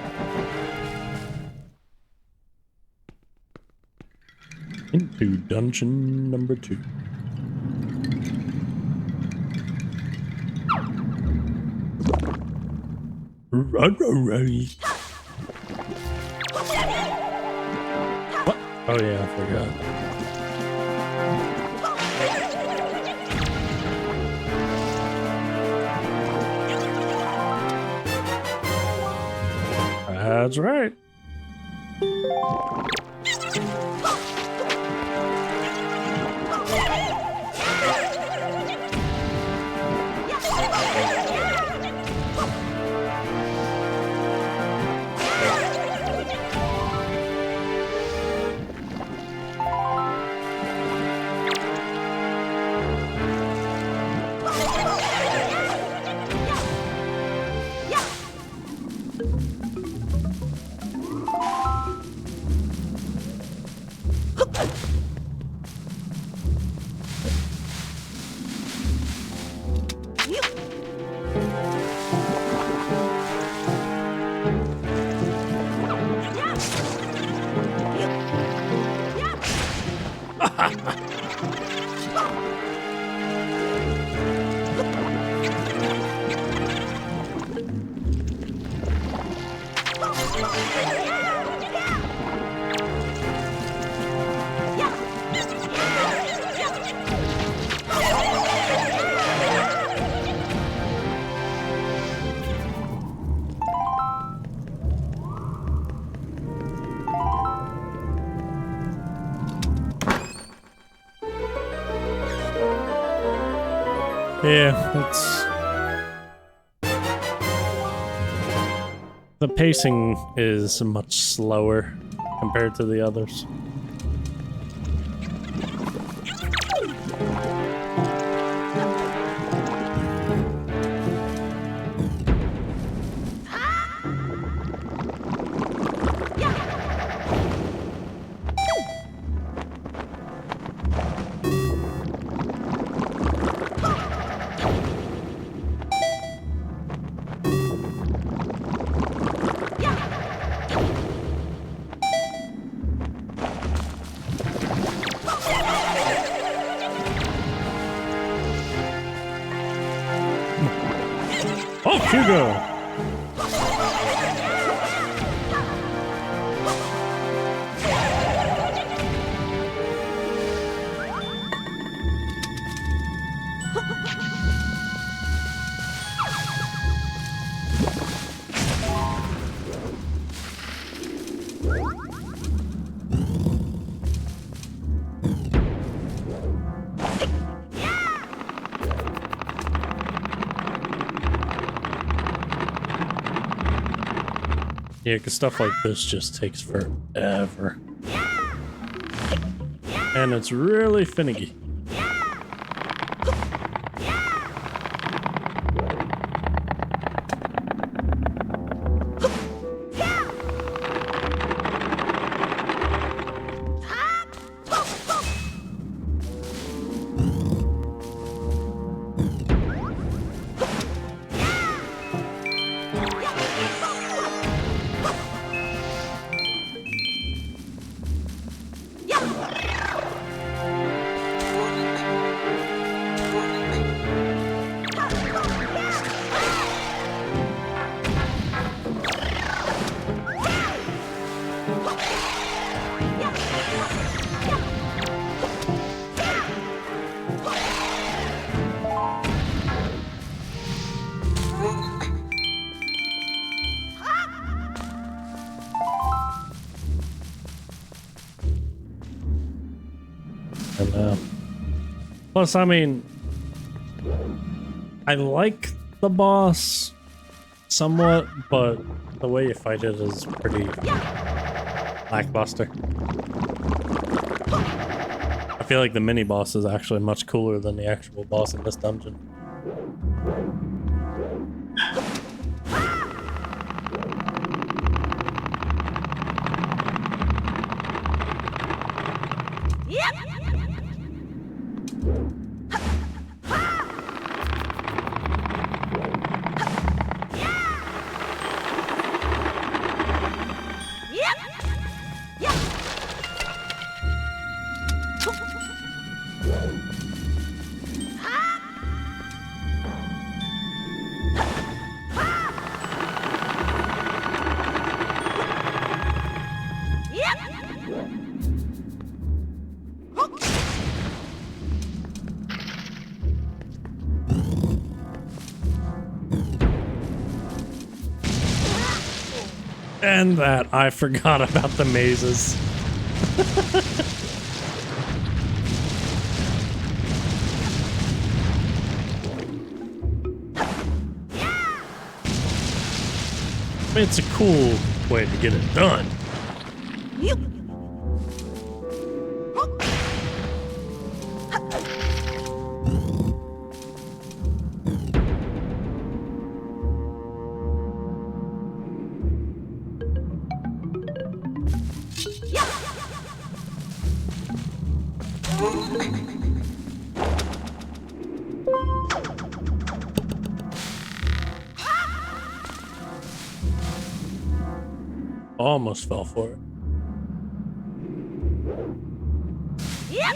Into dungeon number 2. What? Oh yeah, I forgot. That's right. Yeah, it's... The pacing is much slower compared to the others. Off you go! Yeah, because stuff like this just takes forever. And it's really finicky. And plus, I mean, I like the boss somewhat, but the way you fight it is pretty lackluster. I feel like the mini boss is actually much cooler than the actual boss in this dungeon. And that I forgot about the mazes. It's a cool way to get it done. Almost fell for it. Get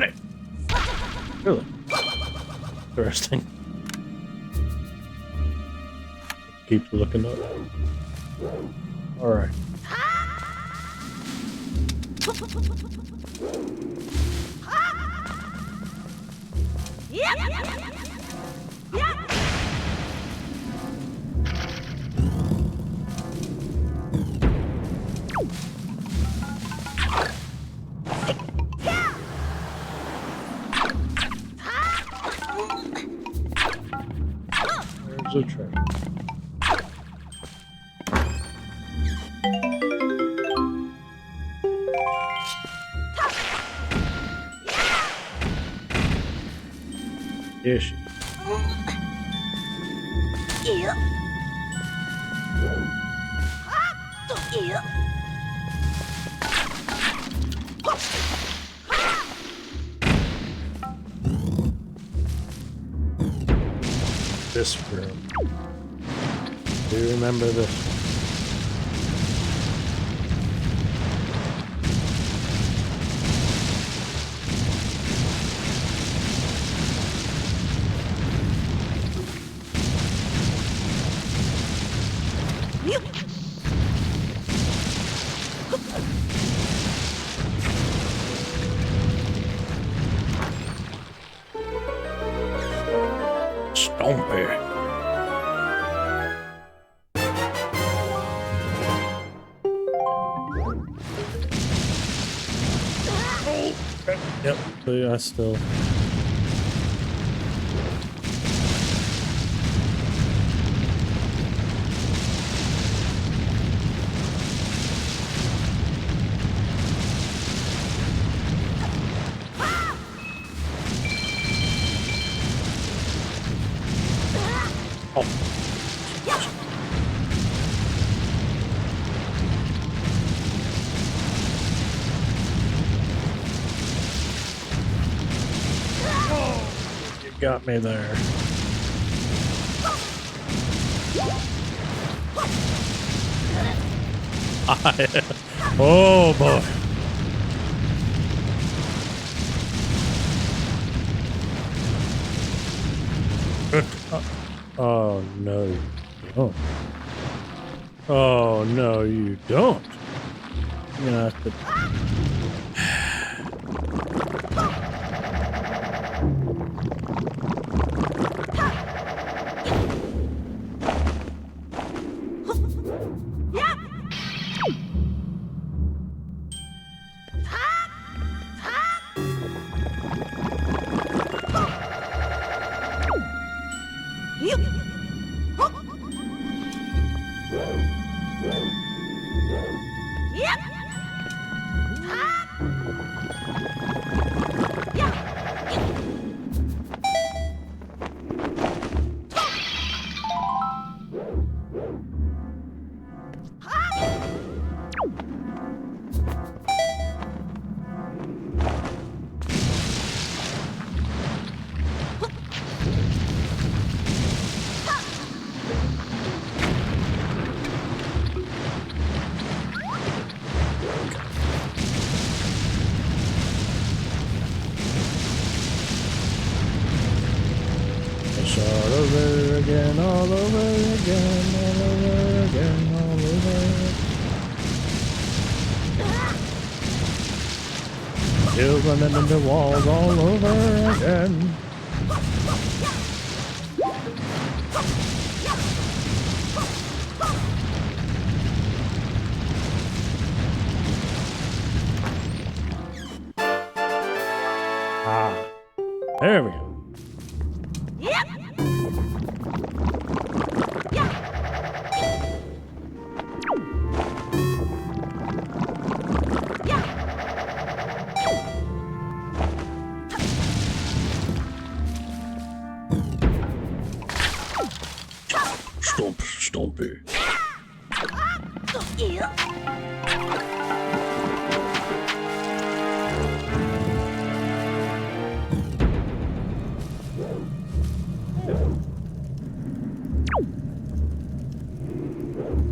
it! Really? Interesting. Keeps looking up. Alright. There's a trap. Here she. This room. Do you remember this? Stompy. Yep, so I still. You got me there. Oh boy. Good. Oh no, you don't. Oh no, you don't. You're gonna have to. Start over again, all over again, all over again, all over again. Still running into walls all over again. Ah, there we go. Stomp, stompy.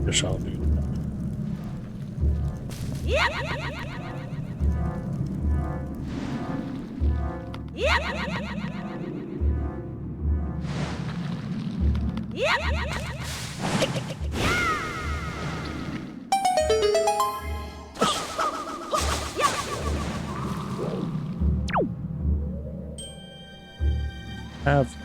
Guess I'll do that. Have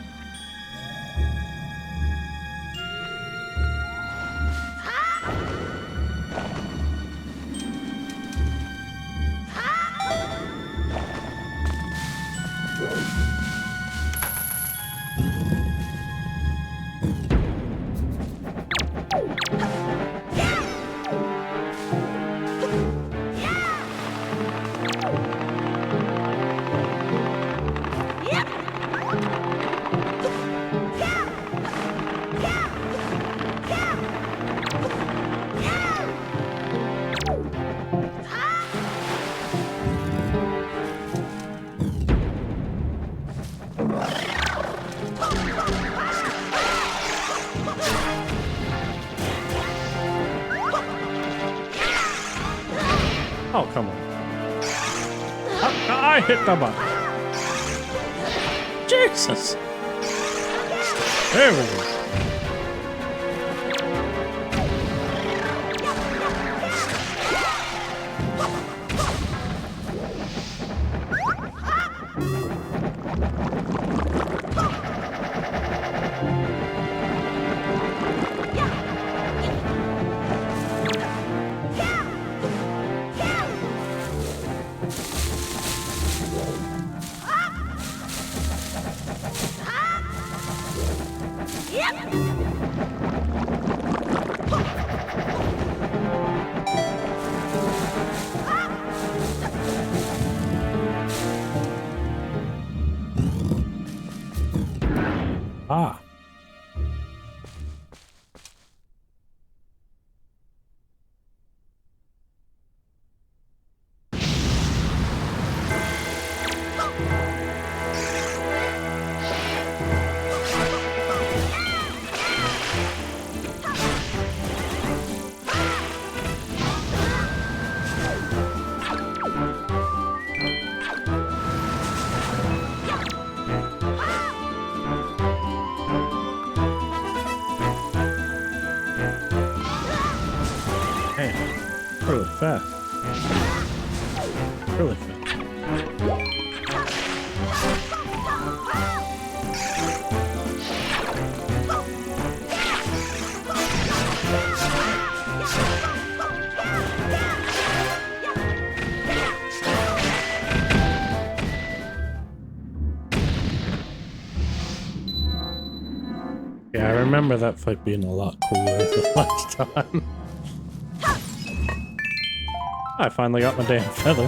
oh, come on. I hit the button. Jesus. There we go. Ah. Man, really fast. Really fast. Yeah, I remember that fight being a lot cooler the last time. I finally got my damn feather.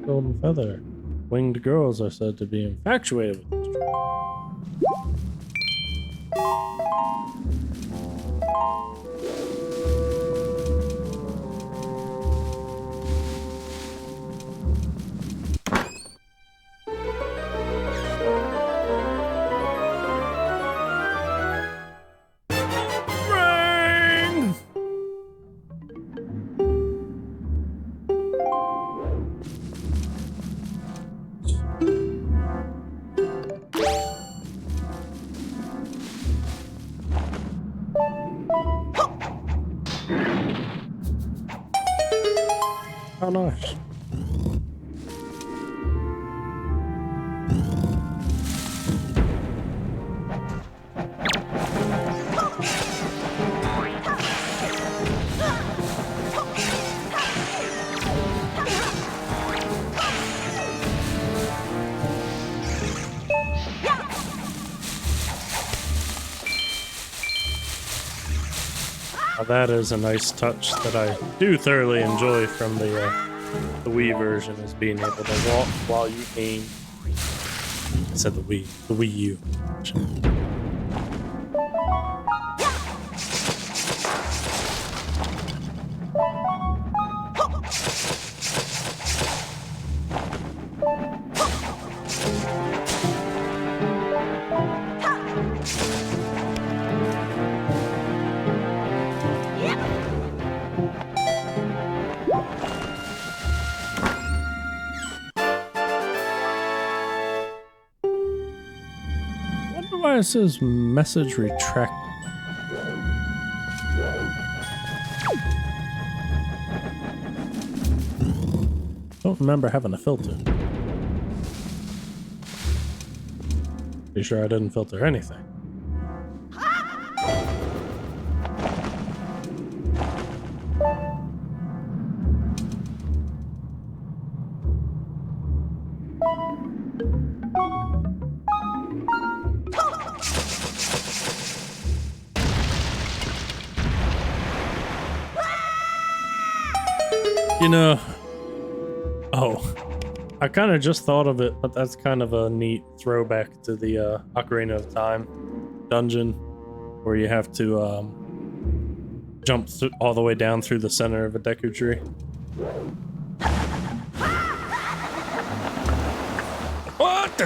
Golden feather. Winged girls are said to be infatuated with this tree. Ring! How nice. Now that is a nice touch that I do thoroughly enjoy from the Wii version, is being able to walk while you aim. I said the Wii U. Why it says message retract? Don't remember having a filter. Pretty sure I didn't filter anything. You know, I kind of just thought of it, but that's kind of a neat throwback to the Ocarina of Time dungeon, where you have to jump all the way down through the center of a Deku tree. What?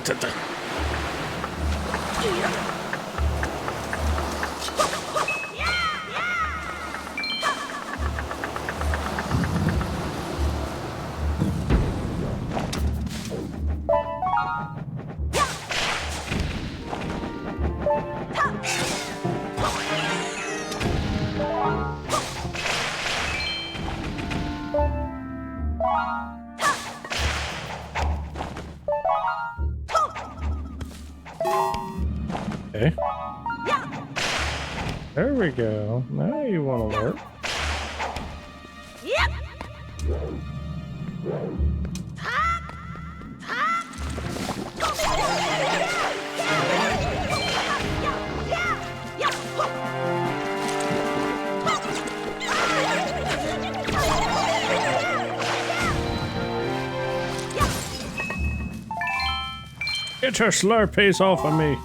Okay. There we go. Now you want to work. Yep. Get your slurpees off of me.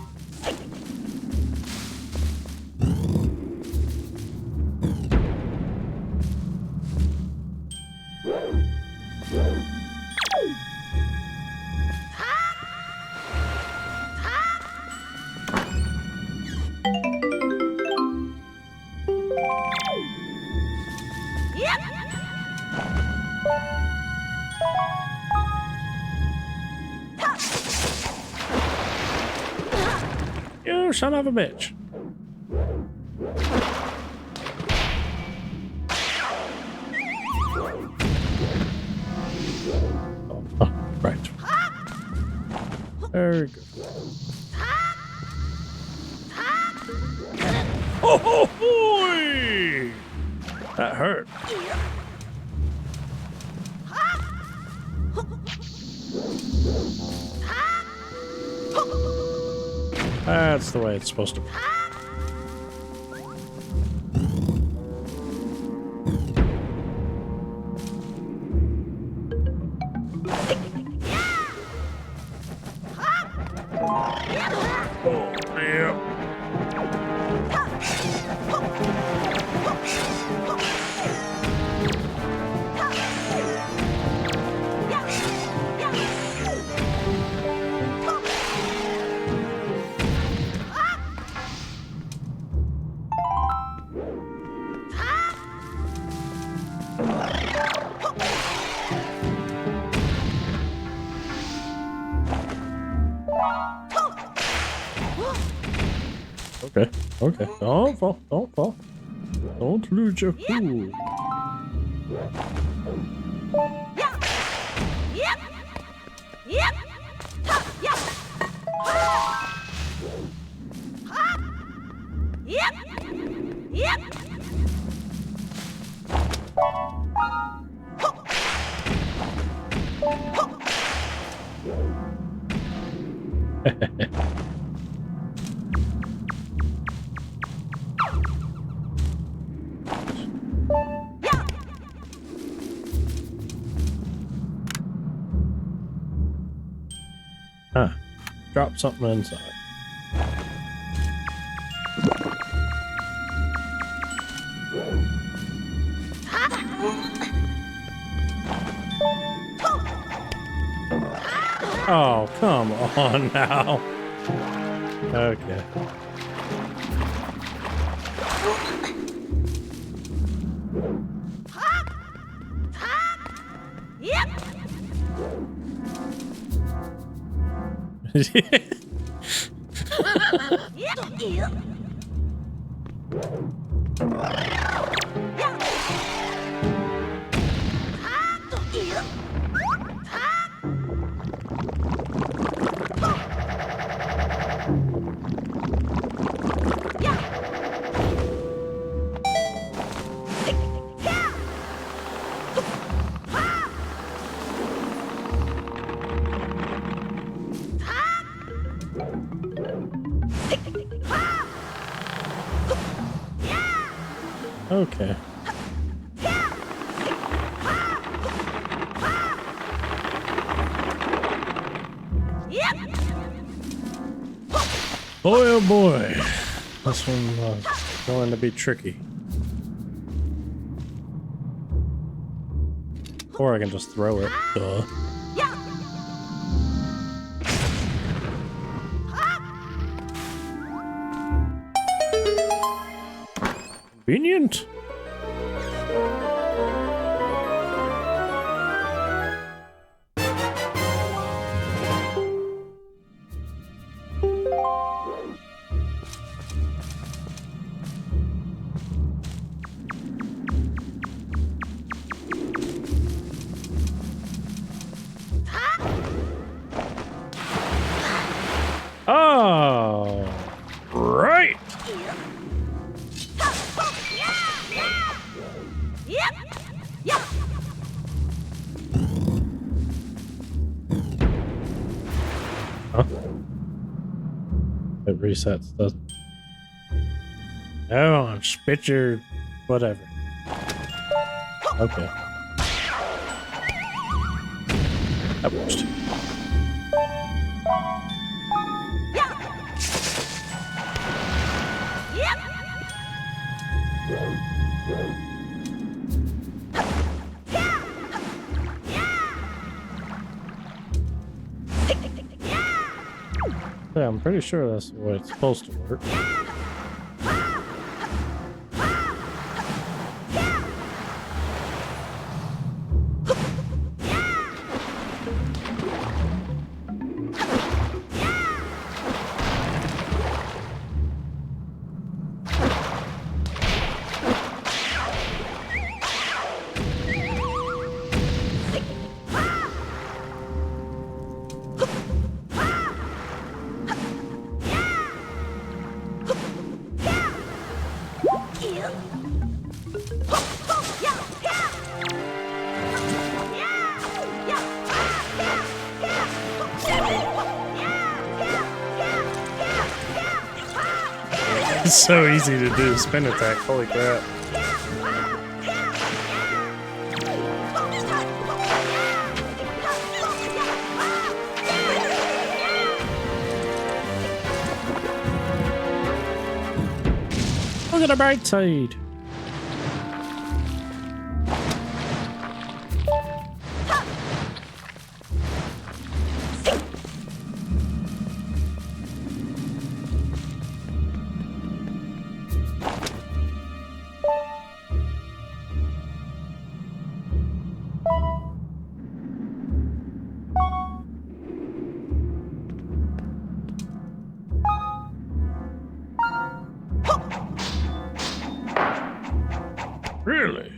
You son of a bitch. Oh, right. Very good. Oh, ho, hoy! That hurt. That's the way it's supposed to be. Oh, yeah. Okay, okay. Don't fall, don't fall. Don't lose your cool. Huh. Drop something inside. Oh, come on now. Okay. Okay. Boy, oh boy. This one was going to be tricky. Or I can just throw it. Duh. Convenient. Oh, right. Huh? It resets the... Oh, spit your whatever. Okay. That works. Yeah, I'm pretty sure that's the way it's supposed to work. It's so easy to do spin attack, holy crap. Look at the bright side. Really?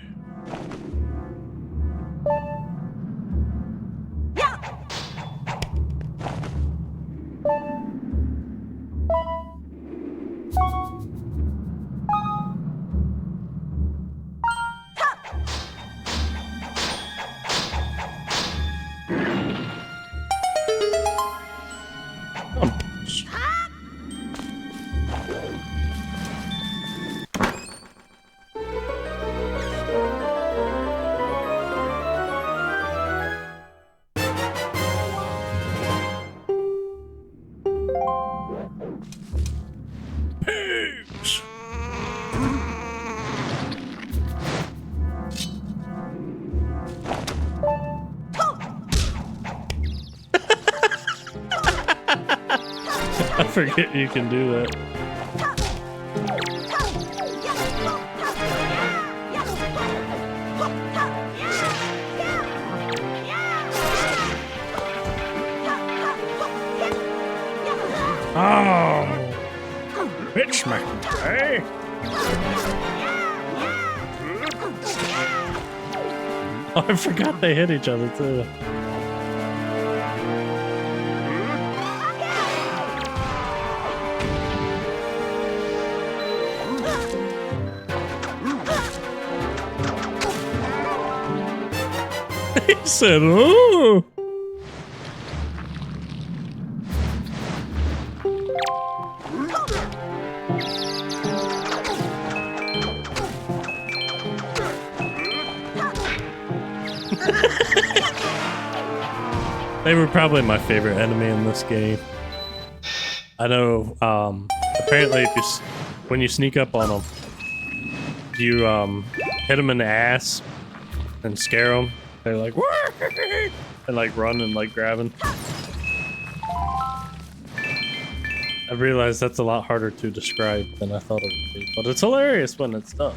Pigs! I forget you can do that. Oh! Bitch smacking, eh? Oh, I forgot they hit each other too. He said, "Oh." They were probably my favorite enemy in this game. I know, apparently if you, when you sneak up on them, you, hit them in the ass and scare them. They're like, and like run and like grabbing. I realized that's a lot harder to describe than I thought it would be, but it's hilarious when it's done.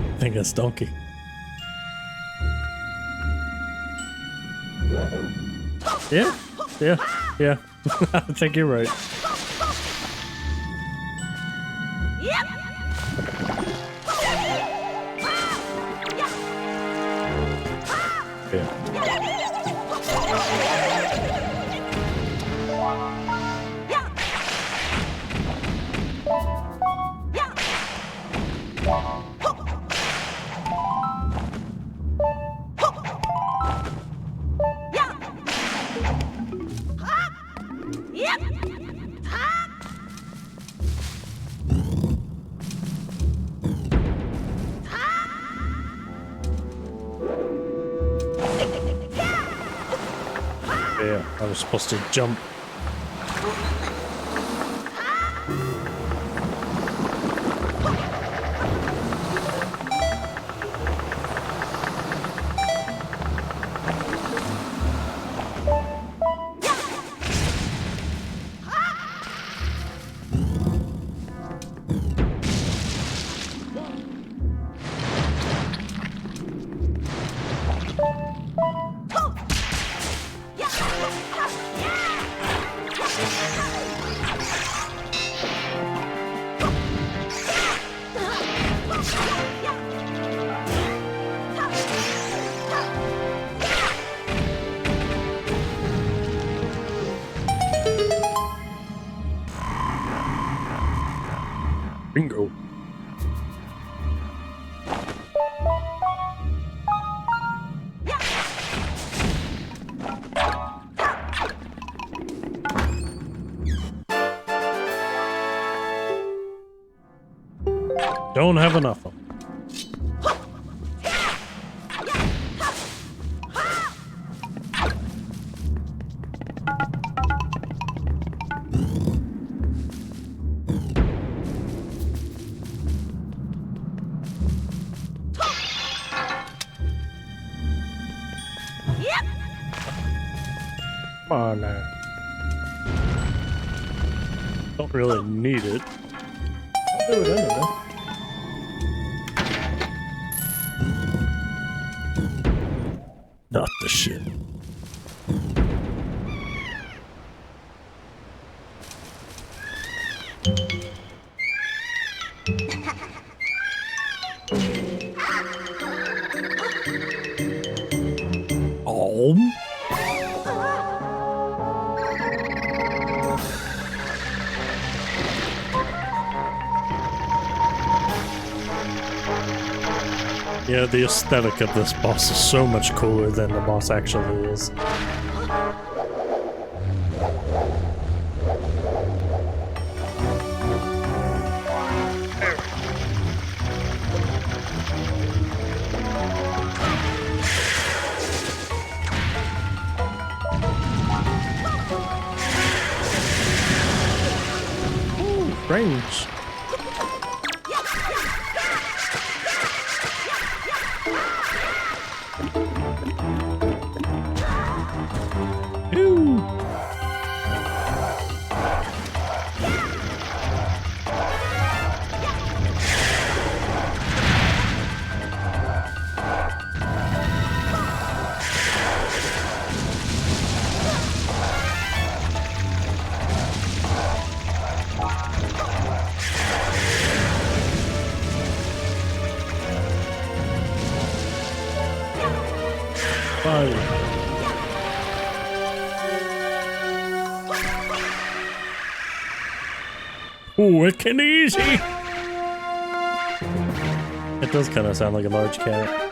I think that's Donkey. Yeah, yeah. I think you're right. Yeah. yeah. I was supposed to jump. Bingo. Don't have enough of them. Come on now. Don't really need it. I'll do it anyway. Not the shit. Oh. Yeah, the aesthetic of this boss is so much cooler than the boss actually is. Ooh, range. Ooh. Fire. Ooh, it can easy. It does kind of sound like a large cat.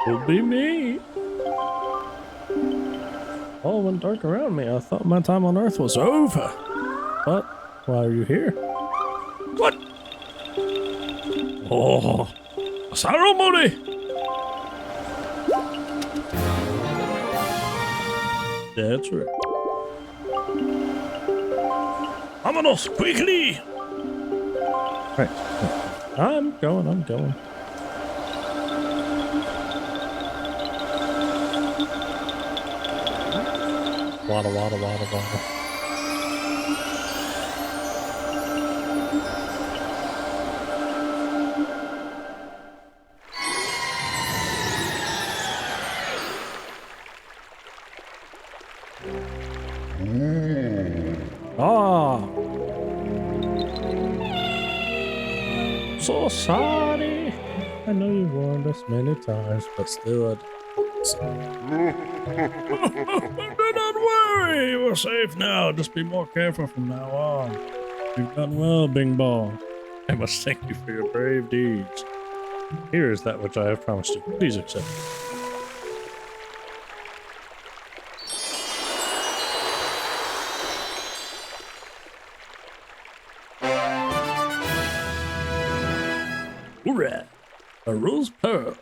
Will be me. All went dark around me. I thought my time on Earth was over. But why are you here? What? Oh, a ceremony. That's right. Vámonos quickly. Right. I'm going. Waddle. Ah. So sorry. I know you warned us many times, but still I do not worry, we're safe now. Just be more careful from now on. You've done well, Bing Bong. I must thank you for your brave deeds. Here is that which I have promised you. Please accept it. Hooray! A rose pearl.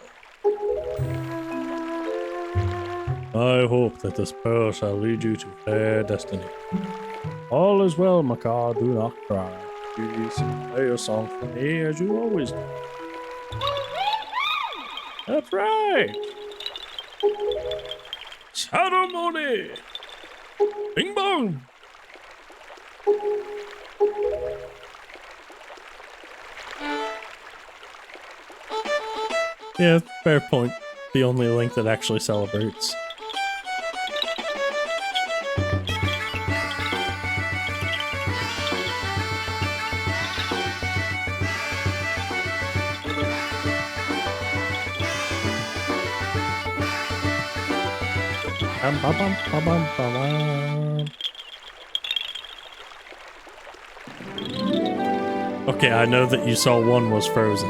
I hope that this pearl shall lead you to fair destiny. All is well, Macaw, do not cry. Please play a song for me as you always do. That's right! Ceremony! Bing bong! Yeah, fair point. The only link that actually celebrates. Okay, I know that you saw one was frozen.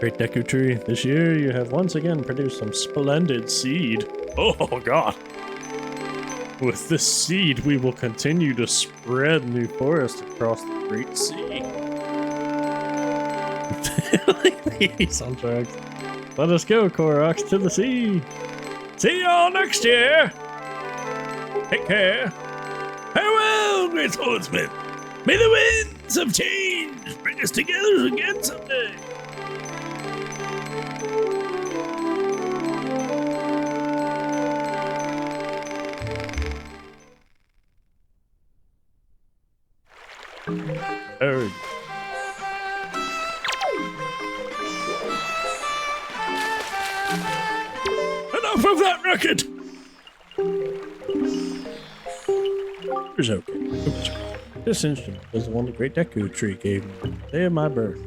Great Deku Tree, this year you have once again produced some splendid seed. Oh god! With this seed, we will continue to spread new forest across the Great Sea. Like the soundtracks. Let us go, Koroks, to the sea. See y'all next year. Take care. Farewell, great swordsman. May the winds of change bring us together again someday. Very good. Enough of that record! It's okay. This instrument is the one the Great Deku Tree gave me on the day of my birth.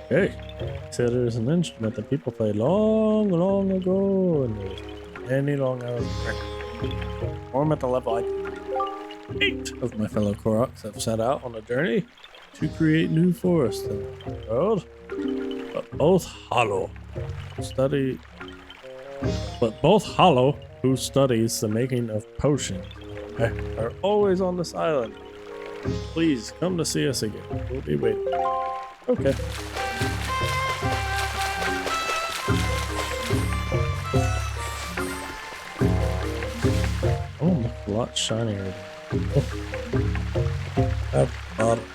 Hey, he said it was an instrument that people played long, long ago, and there was many long hours of practice. I'm at the level 8 of my fellow Koroks have set out on a journey to create new forests in the world, but both hollow who studies the making of potions are always on this island. Please come to see us again. We'll be waiting. Okay. Oh, it looks a lot shinier. That bottom.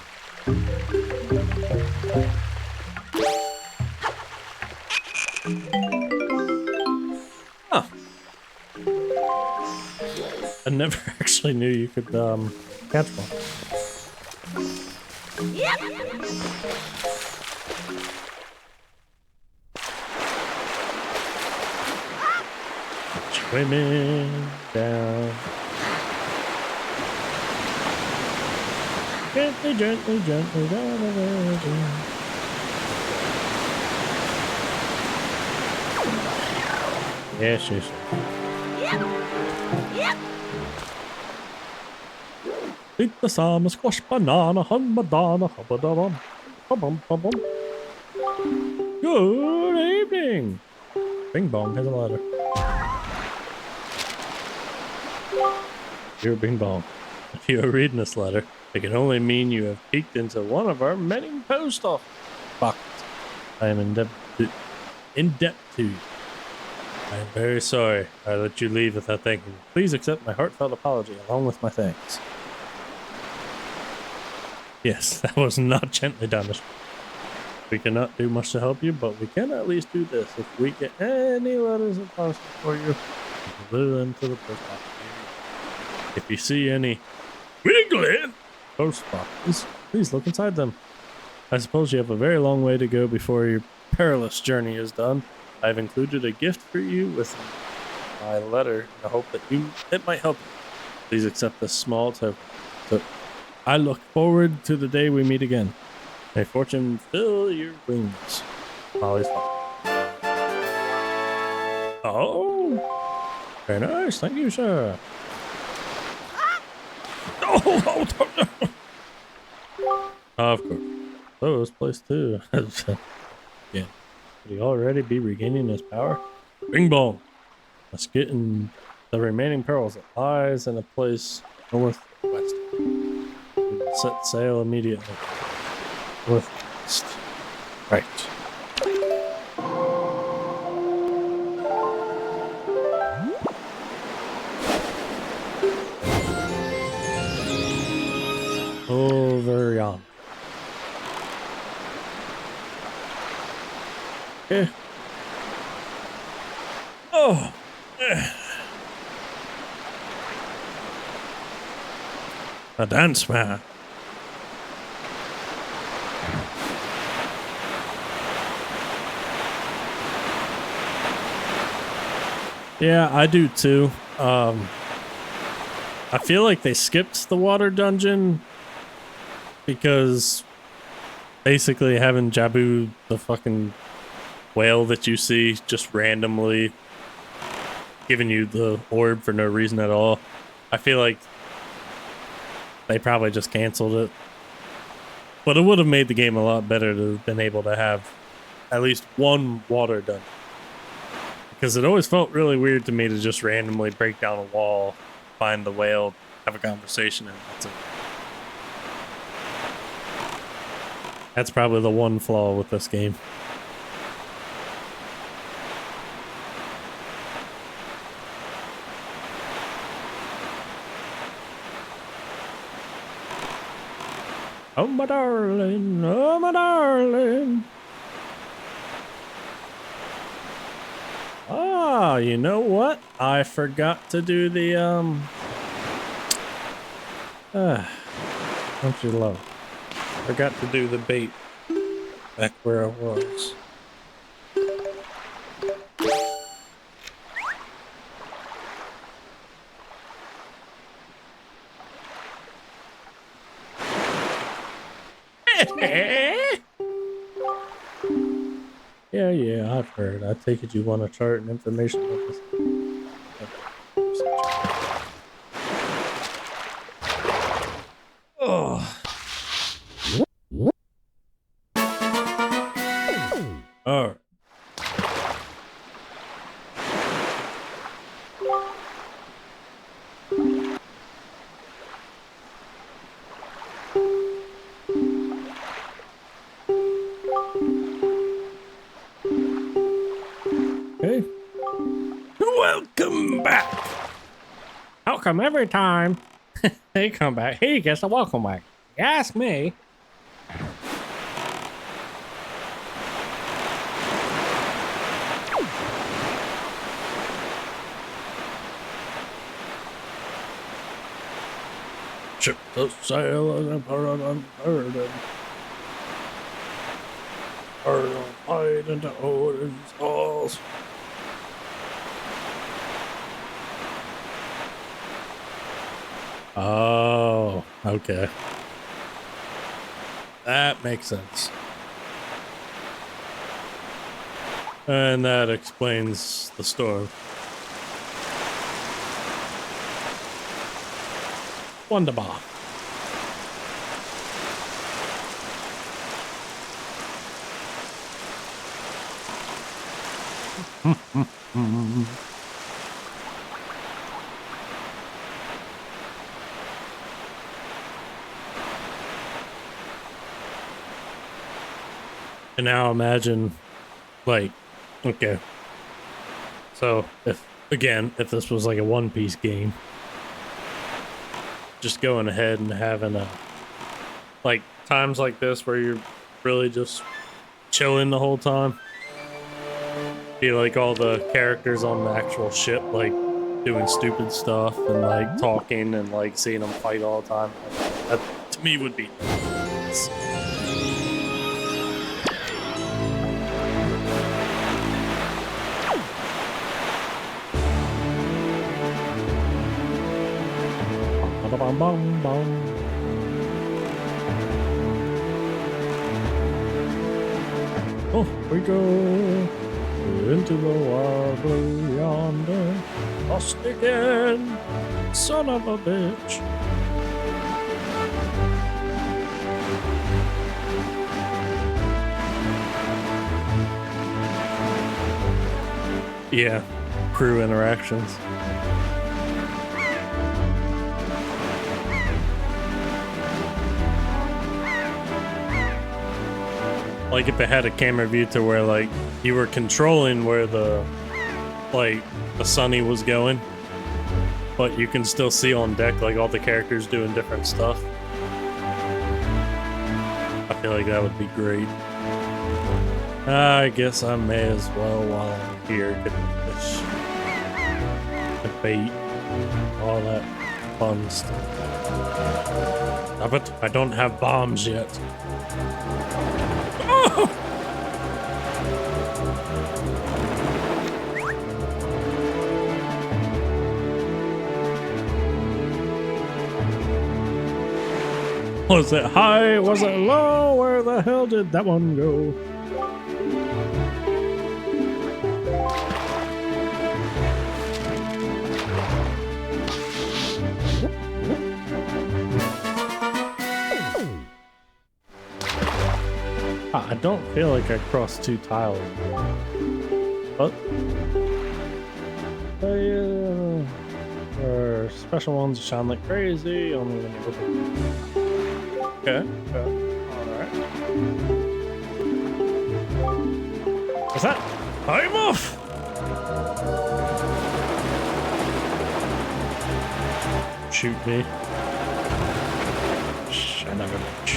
Huh. I never actually knew you could catch one. Yep. Swimming down. Gently, gently, gently down the river. Yes, yes. Yep. Yep. Eat the salmon, squash, banana, hun, madonna, hubba-dubba, bum-bum-bum-bum. Good evening. Bing Bong has a letter. Dear Bing Bong, if you are reading this letter, it can only mean you have peeked into one of our many post office boxes. I am in debt to you. I am very sorry I let you leave without thanking you. Please accept my heartfelt apology along with my thanks. Yes, that was not gently done. We cannot do much to help you, but we can at least do this. If we get any letters of post for you, we can deliver them to the post office. If you see any wiggling post boxes, please look inside them. I suppose you have a very long way to go before your perilous journey is done. I've included a gift for you with my letter in the hope that it might help you. Please accept this small token. So I look forward to the day we meet again. May fortune fill your wings. Molly's father. Oh, very nice. Thank you, sir. Oh, of course. Oh, this place too. Yeah. Would he already be regaining his power? Bing bong. Let's get in the remaining pearls. It lies in a place northwest. We will set sail immediately. Northwest. Right. Over yonder. Okay. Oh. A dance man. Yeah, I do too. I feel like they skipped the water dungeon because basically having Jabu, the fucking whale that you see, just randomly giving you the orb for no reason at all. I feel like they probably just canceled it. But it would have made the game a lot better to have been able to have at least one water dungeon. Because it always felt really weird to me to just randomly break down a wall, find the whale, have a conversation, and that's it. That's probably the one flaw with this game. Oh my darling, oh my darling. Ah, you know what? I forgot to do the don't you love? Forgot to do the bait back where I was. Yeah, I've heard. I take it you want a chart and information about this. Oh. All right. Okay. Welcome back. How come every time they come back, he gets a welcome back? You ask me. Ship the sail and put it on burden. Burden light into Odin's halls. Oh, okay. That makes sense. And that explains the storm. Wunderbar. And now imagine, like, okay. So if this was like a One Piece game, just going ahead and having like times like this where you're really just chilling the whole time. Be like all the characters on the actual ship, like doing stupid stuff and like talking and like seeing them fight all the time. That to me would be nice. Bum, bum, bum. Oh, we go. into the wild blue yonder. Lost again, son of a bitch. Yeah, crew interactions. Like if they had a camera view to where like you were controlling where the sunny was going, but you can still see on deck like all the characters doing different stuff. I feel like that would be great. I guess I may as well while I'm here get the fish, the bait, all that fun stuff. But I don't have bombs yet. Oh! Was it high? Was it low? Where the hell did that one go? I don't feel like I crossed two tiles. But or special ones shine like crazy, only when you look at them. Okay. Alright. What's that? I'm off! Shoot me. Son of a bitch.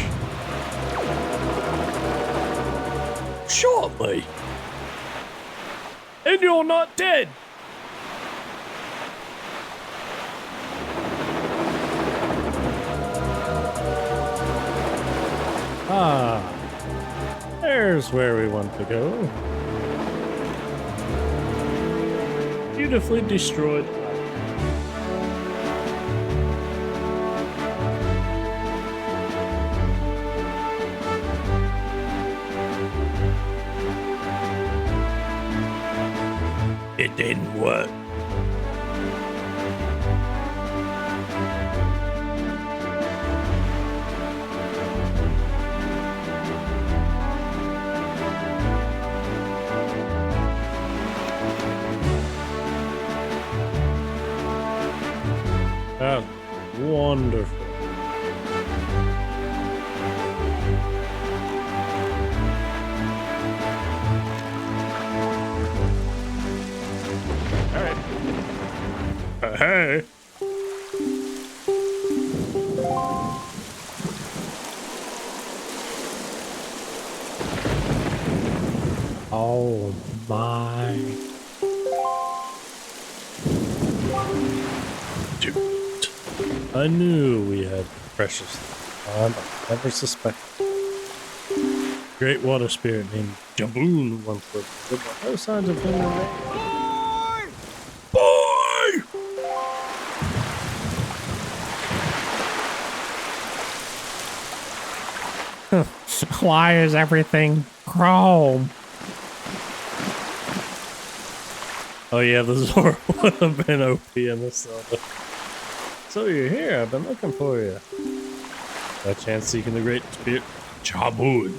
Shot me! And you're not dead! Ah, there's where we want to go. Beautifully destroyed. It didn't work. That's wonderful. All right. Hey. Oh my. Dude. I knew we had precious time. I never suspected. Great water spirit named Jaboon once lived. But no signs of him remain. Boy! Why is everything chrome? Oh yeah, the Zora would have been OP in this Zelda. So you're here, I've been looking for you. By chance seeking the great spirit Jaboon.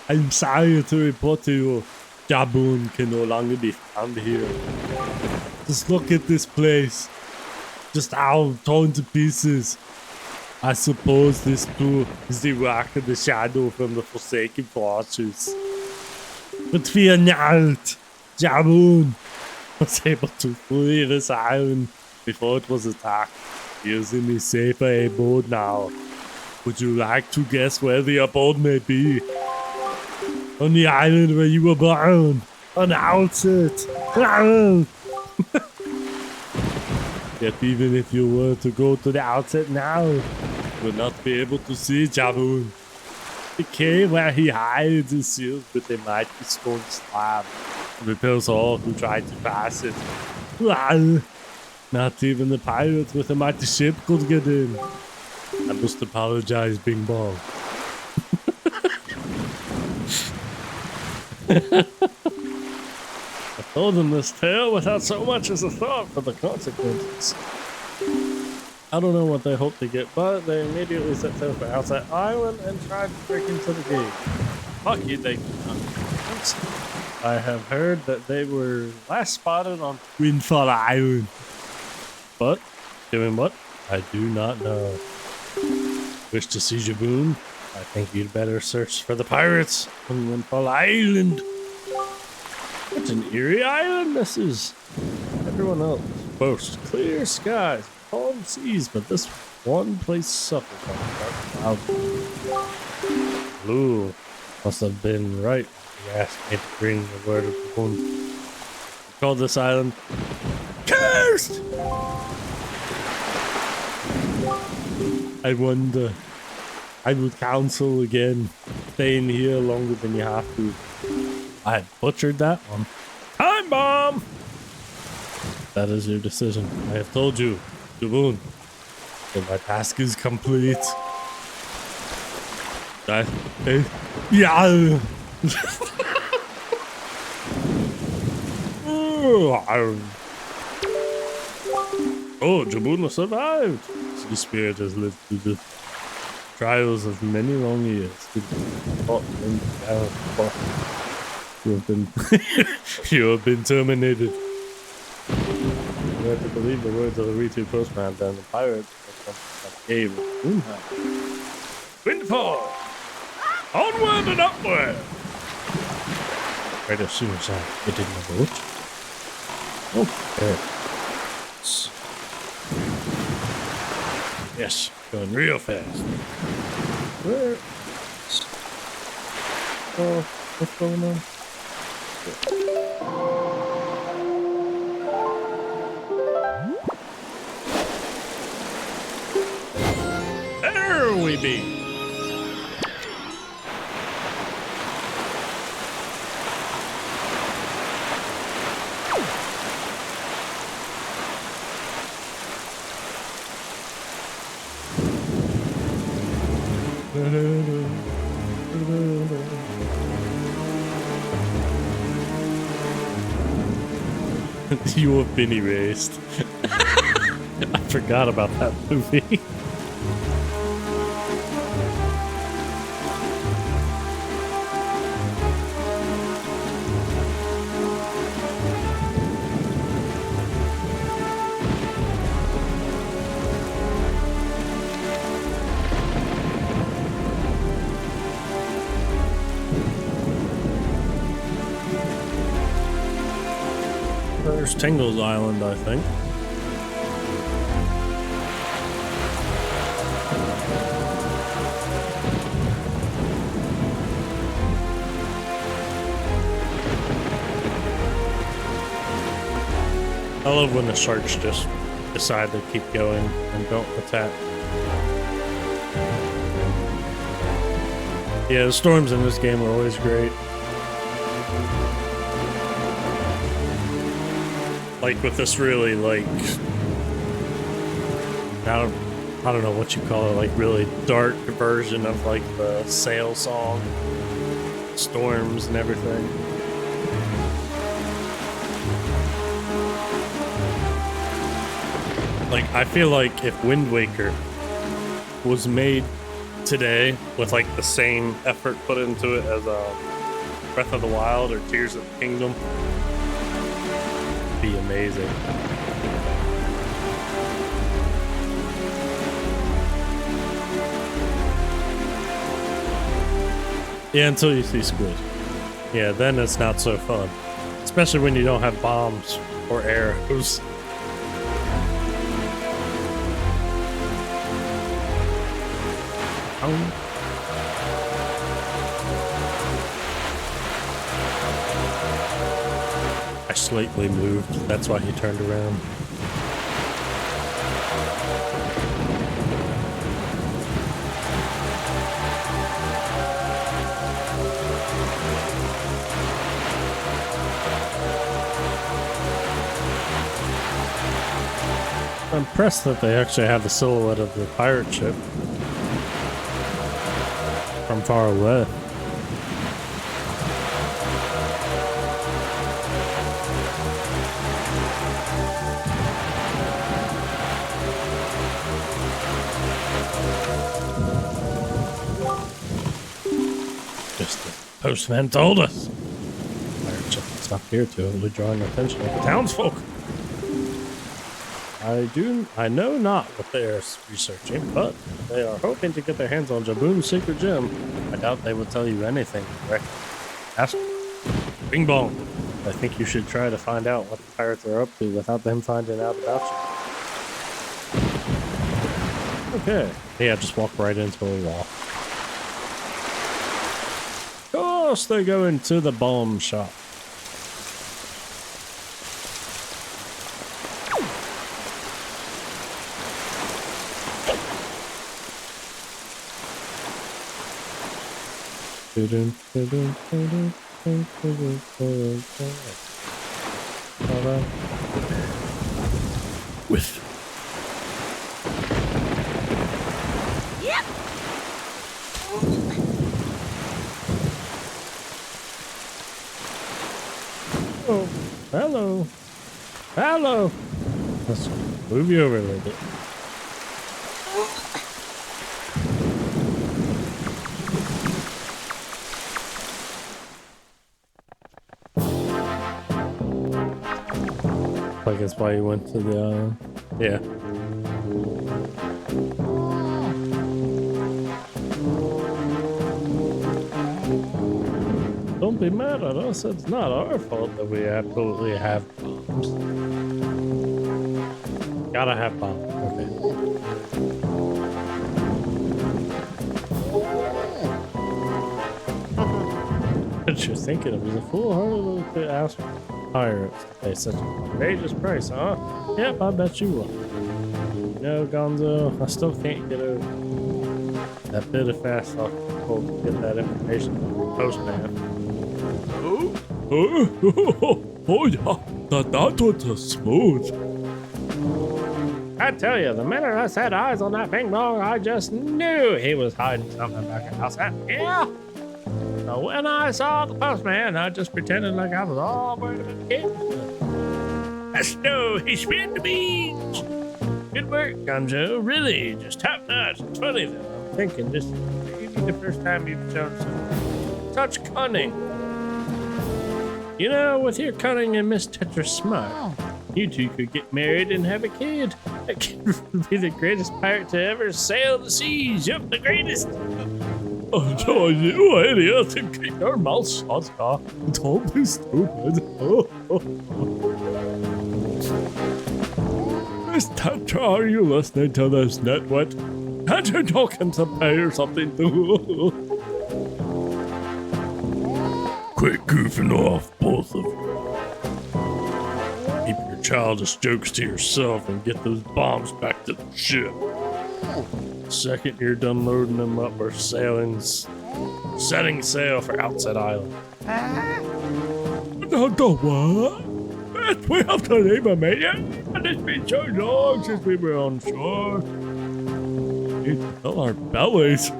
I'm sorry to report to you, Jaboon can no longer be found here. Just look at this place. Just all torn to pieces. I suppose this too is the rock of the shadow from the Forsaken Fortress. But fear not, Jaboon was able to flee this island before it was attacked. He is in a safer abode now. Would you like to guess where the abode may be? On the island where you were born. On the outset. Yet even if you were to go to the outset now, you would not be able to see Jaboon. The cave where he hides is sealed with a mighty stone slab. It repels all who try to pass it. Not even the pirates with a mighty ship could get in. I must apologize, Bing Bong. I told them this tale without so much as a thought for the consequences. I don't know what they hoped to get, but they immediately set sail for outside island and tried to break into the gate. Lucky they could not. I have heard that they were last spotted on Windfall Island. But, doing what? I do not know. Wish to see Jaboon? I think you'd better search for the pirates on Windfall Island. What an eerie island this is. Everyone else boasts clear skies, calm seas, but this one place suffers from dark clouds. Blue must have been right. He asked me to bring the word of the moon. He called this island Cursed! I wonder. I would counsel again staying here longer than you have to. I butchered that one. Time bomb! That is your decision. I have told you, Jaboon, that my task is complete. Yeah. Oh, Jaboon survived. Sea spirit has lived through the trials of many long years. You have been terminated. You have to believe the words of the Ritu postman and the pirates that gave Windfall! Onward and upward! Right as soon as I get in the boat. Okay. Yes, going real fast. Where? Oh, what's going on? There we be. You have been erased. I forgot about that movie. There's Tingle's Island, I think. I love when the sharks just decide to keep going and don't attack. Yeah, the storms in this game are always great. Like with this really like I don't know what you call it, like really dark version of like the sail song, storms and everything. Like I feel like if Wind Waker was made today with like the same effort put into it as Breath of the Wild or Tears of the Kingdom, be amazing. Yeah, until you see squid. Yeah, then it's not so fun. Especially when you don't have bombs or arrows. I slightly moved, that's why he turned around. I'm impressed that they actually have the silhouette of the pirate ship from far away. postman told us. Pirates ship stop here to avoid drawing attention of the townsfolk. I know not what they are researching, but they are hoping to get their hands on Jaboon's secret gem. I doubt they will tell you anything, correct? Ask Bing Bong. I think you should try to find out what the pirates are up to without them finding out about you. Okay. Yeah, just walk right into a wall. Of course, they go into the bomb shop. With Yep. Oh, hello. Hello. Let's move you over a little bit. I guess why you went to the, yeah. Don't be mad at us. It's not our fault that we absolutely have bombs. Gotta have bombs. Okay. What you're thinking of is a foolhardy to ask pirates to pay such an outrageous price, huh? Yep, I bet you will. No, Gonzo, I still can't get over that bit of fast off to get that information from the postman. oh yeah, that was smooth. I tell you, the minute I set eyes on that Bing Bong, I just knew he was hiding something back in the house. Yeah. So when I saw the postman, I just pretended like I was all worried about the kids. That's no, he spilled the beans. Good work, Gonzo. Really, just top notch. It's funny though. I'm thinking this is the first time you've shown such cunning. You know, with your cunning and Miss Tetra smart, you two could get married and have a kid. That kid would be the greatest pirate to ever sail the seas. Yep, the greatest. Oh, you idiot! Keep your mouth shut, huh? Don't be stupid. Miss Tetra, are you listening to this nitwit? Can't you talk him some pay or something? Quit goofing off, both of you. Keep your childish jokes to yourself and get those bombs back to the ship. The second you're done loading them up, we're setting sail for Outset Island. No, go what? We have to leave a minute. And it's been so long since we were on shore. We need to fill our bellies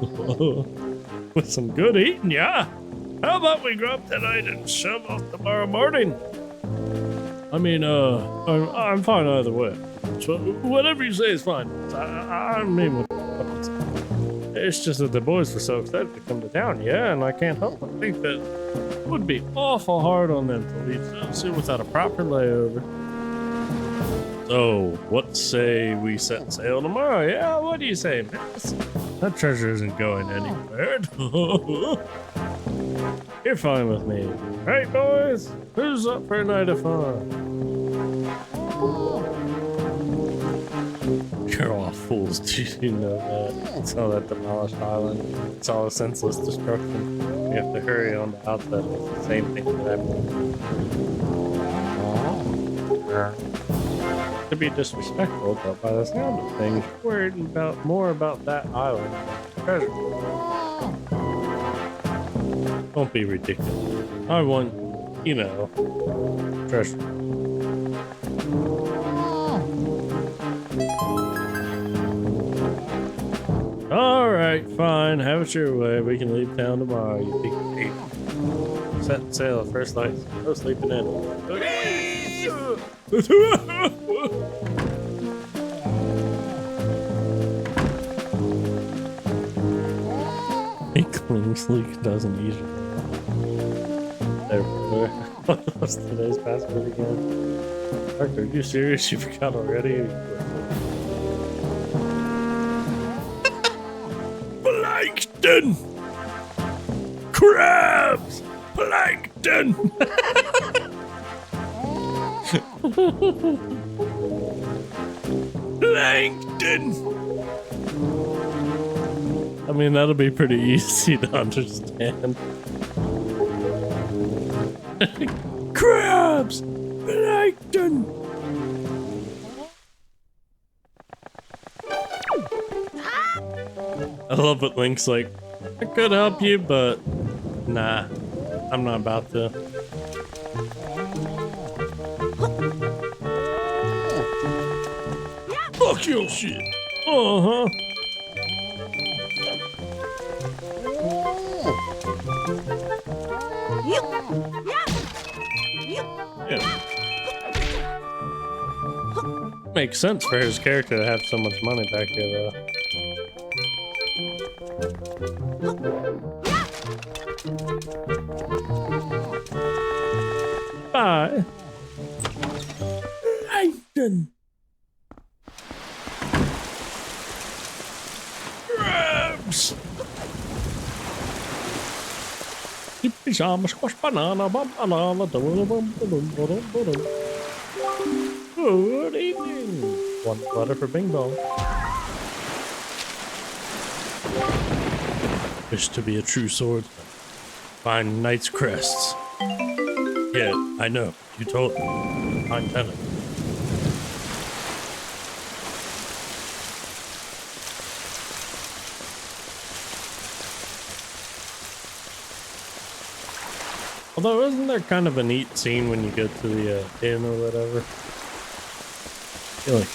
with some good eating, yeah? How about we grub tonight and shove off tomorrow morning? I mean, I'm fine either way. So whatever you say is fine. I mean, it's just that the boys were so excited to come to town, yeah, and I can't help but think that it would be awful hard on them to leave so soon without a proper layover. So, what say we set sail tomorrow? Yeah, what do you say, man? That treasure isn't going anywhere. You're fine with me. Right, boys? Who's up for a night of fun? You're all fools, do you know that? It's all that demolished island. It's all a senseless destruction. We have to hurry on the outset. It's the same thing that happened. To be disrespectful, but by the sound of things, you're worried more about that island than treasure. Don't be ridiculous. I want, you know, treasure. Alright, fine. Have it your way. We can leave town tomorrow, you big baby. Set sail at first light. No sleeping in. He clean sleep doesn't usually. There, what's today's password again? Doctor, are you serious? You forgot already? Plankton! Crabs! Plankton! Plankton! I mean, that'll be pretty easy to understand. Crabs! Plankton! I love it. Link's like, I could help you, but nah, I'm not about to. Fuck your shit! Uh-huh. Yeah. Makes sense for his character to have so much money back here, though. Bye. Plankton! Crabs! Pajama squash banana bum banana dum bum bum bum bum. Good evening. One butter for Bing Bong. Wish to be a true swordsman. Find knight's crests. Yeah, I know. You told me. Find tenant. Although, isn't there kind of a neat scene when you go to the inn or whatever? I feel like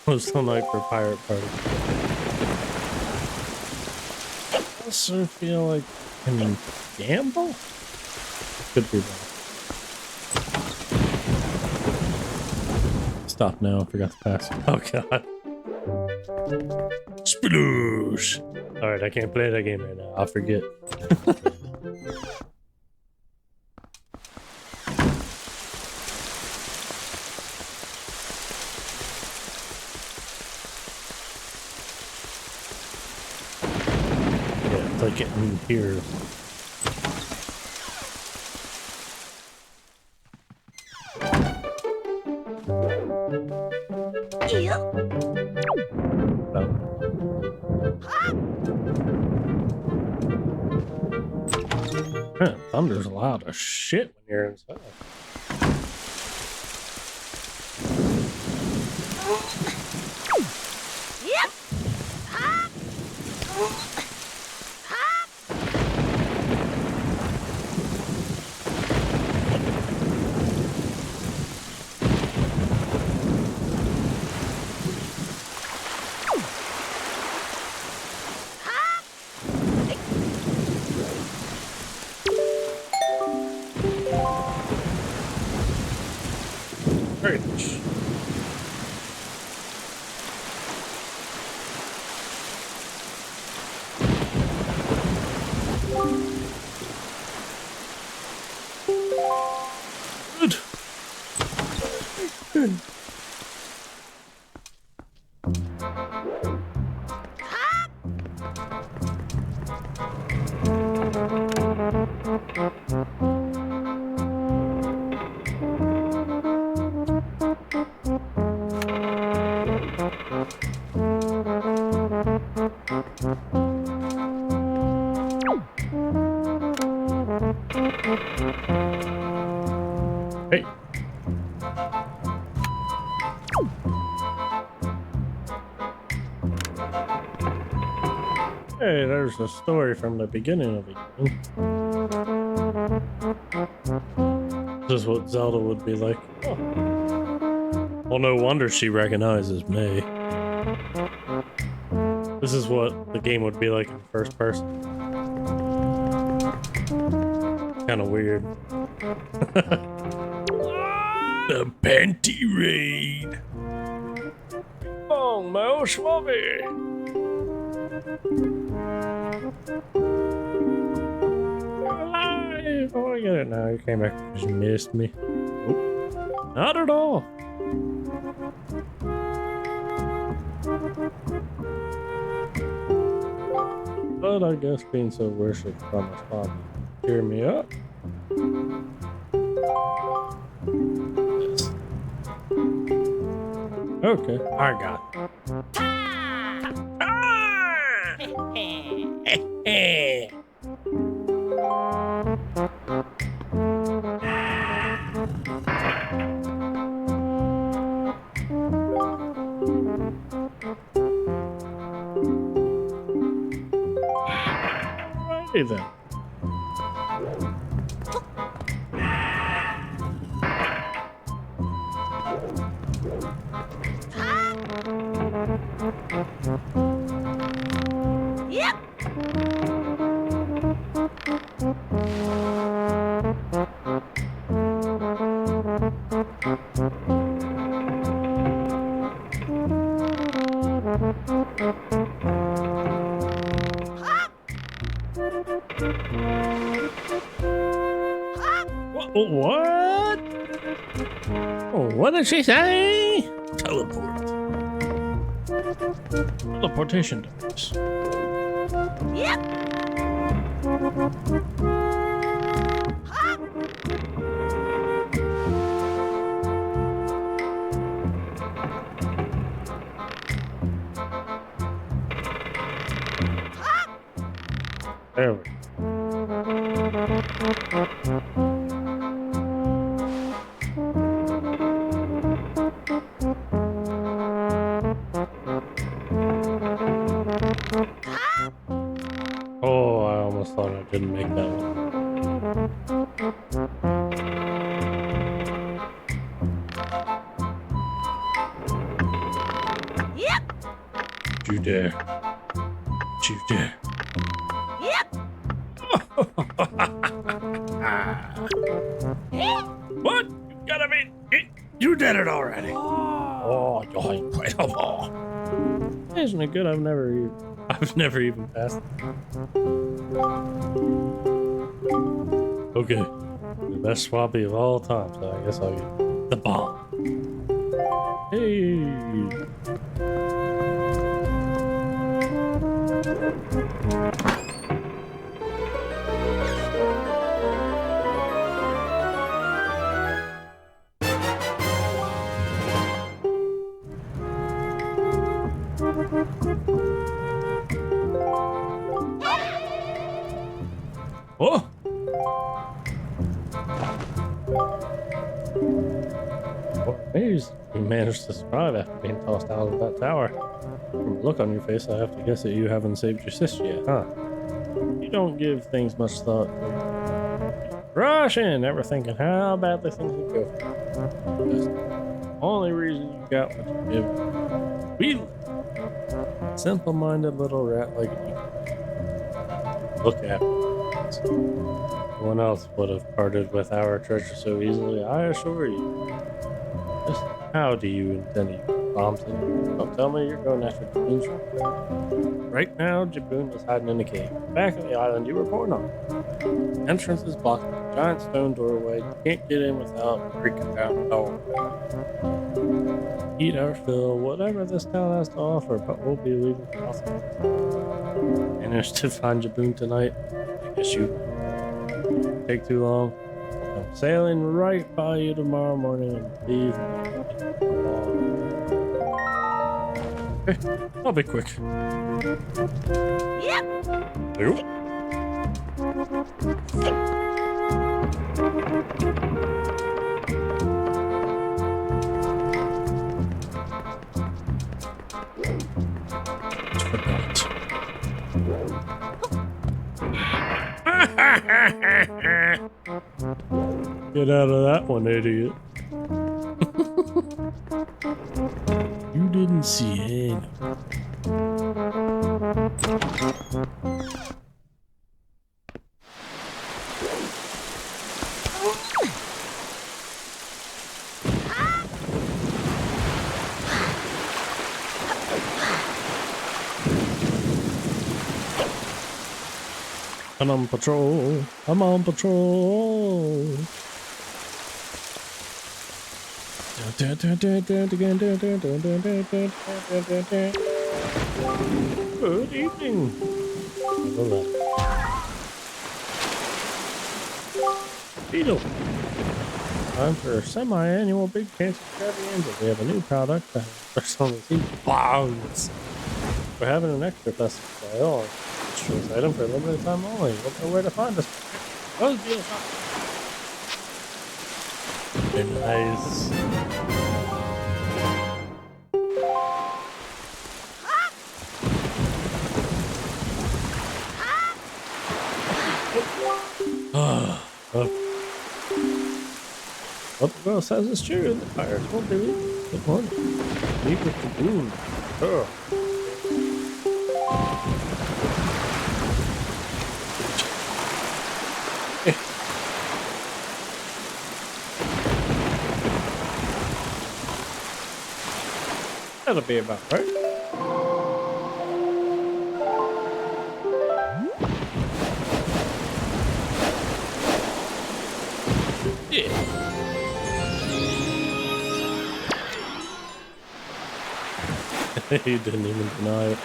Postal night for pirate party. I also feel like I mean gamble? Could be wrong. Stop now, I forgot to pass. Oh god. Sploosh! Alright, I can't play that game right now. I'll forget. Yeah, it's like getting here. Man, thunder's loud as shit when you're inside. Yep. Courage. Good. Good. Hey. Hey, there's a story from the beginning of the game. This is what Zelda would be like. Oh. Well, no wonder she recognizes me. This is what the game would be like in first person. Kind of weird. The panty raid. along, my old Schwabby. You're alive. Oh, I get it now. You came back because you missed me. Nope. Not at all. But I guess being so worshipped from a spot cheer me up. Yes. Okay, I got it. Alrighty then. Yep. What? Oh, what did she say? Teleport. Teleportation device. Yep. There we go. Oh, I almost thought I didn't make that one. Yep. You dare. You dare. Yep. What? You gotta be. You did it already. Oh, you're incredible. Isn't it good? I've never even passed. Okay. The best swappy of all time, so I guess I'll get the bomb. Hey. Oh! Well, amazed you managed to survive after being tossed out of that tower. From the look on your face, I have to guess that you haven't saved your sister yet, huh? You don't give things much thought. Rush in, never thinking how badly things would go for you. Because the only reason you got what you give. We simple-minded little rat like you. Look at me. No one else would have parted with our treasure so easily, I assure you. Just how do you intend to use bombs? Don't tell me you're going after Jaboon's room. Right now, Jaboon is hiding in a cave, back of the island you were born on. The entrance is blocked by a giant stone doorway. You can't get in without breaking down the door. Eat our fill, whatever this town has to offer, but we'll be leaving nothing. Managed to find Jaboon tonight. I guess you take too long. I'm sailing right by you tomorrow morning and leave. Okay, I'll be quick. Yep. Yep. Forgot. Get out of that one, idiot. You didn't see it. I'm on patrol. I'm on patrol. Good evening. Beetle. Time for a semi-annual big fancy extravaganza. We have a new product that has on the sea bombs. We're having an extra festival sale. Choice item for a limited time only. You won't know where to find us. Oh, Beetle shop. Very nice. What the girl says is true. The pirates won't believe it. Good morning. Leave with the boon. Oh. That'll be about right. Yeah. He didn't even deny it.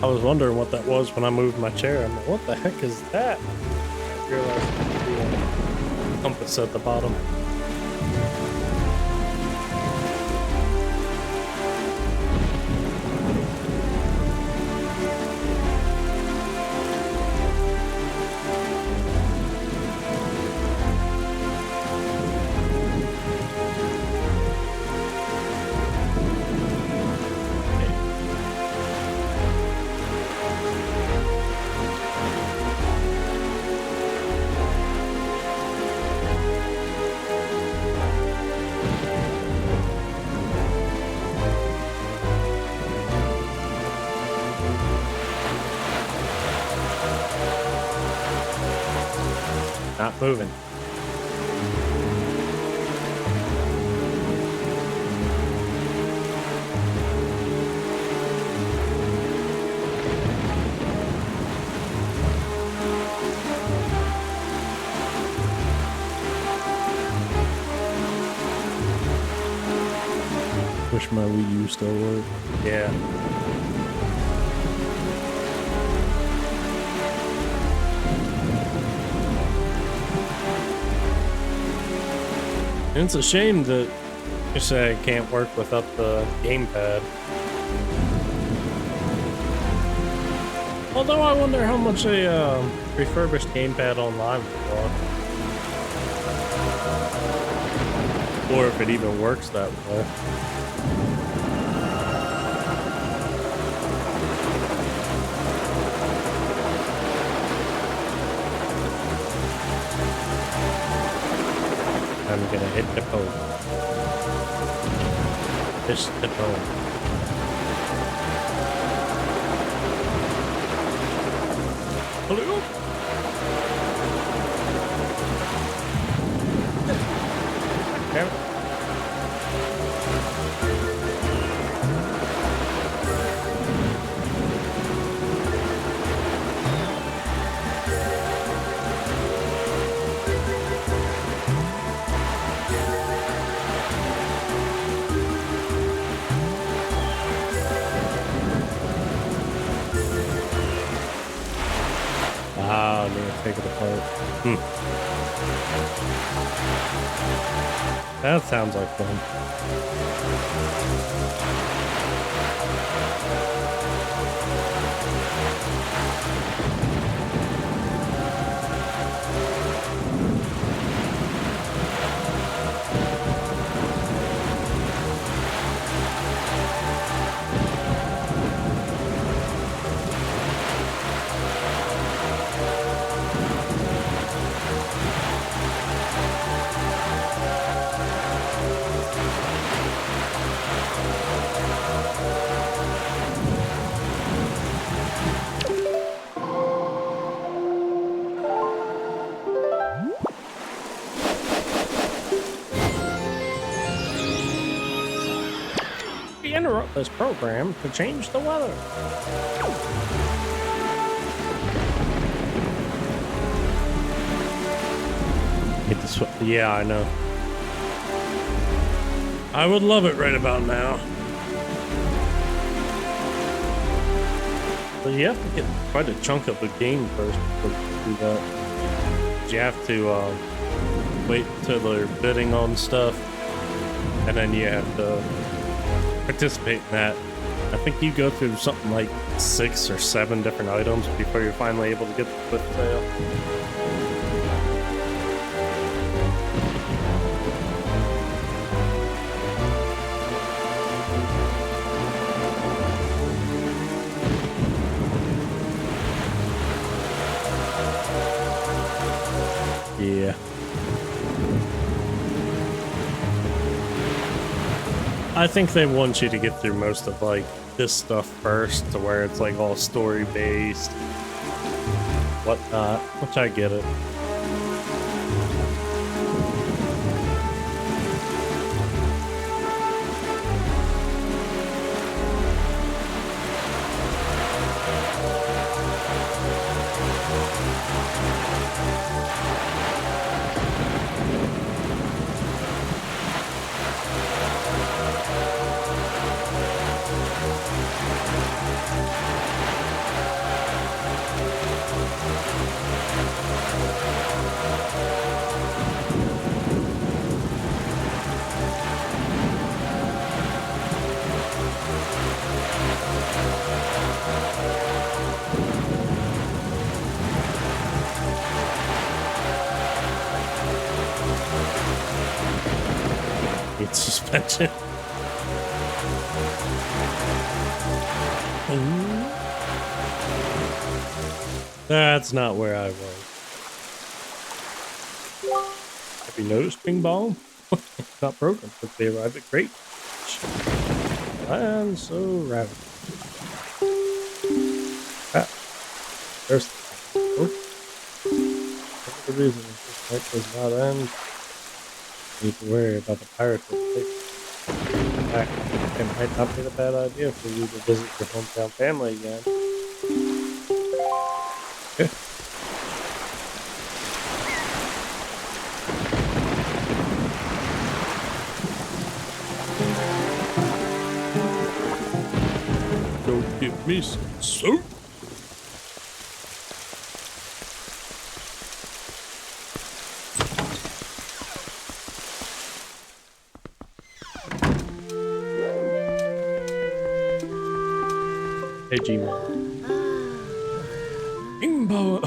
I was wondering what that was when I moved my chair. I'm like, what the heck is that? I realized the compass at the bottom. Not moving. Wish my Wii U still worked. Yeah. And it's a shame that you say it can't work without the gamepad. Although I wonder how much a refurbished gamepad online would cost. Or if it even works that way. I'm gonna hit the pole. Just the pole. Hello? Damn it. Ah, I'm gonna take it apart. That sounds like fun. this program to change the weather. Get this. Yeah, I know. I would love it right about now. But you have to get quite a chunk of the game first before you do that. You have to wait until they're bidding on stuff, and then you have to participate in that. I think you go through something like 6 or 7 different items before you're finally able to get the Swift sale. Yeah. I think they want you to get through most of like this stuff first, to where it's like all story based, whatnot, which I get it. It's suspension. That's not where I was. Have you noticed, Bing Bong? It's not broken, but they arrive at great. And so rapid. Ah, there's the reason this fight does not end. You need to worry about the pirates. In fact, it might not be a bad idea for you to visit your hometown family again. Okay. Don't give me some soup. Hey, G-Man. Bimbo!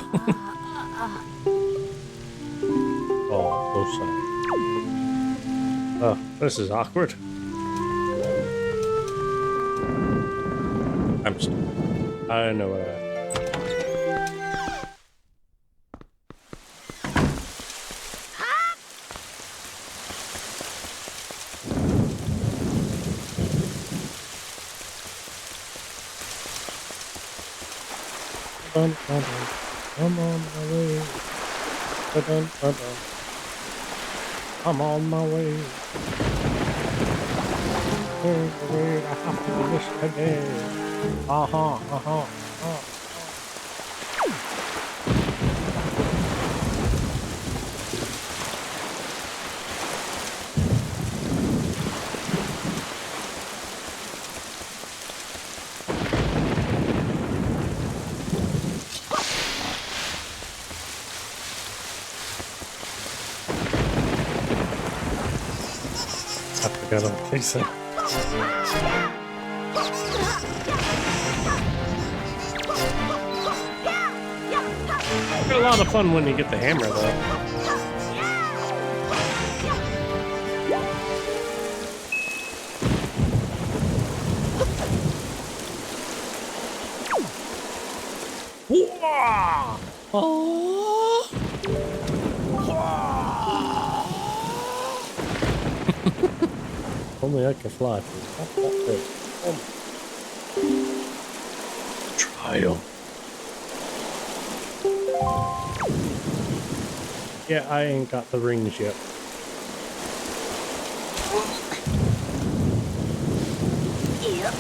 Oh, close side. Oh, this is awkward. I'm sorry. I know what I... I'm on my way. I'm on my way. There's the way I have to do this again. I forgot I'm facing. It's a lot of fun when you get the hammer, though. Oh. Only I can fly. Trial. Yeah, I ain't got the rings yet. Yep.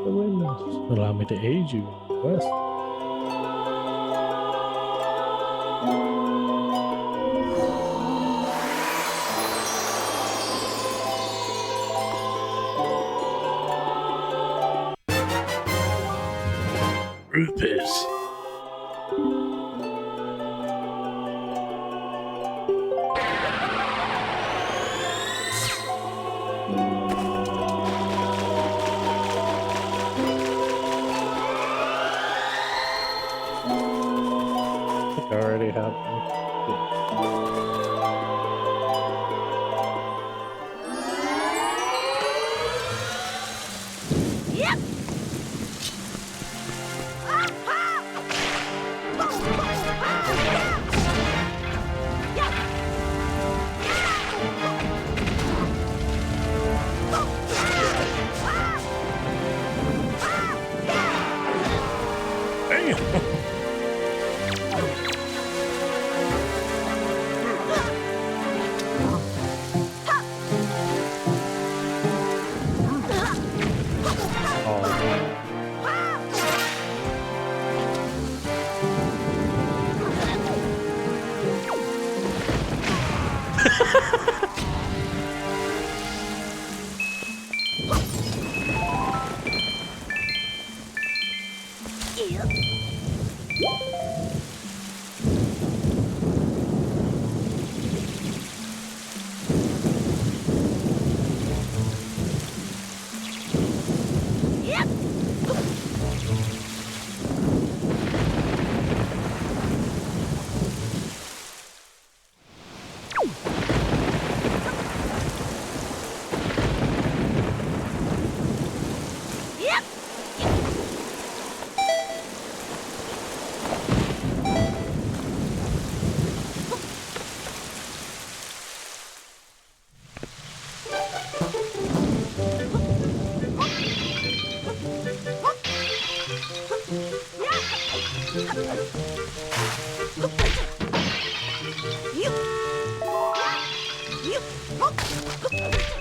The winds allow me to aid you in your quest. Rupees. I think I already have one. Yep. Damn!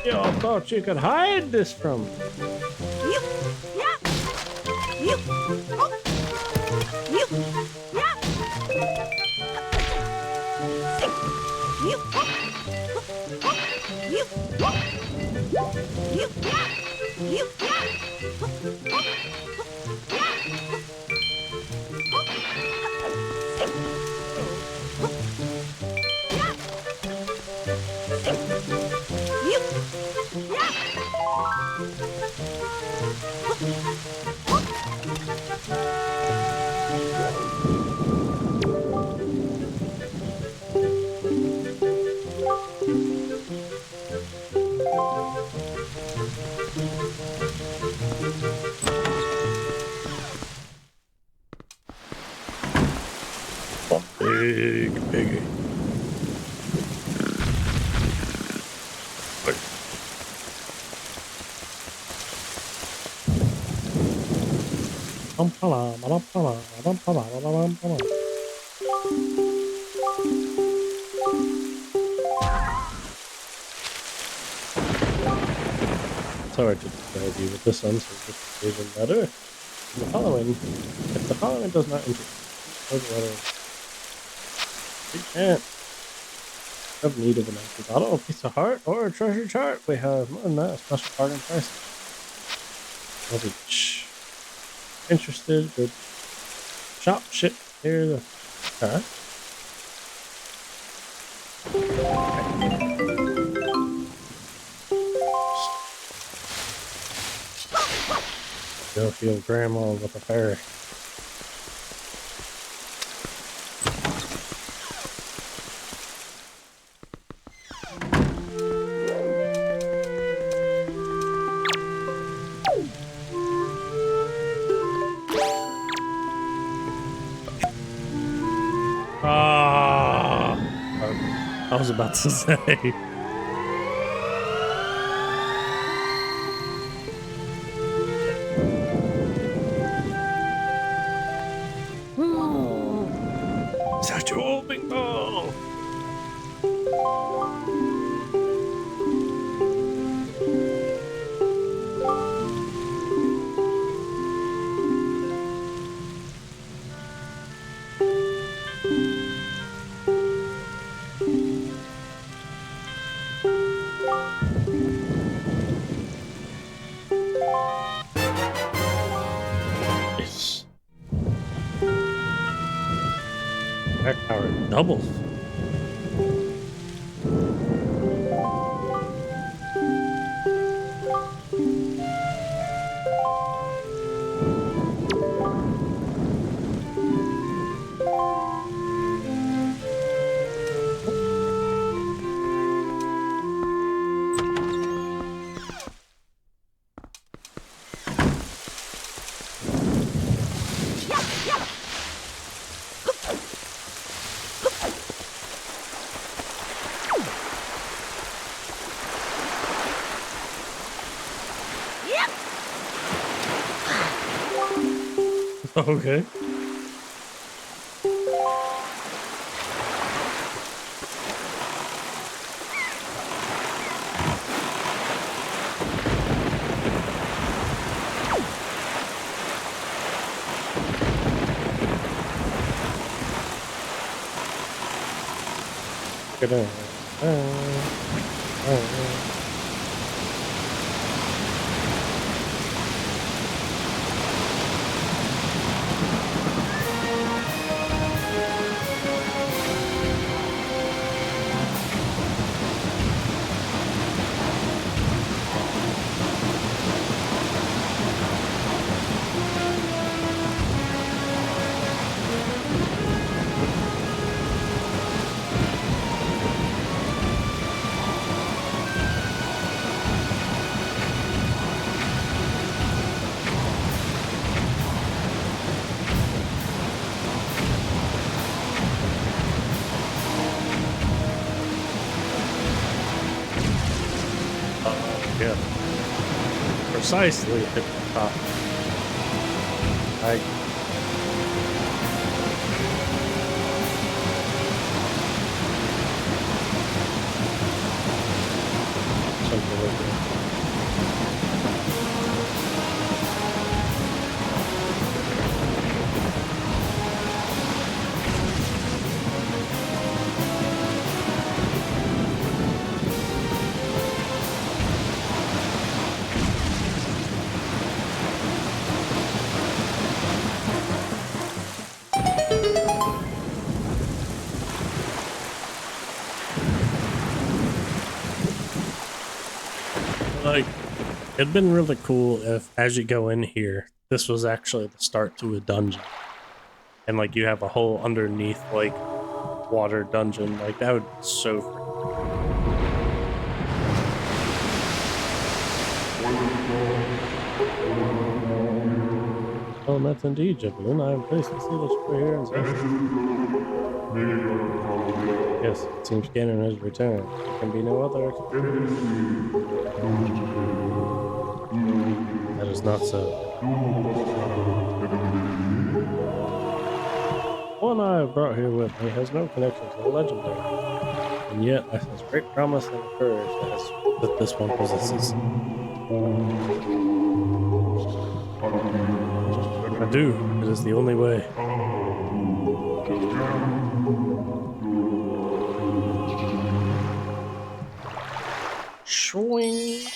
Yo, I thought you could hide this from me. Big piggy. It's hard to describe you with this answer, which is even better. If the following does not interest you can't have need of an empty bottle, a piece of heart, or a treasure chart. We have more than that, a special bargain price. Of each. interested, good shop shit here. Alright. Go heal grandma with a fairy. I was about to say. Is that your big ball? Yes. That power doubles. Okay. Good. Yeah. Precisely hit the top. Something like that. Like, it'd been really cool if, as you go in here, this was actually the start to a dungeon. And, like, you have a whole underneath, like, water dungeon. Like, that would be so Oh, and that's indeed, gentlemen. I am pleased to see that you are here in safety. Yes, it seems Ganon has returned. There can be no other explanation. That is not so. One I have brought here with me has no connection to the legendary, and yet I sense great promise and courage that this one possesses. I do. It is the only way. Swing.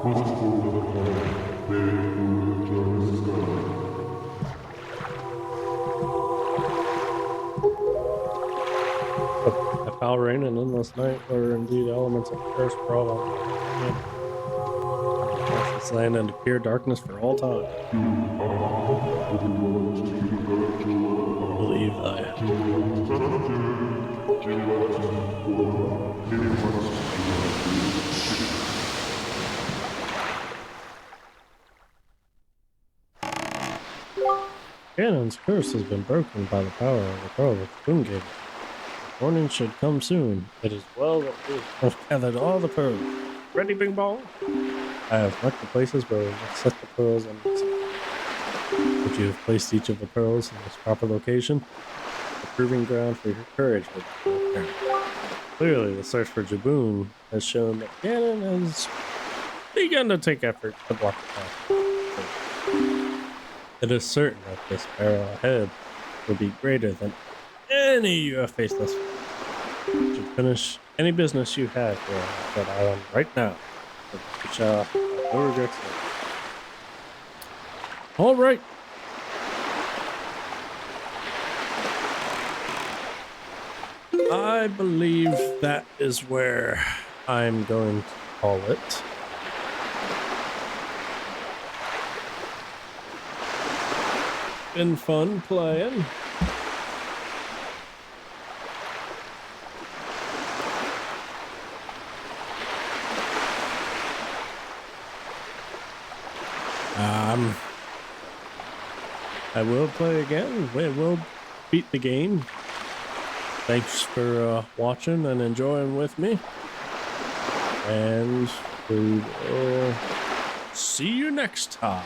A foul rain and endless night were indeed elements of curse brought on this land into pure darkness for all time. Believe I. Ganon's curse has been broken by the power of the pearl which Boom gave it. Morning should come soon. It is well that we have gathered all the pearls. Ready, Bing Bong? I have marked the places where we must set the pearls and would you have placed each of the pearls in its proper location? The proving ground for your courage would be apparent. Clearly, the search for Jaboon has shown that Ganon has begun to take effort to block the path. It is certain that this peril ahead will be greater than any you have faced thus far. You should finish any business you have here on that island right now. You shall have no regrets later. All right. I believe that is where I'm going to call it. Been fun playing. I will play again. We will beat the game. Thanks for watching and enjoying with me. And we will see you next time.